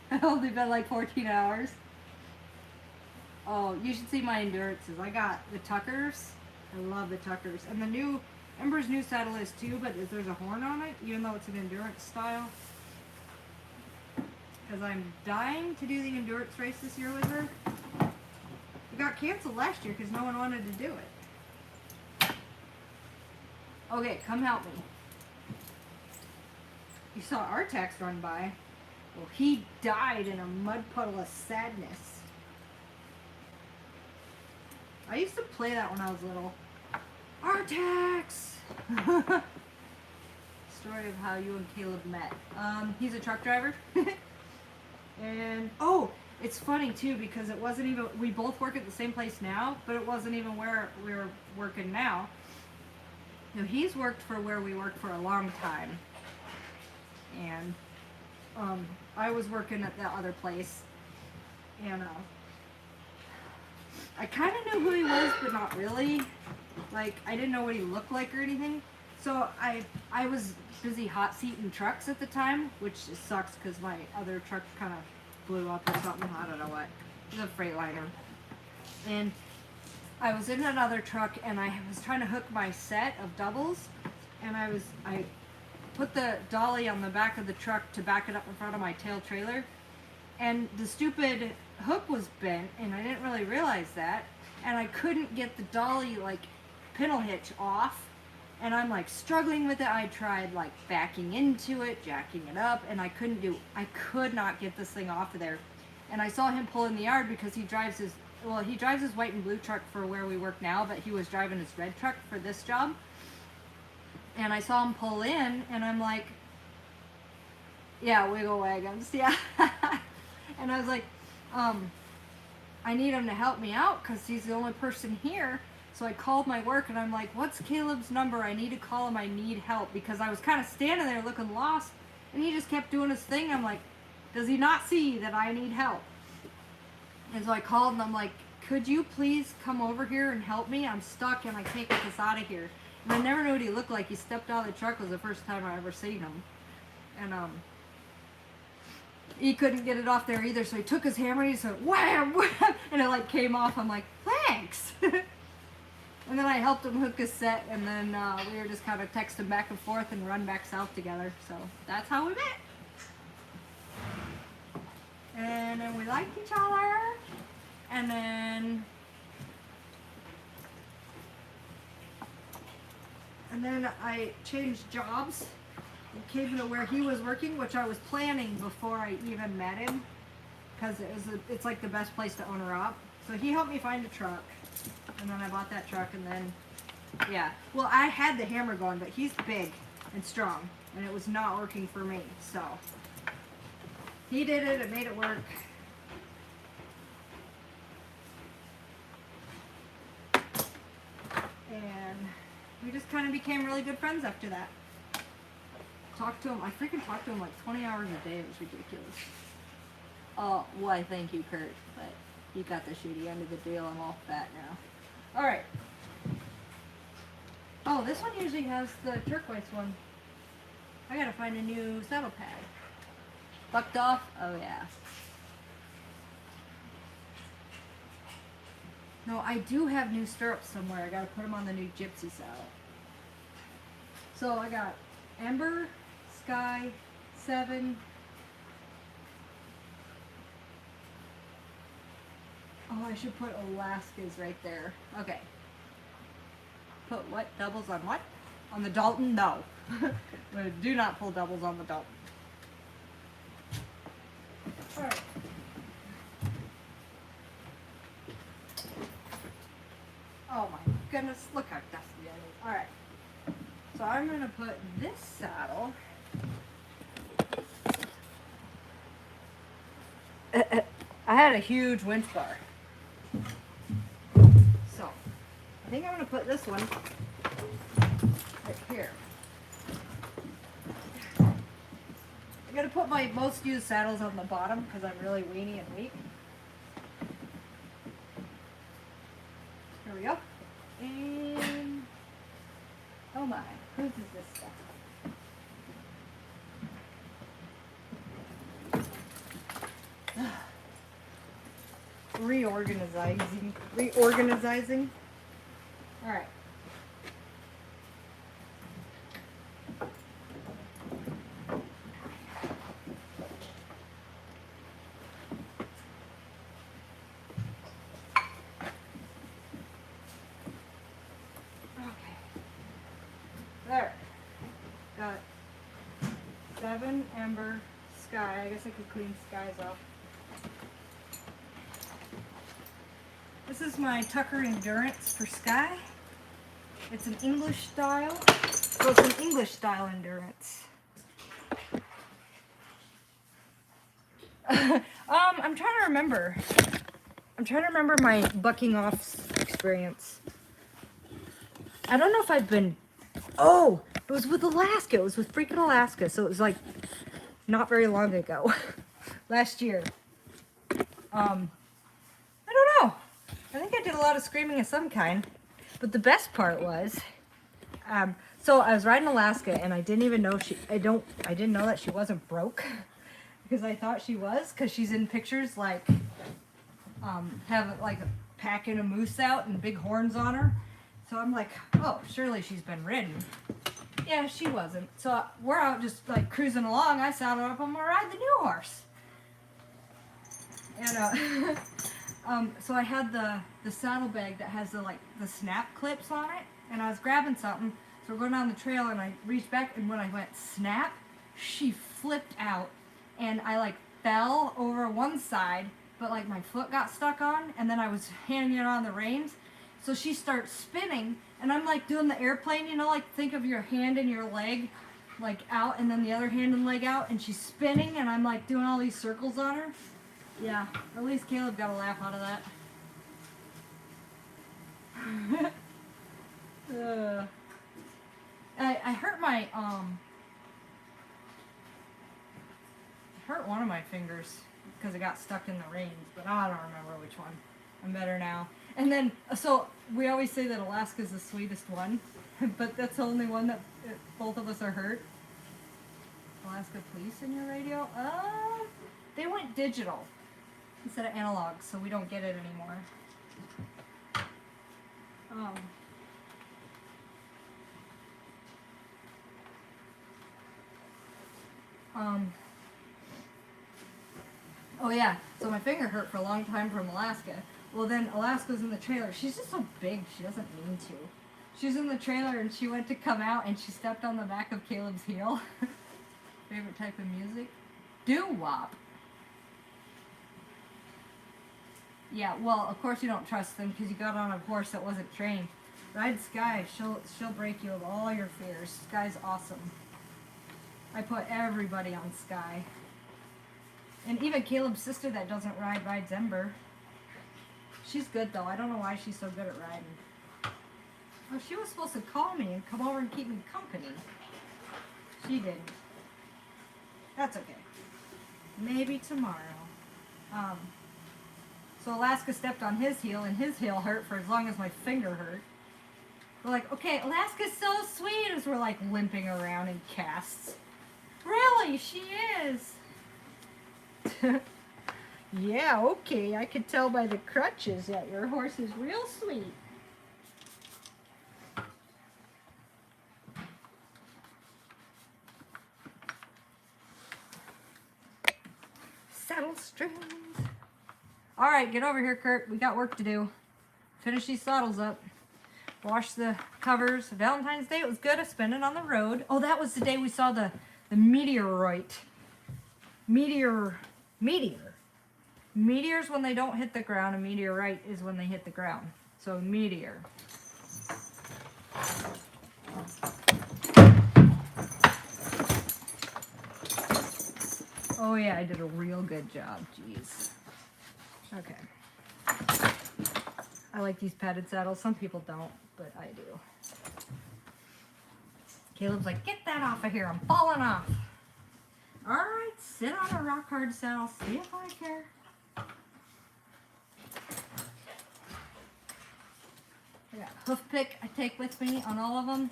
I've only been like 14 hours. Oh, you should see my endurances. I got the Tuckers. I love the Tuckers. And the new, Ember's new saddle is too, but there's a horn on it, even though it's an endurance style. Because I'm dying to do the endurance race this year with her. It got canceled last year because no one wanted to do it. Okay, come help me. You saw Artax run by. Well, he died in a mud puddle of sadness. I used to play that when I was little. Artax! Story of how you and Caleb met. He's a truck driver. And, oh, it's funny too because it wasn't even, we both work at the same place now, but it wasn't even where we're working now. You know, he's worked for where we worked for a long time. And, I was working at that other place. And, I kind of knew who he was, but not really. Like, I didn't know what he looked like or anything. So I was busy hot seating trucks at the time, which sucks because my other truck kind of blew up or something. I don't know what. It was a Freightliner. And I was in another truck and I was trying to hook my set of doubles. And I put the dolly on the back of the truck to back it up in front of my tail trailer. And the stupid hook was bent and I didn't really realize that. And I couldn't get the dolly like pintle hitch off. And I'm like struggling with it. I tried like backing into it, jacking it up, and I could not get this thing off of there. And I saw him pull in the yard because he drives his white and blue truck for where we work now, but he was driving his red truck for this job. And I saw him pull in and I'm like, yeah, wiggle wagons, yeah. And I was like, I need him to help me out because he's the only person here. So I called my work and I'm like, what's Caleb's number? I need to call him. I need help. Because I was kind of standing there looking lost and he just kept doing his thing. I'm like, does he not see that I need help? And so I called and I'm like, could you please come over here and help me? I'm stuck and I can't get this out of here. And I never knew what he looked like. He stepped out of the truck. It was the first time I ever seen him. And he couldn't get it off there either. So he took his hammer and he said, wham, wham, and it like came off. I'm like, thanks. And then I helped him hook his set, and then we were just kind of texting back and forth and run back south together. So that's how we met. And then we liked each other. And then I changed jobs and came to where he was working, which I was planning before I even met him, because it's like the best place to own her up. So he helped me find a truck. And then I bought that truck and then, yeah. Well, I had the hammer going, but he's big and strong. And it was not working for me, so. He did it, it made it work. And we just kind of became really good friends after that. Talked to him, I freaking talked to him like 20 hours a day, it was ridiculous. Oh, why thank you, Kurt, but you got the shitty end of the deal, I'm all fat now. Alright. Oh, this one usually has the turquoise one. I gotta find a new saddle pad. Bucked off? Oh yeah. No, I do have new stirrups somewhere. I gotta put them on the new Gypsy saddle. So I got Ember, Sky, 7. Oh, I should put Alaska's right there. Okay. Put what? Doubles on what? On the Dalton? No. Do not pull doubles on the Dalton. Alright. Oh my goodness, look how dusty that is. Alright. So I'm going to put this saddle had a huge winch bar. So, I think I'm going to put this one right here. I'm going to put my most used saddles on the bottom because I'm really weeny and weak. Here we go. And, oh my, whose is this stuff? Reorganizing. All right. Okay. There. Got 7 Ember Sky. I guess I could clean Skies off. This is my Tucker Endurance for Sky. It's an English style. So it's an English style Endurance. I'm trying to remember. I'm trying to remember my bucking off experience. I don't know if I've been. Oh, it was with Alaska. It was with freaking Alaska. So it was like not very long ago, last year. I don't know. I think I did a lot of screaming of some kind, but the best part was, so I was riding Alaska and I didn't even know I didn't know that she wasn't broke because I thought she was because she's in pictures like, have like packing a moose out and big horns on her. So I'm like, oh, surely she's been ridden. Yeah, she wasn't. So we're out just like cruising along. I saddled up. I'm gonna ride the new horse. And so I had the saddlebag that has the snap clips on it, and I was grabbing something. So we're going down the trail, and I reached back, and when I went snap, she flipped out, and I like fell over one side, but like my foot got stuck on, and then I was hanging on the reins. So she starts spinning, and I'm like doing the airplane, you know, like think of your hand and your leg like out, and then the other hand and leg out, and she's spinning, and I'm like doing all these circles on her. Yeah, at least Caleb got a laugh out of that. I hurt my hurt one of my fingers because it got stuck in the reins, but I don't remember which one. I'm better now. And then, so we always say that Alaska's the sweetest one, but that's the only one that both of us are hurt. Alaska Police in your radio? They went digital instead of analog, so we don't get it anymore. Oh yeah, so my finger hurt for a long time from Alaska. Well then Alaska's in the trailer. She's just so big, she doesn't mean to. She's in the trailer and she went to come out and she stepped on the back of Caleb's heel. Favorite type of music? Doo-wop. Yeah, well, of course you don't trust them because you got on a horse that wasn't trained. Ride Sky. She'll break you of all your fears. Sky's awesome. I put everybody on Sky. And even Caleb's sister that doesn't ride rides Ember. She's good though. I don't know why she's so good at riding. Well, she was supposed to call me and come over and keep me company. She didn't. That's okay. Maybe tomorrow. So Alaska stepped on his heel, and his heel hurt for as long as my finger hurt. We're like, okay, Alaska's so sweet, as we're like limping around in casts. Really, she is. Yeah, okay, I could tell by the crutches that your horse is real sweet. Saddle strings. All right, get over here, Kurt. We got work to do. Finish these saddles up. Wash the covers. Valentine's Day, it was good. I spent it on the road. Oh, that was the day we saw the meteorite. Meteors when they don't hit the ground. A meteorite is when they hit the ground. So meteor. Oh yeah, I did a real good job. Jeez. Okay. I like these padded saddles. Some people don't, but I do. Caleb's like, get that off of here. I'm falling off. All right, sit on a rock hard saddle. See if I care. I got hoof pick I take with me on all of them.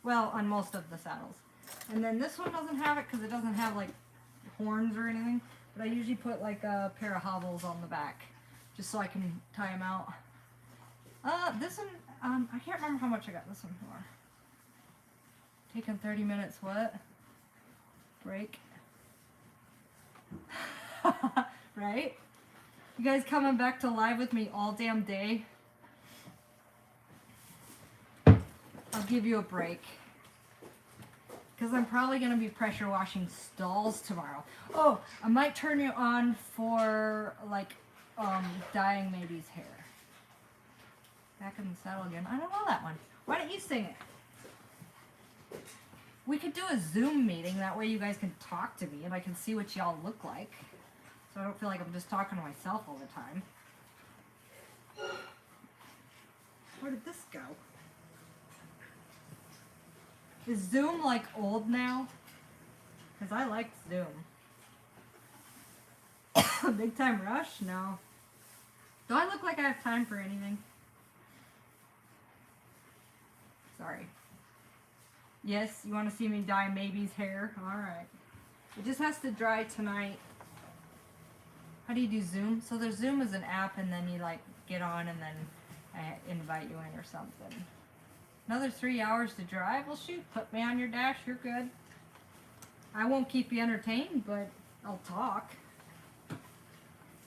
Well, on most of the saddles. And then this one doesn't have it because it doesn't have like horns or anything. But I usually put like a pair of hobbles on the back just so I can tie them out. This one, I can't remember how much I got this one for. Taking 30 minutes, what? Break. Right? You guys coming back to live with me all damn day? I'll give you a break. Because I'm probably going to be pressure washing stalls tomorrow. Oh, I might turn you on for, like, dyeing Maybe's hair. Back in the saddle again. I don't know that one. Why don't you sing it? We could do a Zoom meeting. That way you guys can talk to me and I can see what y'all look like. So I don't feel like I'm just talking to myself all the time. Where did this go? Is Zoom like old now? Because I liked Zoom. Big time rush? No. Do I look like I have time for anything? Sorry. Yes, you want to see me dye Maybe's hair? Alright. It just has to dry tonight. How do you do Zoom? So there's Zoom as an app and then you like get on and then I invite you in or something. Another 3 hours to drive? Well shoot, put me on your dash, you're good. I won't keep you entertained, but I'll talk.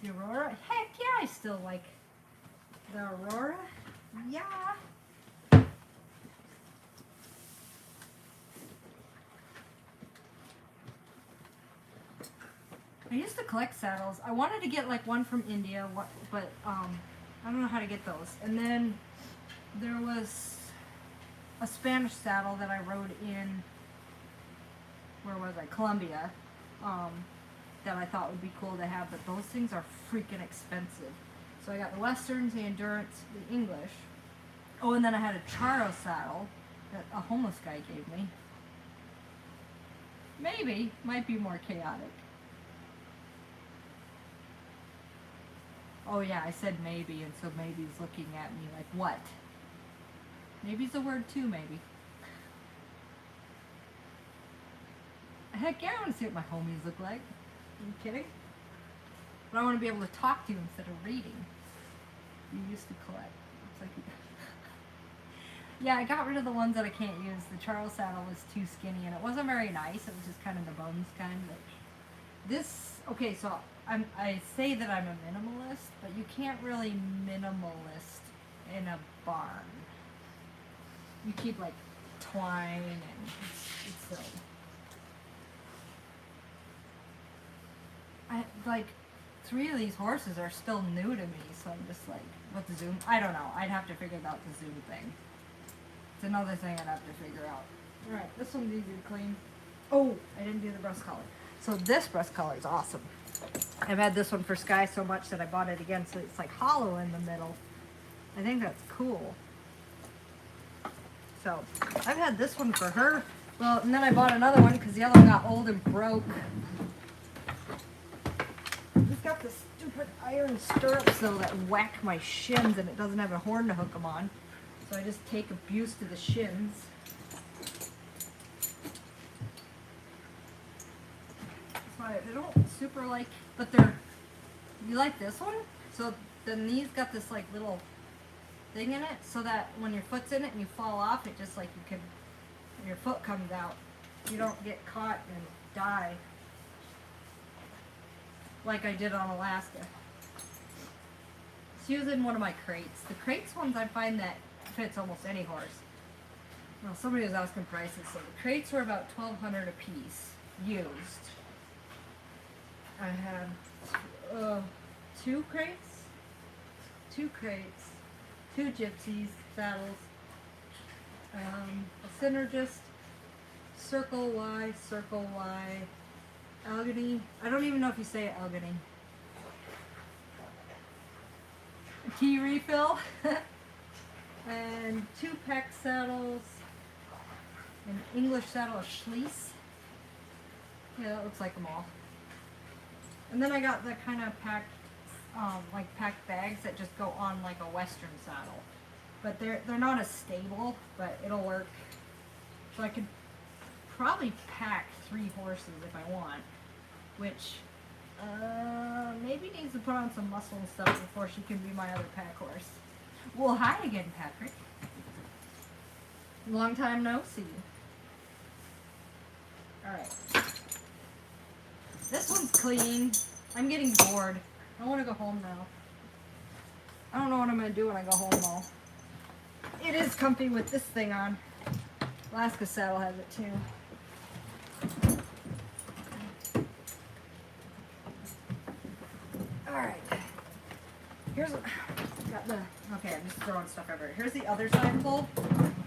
The Aurora? Heck yeah, I still like the Aurora. Yeah. I used to collect saddles. I wanted to get like one from India, but I don't know how to get those. And then there was a Spanish saddle that I rode in, where was I? Colombia, that I thought would be cool to have, but those things are freaking expensive. So I got the Westerns, the Endurance, the English. Oh, and then I had a Charo saddle that a homeless guy gave me. Maybe, might be more chaotic. Oh yeah, I said maybe, and so maybe's looking at me like, what? Maybe's a word too, maybe. Heck yeah, I want to see what my homies look like. Are you kidding? But I want to be able to talk to you instead of reading. You used to collect. Looks like you... Yeah, I got rid of the ones that I can't use. The Charles saddle was too skinny, and it wasn't very nice. It was just kind of the bones kind. But this, okay, so I say that I'm a minimalist, but you can't really minimalist in a barn. You keep like twine and it's silly. Like 3 of these horses are still new to me, so I'm just like, what the Zoom? I don't know. I'd have to figure out the Zoom thing. It's another thing I'd have to figure out. Alright, this one's easy to clean. Oh, I didn't do the breast collar. So this breast collar is awesome. I've had this one for Sky so much that I bought it again, so it's like hollow in the middle. I think that's cool. So I've had this one for her. Well, and then I bought another one because the other one got old and broke. It's got the stupid iron stirrups though that whack my shins, and it doesn't have a horn to hook them on. So I just take abuse to the shins. That's why they don't super like, but they're, you like this one? So then these got this like little thing in it so that when your foot's in it and you fall off, it just like you can, when your foot comes out, you don't get caught and die like I did on Alaska. It's using one of my crates. The crates ones I find that fits almost any horse. Well, somebody was asking prices, so the crates were about $1,200 a piece, used. I had 2 crates, 2 gypsies, saddles, a synergist, circle Y, Allegheny. I don't even know if you say it, Allegheny. tea refill, and 2 pack saddles, an English saddle of Schließ. Yeah, that looks like them all. And then I got the kind of packed, like packed bags that just go on like a Western saddle. But they're not as stable, but it'll work. So I could probably pack 3 horses if I want, which maybe needs to put on some muscle and stuff before she can be my other pack horse. Well, hi again, Patrick. Long time no see. Alright. This one's clean. I'm getting bored. I want to go home now. I don't know what I'm going to do when I go home though. It is comfy with this thing on. Alaska saddle has it too. Alright. Here's got the okay, I'm just throwing stuff everywhere. Here's the other side bowl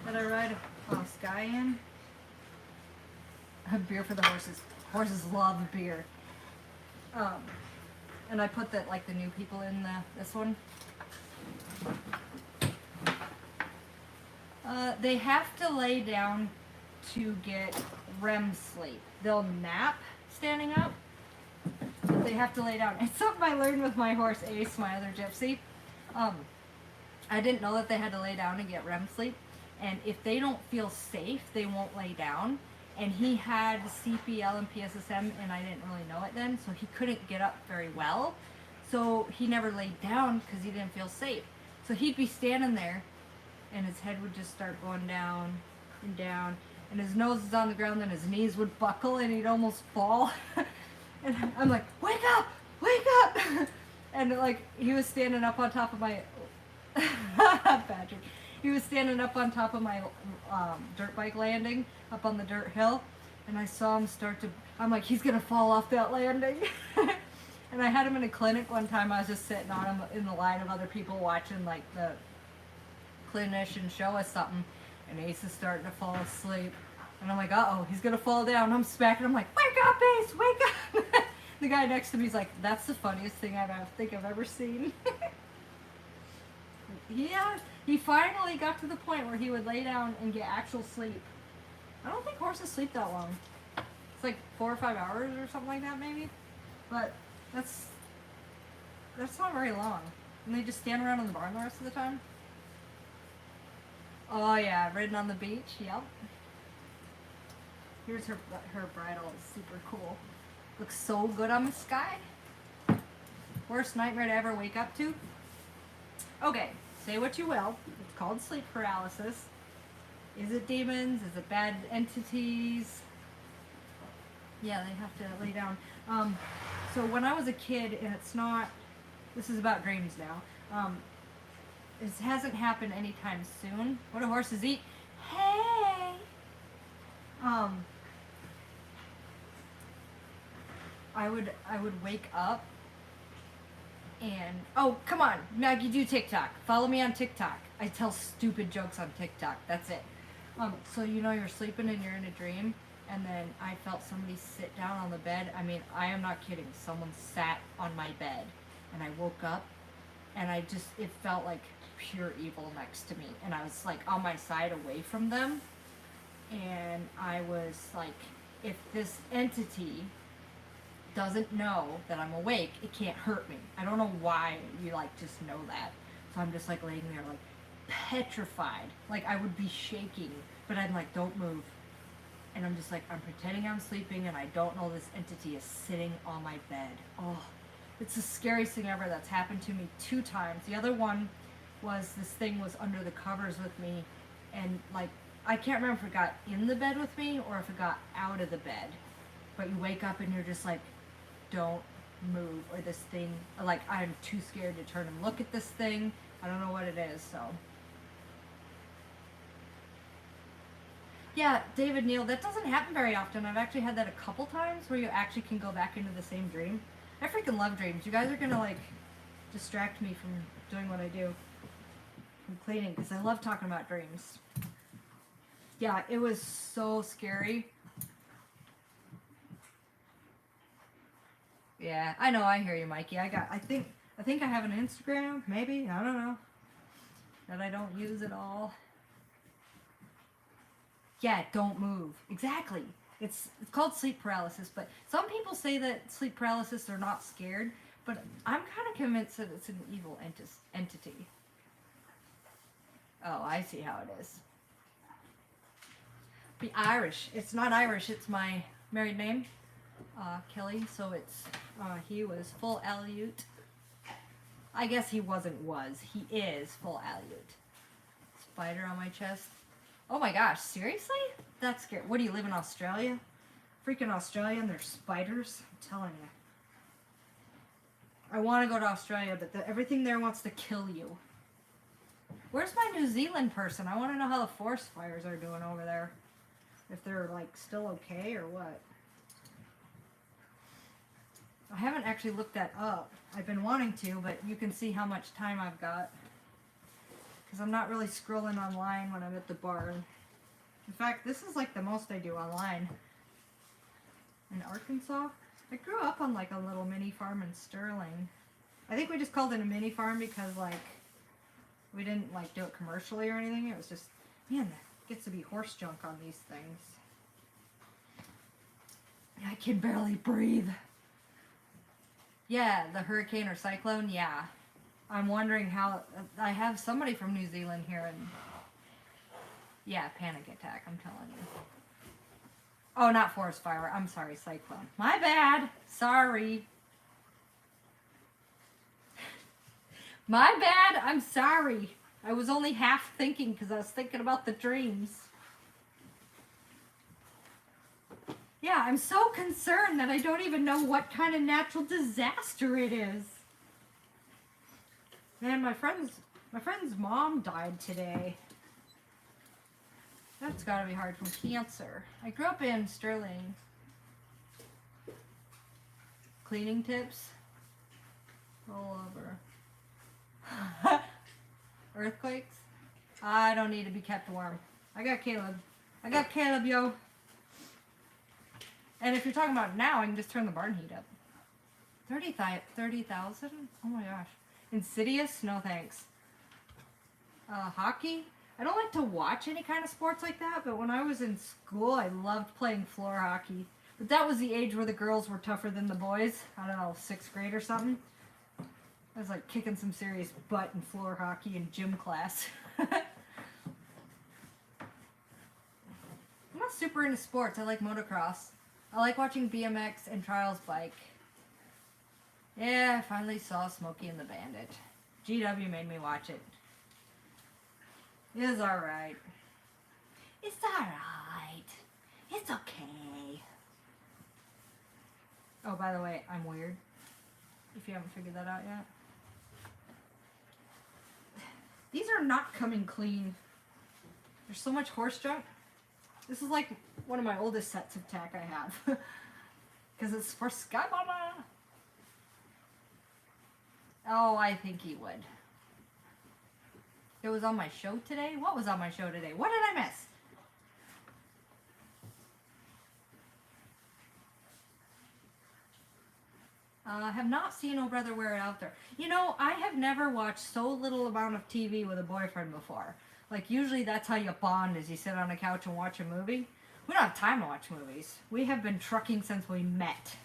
that I ride Sky in. I have beer for the horses. Horses love beer. And I put that like the new people in this one. They have to lay down to get REM sleep. They'll nap standing up, but they have to lay down. It's something I learned with my horse Ace, my other gypsy. I didn't know that they had to lay down to get REM sleep, and if they don't feel safe, they won't lay down. And he had CPL and PSSM, and I didn't really know it then, so he couldn't get up very well. So he never laid down because he didn't feel safe. So he'd be standing there, and his head would just start going down and down, and his nose is on the ground, then his knees would buckle, and he'd almost fall. And I'm like, wake up! Wake up! And like, he was standing up on top of my... Patrick. He was standing up on top of my dirt bike landing, up on the dirt hill, and I saw him start to... I'm like, he's gonna fall off that landing. And I had him in a clinic one time. I was just sitting on him in the line of other people watching like the clinician show us something, and Ace is starting to fall asleep, and I'm like, uh-oh, he's gonna fall down. I'm smacking him like, wake up, Ace, wake up. The guy next to me is like, that's the funniest thing I think I've ever seen. Yeah, he finally got to the point where he would lay down and get actual sleep. I don't think horses sleep that long. It's like 4 or 5 hours or something like that maybe, but that's not very long. And they just stand around in the barn the rest of the time. Oh yeah, ridden on the beach, yep. Here's her bridle, it's super cool. Looks so good on the Sky. Worst nightmare to ever wake up to? Okay, say what you will. It's called sleep paralysis. Is it demons? Is it bad entities? Yeah, they have to lay down. So when I was a kid, and it's not, this is about dreams now. This hasn't happened anytime soon. What do horses eat? Hay! I would wake up and, oh, come on, Maggie, do TikTok. Follow me on TikTok. I tell stupid jokes on TikTok. That's it. So you know you're sleeping and you're in a dream, and then I felt somebody sit down on the bed. I mean, I am not kidding. Someone sat on my bed, and I woke up, and it felt like pure evil next to me, and I was like on my side away from them, and I was like, if this entity doesn't know that I'm awake, it can't hurt me. I don't know why you like just know that. So I'm just like laying there like petrified. Like I would be shaking, but I'm like, don't move. And I'm just like, I'm pretending I'm sleeping and I don't know this entity is sitting on my bed. Oh, it's the scariest thing ever. That's happened to me 2 times. The other one was this thing was under the covers with me, and like, I can't remember if it got in the bed with me or if it got out of the bed. But you wake up and you're just like, don't move, or this thing, like I'm too scared to turn and look at this thing. I don't know what it is, so. Yeah, David Neal, that doesn't happen very often. I've actually had that a couple times where you actually can go back into the same dream. I freaking love dreams. You guys are gonna like distract me from doing what I do. From cleaning, because I love talking about dreams. Yeah, it was so scary. Yeah, I know, I hear you, Mikey. I think I think I have an Instagram, maybe, I don't know. That I don't use at all. Yeah, don't move. Exactly. It's called sleep paralysis, but some people say that sleep paralysis are not scared, but I'm kind of convinced that it's an evil entity. Oh, I see how it is. Be Irish. It's not Irish, it's my married name, Kelly, so it's, he was full Aleut. I guess he he is full Aleut. Spider on my chest. Oh my gosh, seriously? That's scary. What do you live in Australia? Freaking Australia and there's spiders? I'm telling you. I want to go to Australia, but everything there wants to kill you. Where's my New Zealand person? I want to know how the forest fires are doing over there. If they're like still okay or what. I haven't actually looked that up. I've been wanting to, but you can see how much time I've got. Because I'm not really scrolling online when I'm at the barn. In fact, this is like the most I do online. In Arkansas, I grew up on like a little mini farm in Sterling. I think we just called it a mini farm because like we didn't like do it commercially or anything. It was just, man, it gets to be horse junk on these things. I can barely breathe. Yeah, the hurricane or cyclone, yeah. I'm wondering how, I have somebody from New Zealand here and, yeah, panic attack, I'm telling you. Oh, not forest fire, I'm sorry, cyclone. My bad, sorry. My bad, I'm sorry. I was only half thinking because I was thinking about the dreams. Yeah, I'm so concerned that I don't even know what kind of natural disaster it is. Man, my friend's mom died today. That's gotta be hard from cancer. I grew up in Sterling. Cleaning tips. All over. Earthquakes. I don't need to be kept warm. I got Caleb. I got Caleb, yo. And if you're talking about now, I can just turn the barn heat up. 30,000? Oh my gosh. Insidious? No thanks. Hockey? I don't like to watch any kind of sports like that, but when I was in school, I loved playing floor hockey. But that was the age where the girls were tougher than the boys. I don't know, 6th grade or something. I was like kicking some serious butt in floor hockey in gym class. I'm not super into sports. I like motocross. I like watching BMX and Trials bike. Yeah, I finally saw Smokey and the Bandit. GW made me watch it. It's alright. It's alright. It's okay. Oh, by the way, I'm weird. If you haven't figured that out yet. These are not coming clean. There's so much horse junk. This is like one of my oldest sets of tack I have. Because it's for Sky Mama. Oh, I think he would. It was on my show today? What was on my show today? What did I miss? I have not seen Oh Brother Wear It Out There. You know, I have never watched so little amount of TV with a boyfriend before. Like, usually that's how you bond, is you sit on a couch and watch a movie. We don't have time to watch movies. We have been trucking since we met.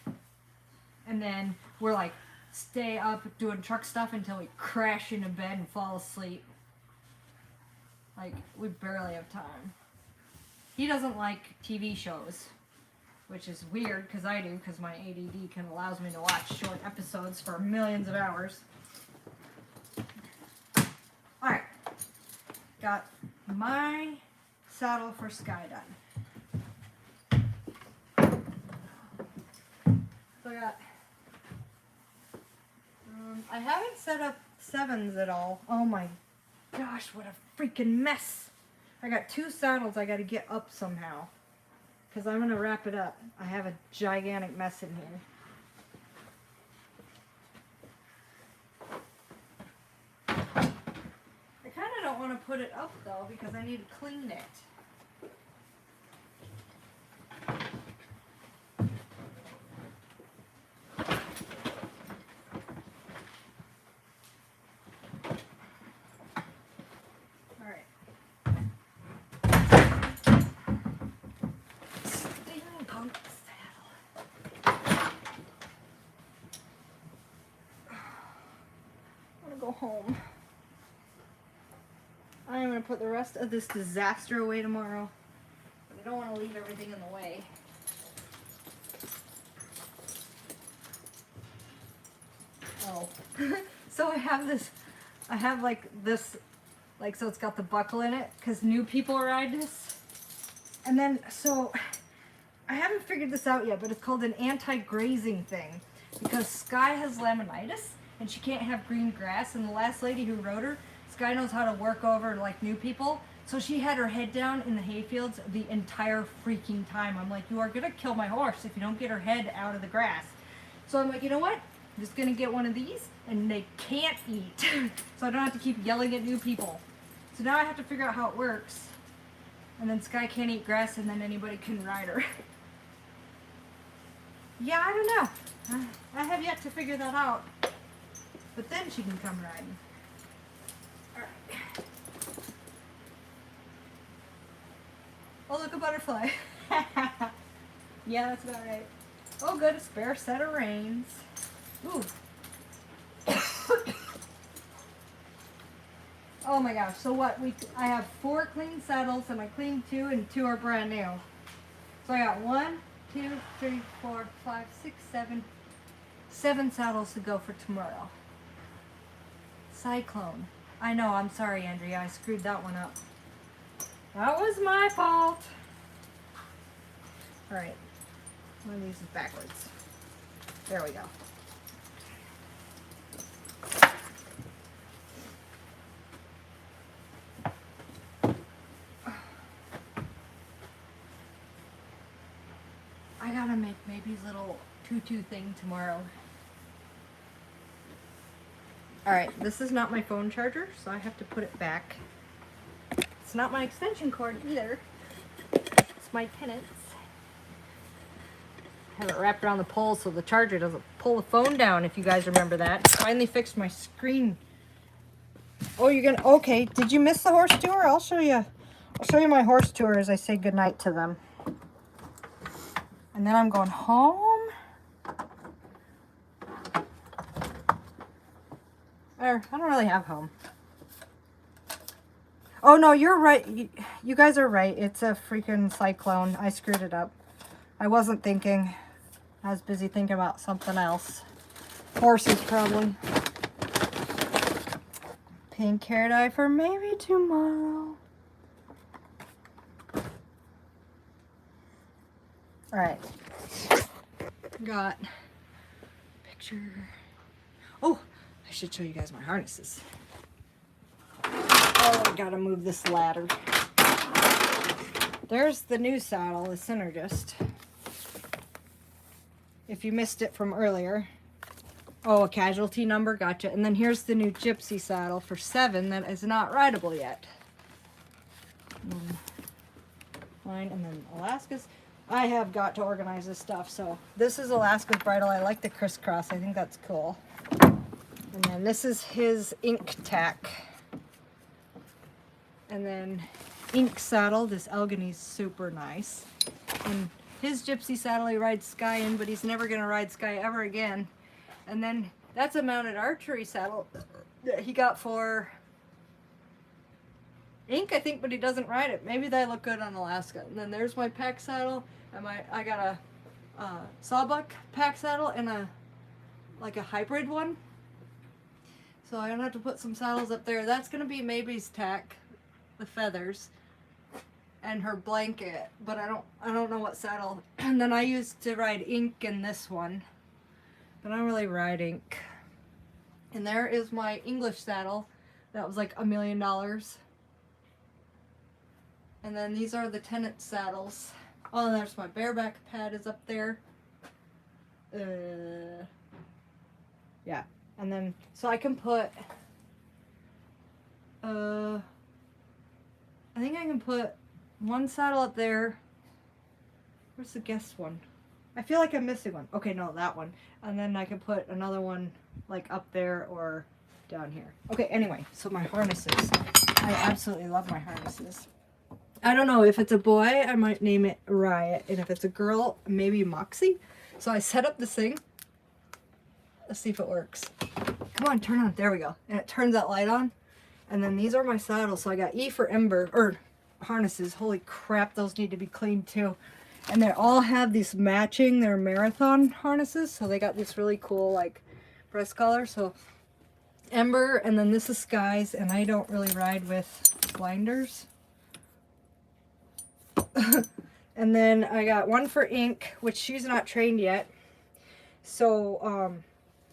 And then we're like, stay up doing truck stuff until we crash into bed and fall asleep. Like, we barely have time. He doesn't like TV shows, which is weird because I do, because my ADD allows me to watch short episodes for millions of hours. Alright. Got my saddle for Sky done. So I got... I haven't set up 7s at all. Oh my gosh, what a freaking mess. I got 2 saddles I gotta get up somehow. Because I'm gonna wrap it up. I have a gigantic mess in here. I kind of don't want to put it up though because I need to clean it. go home. I'm gonna put the rest of this disaster away tomorrow. But I don't want to leave everything in the way. Oh. So I have this, so it's got the buckle in it, because new people ride this. And then, so, I haven't figured this out yet, but it's called an anti-grazing thing. Because Sky has laminitis, and she can't have green grass, and the last lady who rode her, Sky knows how to work over, like, new people. So she had her head down in the hayfields the entire freaking time. I'm like, you are gonna kill my horse if you don't get her head out of the grass. So I'm like, you know what? I'm just gonna get one of these, and they can't eat. So I don't have to keep yelling at new people. So now I have to figure out how it works. And then Sky can't eat grass, and then anybody can ride her. Yeah, I don't know. I have yet to figure that out. But then she can come riding. Alright. Oh, look, a butterfly. Yeah, that's about right. Oh, good, a spare set of reins. Ooh. Oh my gosh, so what? I have 4 clean saddles, and I cleaned 2, and 2 are brand new. So I got 1, 2, 3, 4, 5, 6, 7 saddles to go for tomorrow. Cyclone. I know, I'm sorry, Andrea, I screwed that one up. That was my fault. Alright, one of these is backwards. There we go. I gotta make Maybe's little tutu thing tomorrow. Alright, this is not my phone charger, so I have to put it back. It's not my extension cord either. It's my pennants. I have it wrapped around the pole so the charger doesn't pull the phone down, if you guys remember that. Finally fixed my screen. Oh, you're gonna, okay, did you miss the horse tour? I'll show you my horse tour as I say goodnight to them. And then I'm going home. Or, I don't really have home. Oh no, you're right. You guys are right. It's a freaking cyclone. I screwed it up. I wasn't thinking. I was busy thinking about something else. Horses, probably. Pink hair dye for maybe tomorrow. Alright. Got picture. Oh, I should show you guys my harnesses. Oh, I gotta move this ladder. There's the new saddle, the Synergist. If you missed it from earlier. Oh, a casualty number, gotcha. And then here's the new Gypsy saddle for 7 that is not rideable yet. Mine, and then Alaska's. I have got to organize this stuff. So this is Alaska's bridle. I like the crisscross. I think that's cool. And then this is his ink tack. And then ink saddle. This Algone's super nice. And his Gypsy saddle he rides Sky in, but he's never going to ride Sky ever again. And then that's a mounted archery saddle that he got for ink, I think, but he doesn't ride it. Maybe they look good on Alaska. And then there's my pack saddle. And I got a sawbuck pack saddle and a hybrid one. So I'm gonna have to put some saddles up there. That's gonna be Maybe's tack, the feathers, and her blanket. But I don't know what saddle. And then I used to ride ink in this one. But I don't really ride ink. And there is my English saddle. That was like $1 million. And then these are the Tennant saddles. Oh, and there's my bareback pad is up there. Yeah. And then, so I can put, I think I can put one saddle up there. Where's the guest one? I feel like I'm missing one. Okay, no, that one. And then I can put another one like up there or down here. Okay, anyway, so my harnesses. I absolutely love my harnesses. I don't know, if it's a boy, I might name it Riot. And if it's a girl, maybe Moxie. So I set up this thing. Let's see if it works. Come on, turn on. There we go. And it turns that light on. And then these are my saddles. So I got E for Ember, or harnesses. Holy crap, those need to be cleaned too. And they all have these matching, they're marathon harnesses. So they got this really cool like breast collar. So Ember, and then this is Sky's, and I don't really ride with blinders. And then I got one for Ink, which she's not trained yet. So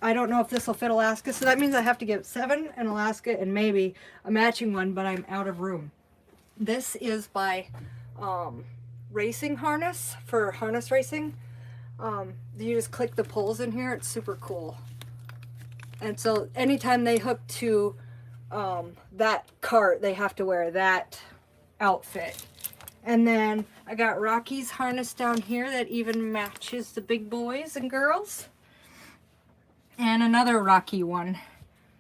I don't know if this will fit Alaska. So that means I have to get 7 in Alaska and maybe a matching one, but I'm out of room. This is by Racing Harness for harness racing. You just click the poles in here. It's super cool. And so anytime they hook to that cart, they have to wear that outfit. And then I got Rocky's harness down here that even matches the big boys and girls. And another Rocky one.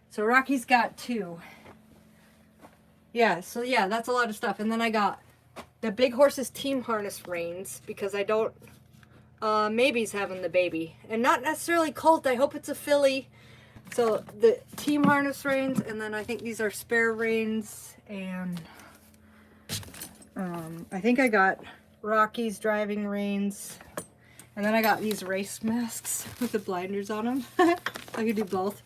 So Rocky's got 2. Yeah, so yeah, that's a lot of stuff. And then I got the Big Horses team harness reins because I don't, maybe's having the baby. And not necessarily colt, I hope it's a filly. So the team harness reins, and then I think these are spare reins, and I think I got Rocky's driving reins. And then I got these race masks with the blinders on them. I could do both.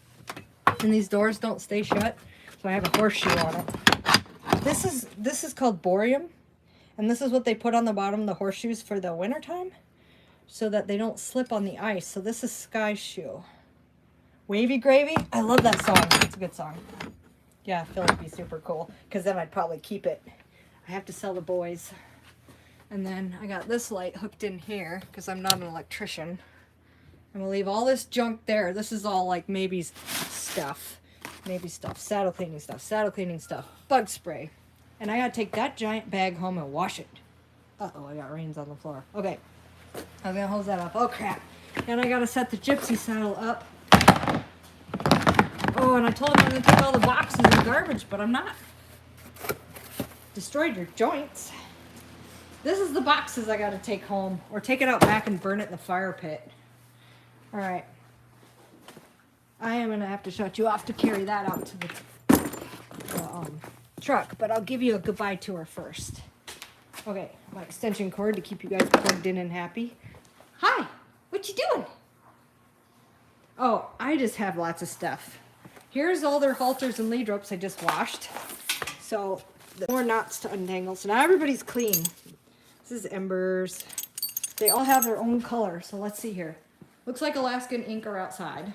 And these doors don't stay shut, so I have a horseshoe on it. This is called Boreum, and this is what they put on the bottom of the horseshoes for the wintertime, so that they don't slip on the ice. So this is Sky Shoe. Wavy Gravy. I love that song. It's a good song. Yeah, I feel it'd be super cool, because then I'd probably keep it. I have to sell the boys. And then I got this light hooked in here because I'm not an electrician. I'm gonna leave all this junk there. This is all like maybe's stuff. Maybe stuff, saddle cleaning stuff, bug spray. And I gotta take that giant bag home and wash it. Uh-oh, I got reins on the floor. Okay, I'm gonna hose that up. Oh crap. And I gotta set the gypsy saddle up. Oh, and I told him I'm gonna take all the boxes and garbage, but I'm not. Destroyed your joints. This is the boxes I gotta take home, or take it out back and burn it in the fire pit. All right. I am gonna have to shut you off to carry that out to the truck, but I'll give you a goodbye tour first. Okay, my extension cord to keep you guys plugged in and happy. Hi, what you doing? Oh, I just have lots of stuff. Here's all their halters and lead ropes I just washed. So, more knots to untangle. So now everybody's clean. This is Ember's. They all have their own color, so let's see here. Looks like Alaska and Ink are outside.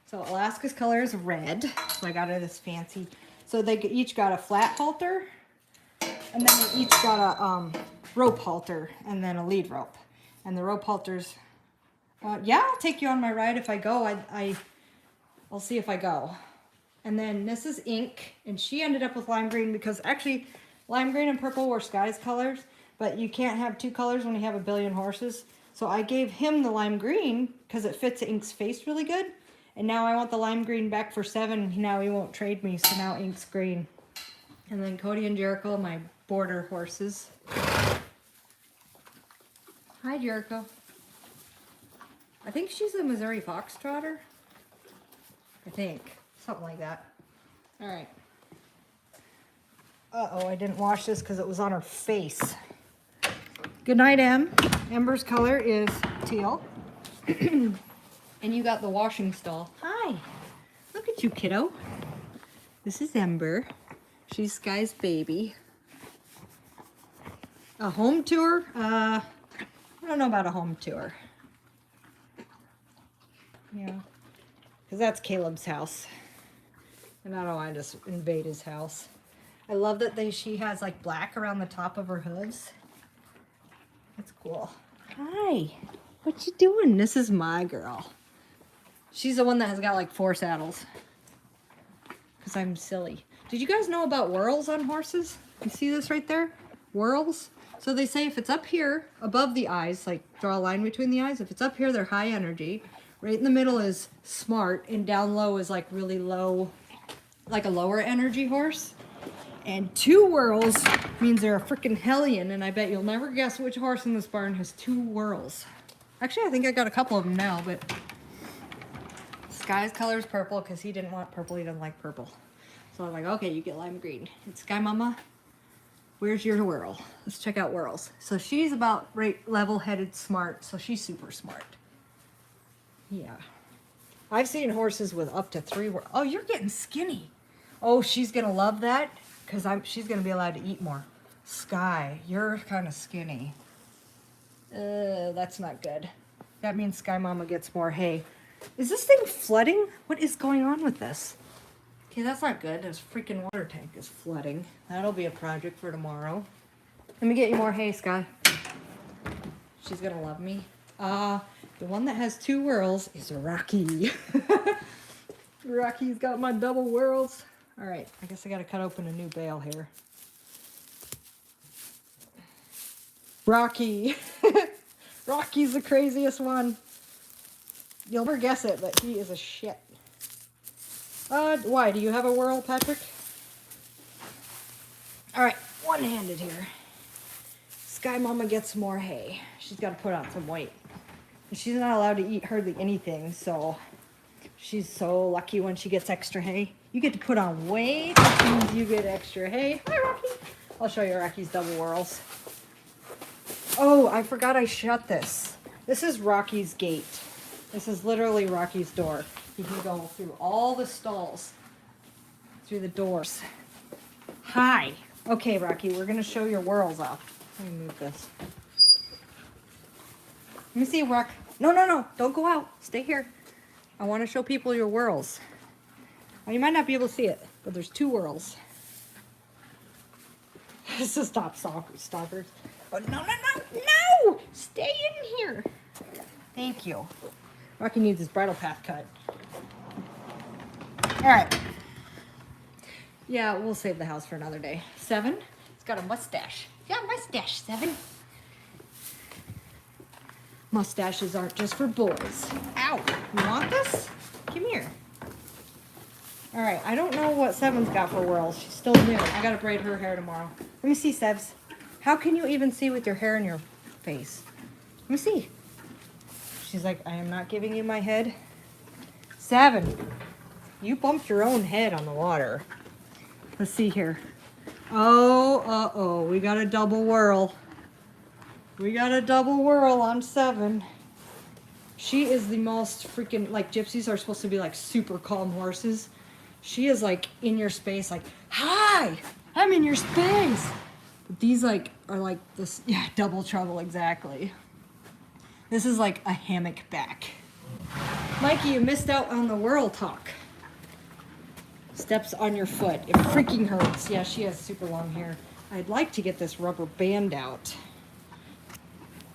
So Alaska's color is red, so I got her this fancy. So they each got a flat halter, and then they each got a rope halter, and then a lead rope. And the rope halters, yeah, I'll take you on my ride if I go. I'll see if I go. And then this is Ink, and she ended up with lime green because actually lime green and purple were Sky's colors, but you can't have 2 colors when you have a billion horses. So I gave him the lime green because it fits Ink's face really good. And now I want the lime green back for 7. Now he won't trade me, so now Ink's green. And then Cody and Jericho, my border horses. Hi, Jericho. I think she's a Missouri Foxtrotter. I think. Something like that. All right. Uh-oh, I didn't wash this because it was on her face. Good night, Em. Ember's color is teal. And you got the washing stall. Hi. Look at you, kiddo. This is Ember. She's Sky's baby. A home tour? I don't know about a home tour. Yeah. Because that's Caleb's house. And I don't want to just invade his house. I love that she has like black around the top of her hooves. That's cool. Hi. What you doing? This is my girl. She's the one that has got like 4 saddles. Because I'm silly. Did you guys know about whorls on horses? You see this right there? Whorls? So they say if it's up here, above the eyes, like draw a line between the eyes. If it's up here, they're high energy. Right in the middle is smart. And down low is like really low, like a lower energy horse. And 2 whorls means they're a freaking hellion. And I bet you'll never guess which horse in this barn has 2 whorls. Actually, I think I got a couple of them now, but Sky's color is purple because he didn't want purple. He doesn't like purple. So I'm like, okay, you get lime green. And Sky Mama, where's your whirl? Let's check out whirls. So she's about right level-headed smart. So she's super smart. Yeah. I've seen horses with up to 3 whirls. Oh, you're getting skinny. Oh, she's going to love that because she's going to be allowed to eat more. Sky, you're kind of skinny. That's not good. That means Sky Mama gets more hay. Is this thing flooding? What is going on with this? Okay, that's not good. This freaking water tank is flooding. That'll be a project for tomorrow. Let me get you more hay, Sky. She's gonna love me. The one that has 2 whirls is Rocky. Rocky's got my double whirls. All right, I guess I gotta cut open a new bale here. Rocky. Rocky's the craziest one. You'll never guess it, but he is a shit. Why? Do you have a whirl, Patrick? All right, one-handed here. Sky Mama gets more hay. She's got to put on some weight. She's not allowed to eat hardly anything, so she's so lucky when she gets extra hay. You get to put on weight, which means you get extra hay. Hi, Rocky. I'll show you Rocky's double whirls. Oh, I forgot I shut this. This is Rocky's gate. This is literally Rocky's door. He can go through all the stalls, through the doors. Hi. Okay, Rocky, we're going to show your whirls off. Let me move this. Let me see, Rock. No. Don't go out. Stay here. I want to show people your whirls. Well, you might not be able to see it, but there's 2 whirls. This is stop stalkers. Oh, no. Stay in here. Thank you. Rocky needs his bridle path cut. All right. Yeah, we'll save the house for another day. 7, it's got a mustache. Yeah, mustache, 7. Mustaches aren't just for boys. Ow, you want this? Come here. All right, I don't know what 7's got for whirls. She's still new. I gotta braid her hair tomorrow. Let me see, Sevs. How can you even see with your hair in your face? Let me see. She's like, I am not giving you my head. 7, you bumped your own head on the water. Let's see here. Oh, we got a double whirl. We got a double whirl on 7. She is the most freaking, like, gypsies are supposed to be like super calm horses. She is like in your space, like, hi, I'm in your space. But these like are like this, yeah, double trouble, exactly. This is like a hammock back. Mikey, you missed out on the whirl talk. Steps on your foot. It freaking hurts. Yeah, she has super long hair. I'd like to get this rubber band out.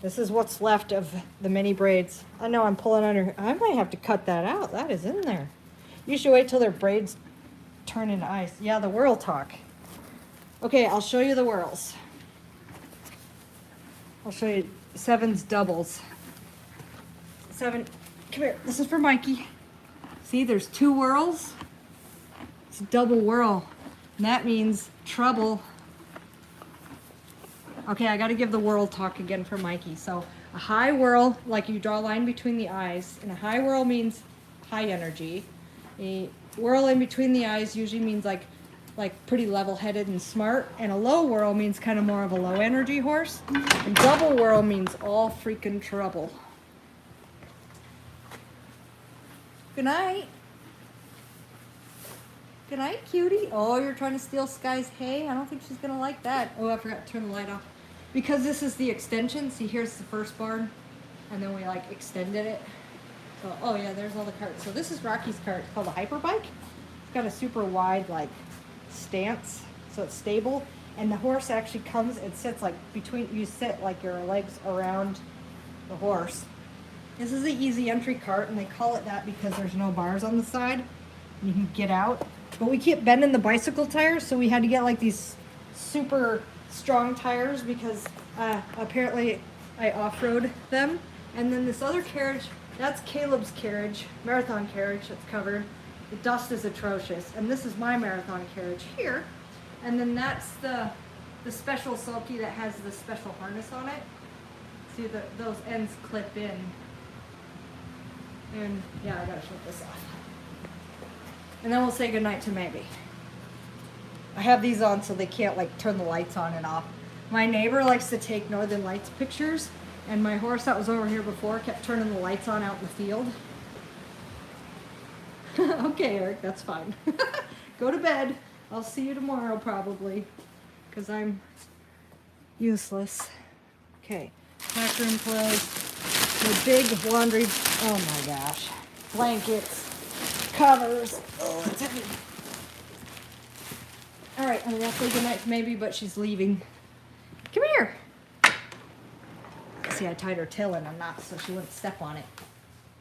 This is what's left of the mini braids. I know I'm pulling on her. I might have to cut that out. That is in there. You should wait till their braids turn into ice. Yeah, the whirl talk. Okay, I'll show you the whirls. I'll show you 7's doubles. 7, come here. This is for Mikey. See, there's 2 whirls. It's a double whirl. And that means trouble. Okay, I got to give the whirl talk again for Mikey. So a high whirl, like you draw a line between the eyes, and a high whirl means high energy. A whirl in between the eyes usually means like pretty level-headed and smart, and a low whirl means kind of more of a low energy horse. And double whirl means all freaking trouble. Good night. Good night, cutie. Oh, you're trying to steal Sky's hay? I don't think she's gonna like that. Oh, I forgot to turn the light off. Because this is the extension, see, here's the first barn, and then we like extended it. So, oh yeah, there's all the carts. So this is Rocky's cart. It's called a hyper bike. It's got a super wide like stance, so it's stable. And the horse actually comes and sits like between, you sit like your legs around the horse. This is the easy entry cart, and they call it that because there's no bars on the side. And you can get out. But we keep bending the bicycle tires, so we had to get like these super strong tires because apparently I off-road them. And then this other carriage, that's Caleb's carriage, marathon carriage that's covered. The dust is atrocious. And this is my marathon carriage here. And then that's the special sulky that has the special harness on it. See, those ends clip in. And yeah, I gotta shut this off. And then we'll say goodnight to Maybe. I have these on so they can't like turn the lights on and off. My neighbor likes to take Northern Lights pictures, and my horse that was over here before kept turning the lights on out in the field. Okay, Eric, that's fine. Go to bed. I'll see you tomorrow probably, because I'm useless. Okay, pack room clothes. The big laundry, oh my gosh. Blankets, covers. Oh, it's heavy. All right, I'm gonna say goodnight to Maybe, but she's leaving. Come here. See, I tied her tail in a knot so she wouldn't step on it.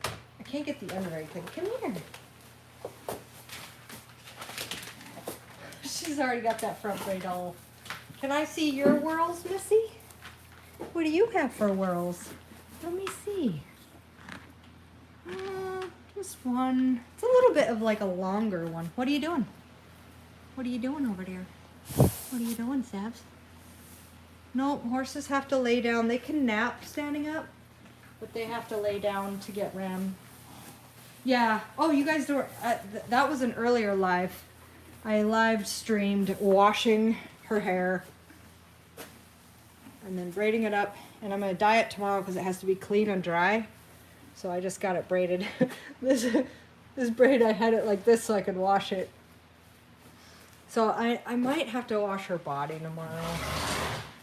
I can't get the end right thing. Come here. She's already got that front braid all. Can I see your whirls, Missy? What do you have for whirls? Let me see. Just one. It's a little bit of like a longer one. What are you doing? What are you doing over there? What are you doing, Sabs? No, horses have to lay down. They can nap standing up, but they have to lay down to get ran. Yeah. Oh, you guys do. That was an earlier live. I live streamed washing her hair and then braiding it up. And I'm gonna dye it tomorrow because it has to be clean and dry. So I just got it braided. this braid, I had it like this so I could wash it. So I might have to wash her body tomorrow.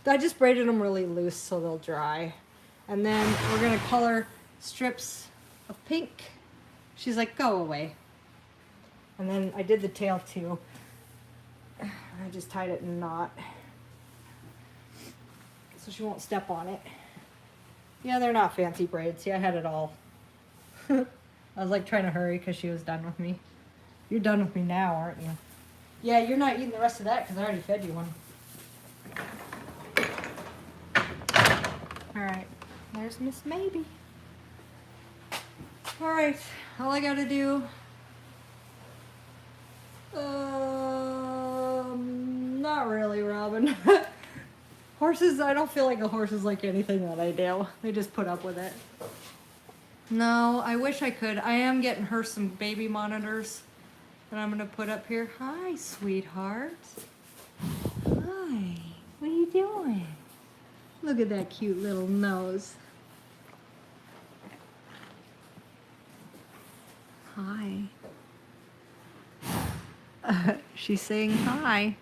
I just braided them really loose so they'll dry. And then we're gonna color strips of pink. She's like, go away. And then I did the tail too. I just tied it in a knot, so she won't step on it. Yeah, they're not fancy braids. See, I had it all. I was like trying to hurry because she was done with me. You're done with me now, aren't you? Yeah, you're not eating the rest of that because I already fed you one. Alright, there's Miss Maybe. Alright, all I gotta do... not really, Robin. Horses, I don't feel like a horse is like anything that I do. They just put up with it. No, I wish I could. I am getting her some baby monitors that I'm gonna put up here. Hi, sweetheart. Hi. What are you doing? Look at that cute little nose. Hi. She's saying hi.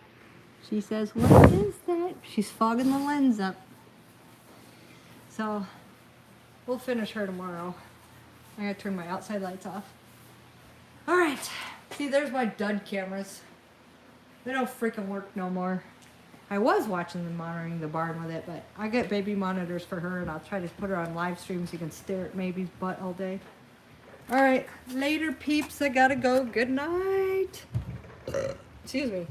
She says, what is that? She's fogging the lens up. So, we'll finish her tomorrow. I gotta turn my outside lights off. Alright. See, there's my dud cameras. They don't freaking work no more. I was watching them monitoring the barn with it, but I get baby monitors for her, and I'll try to put her on live stream so you can stare at Maybe's butt all day. Alright, later peeps, I gotta go. Good night. Excuse me.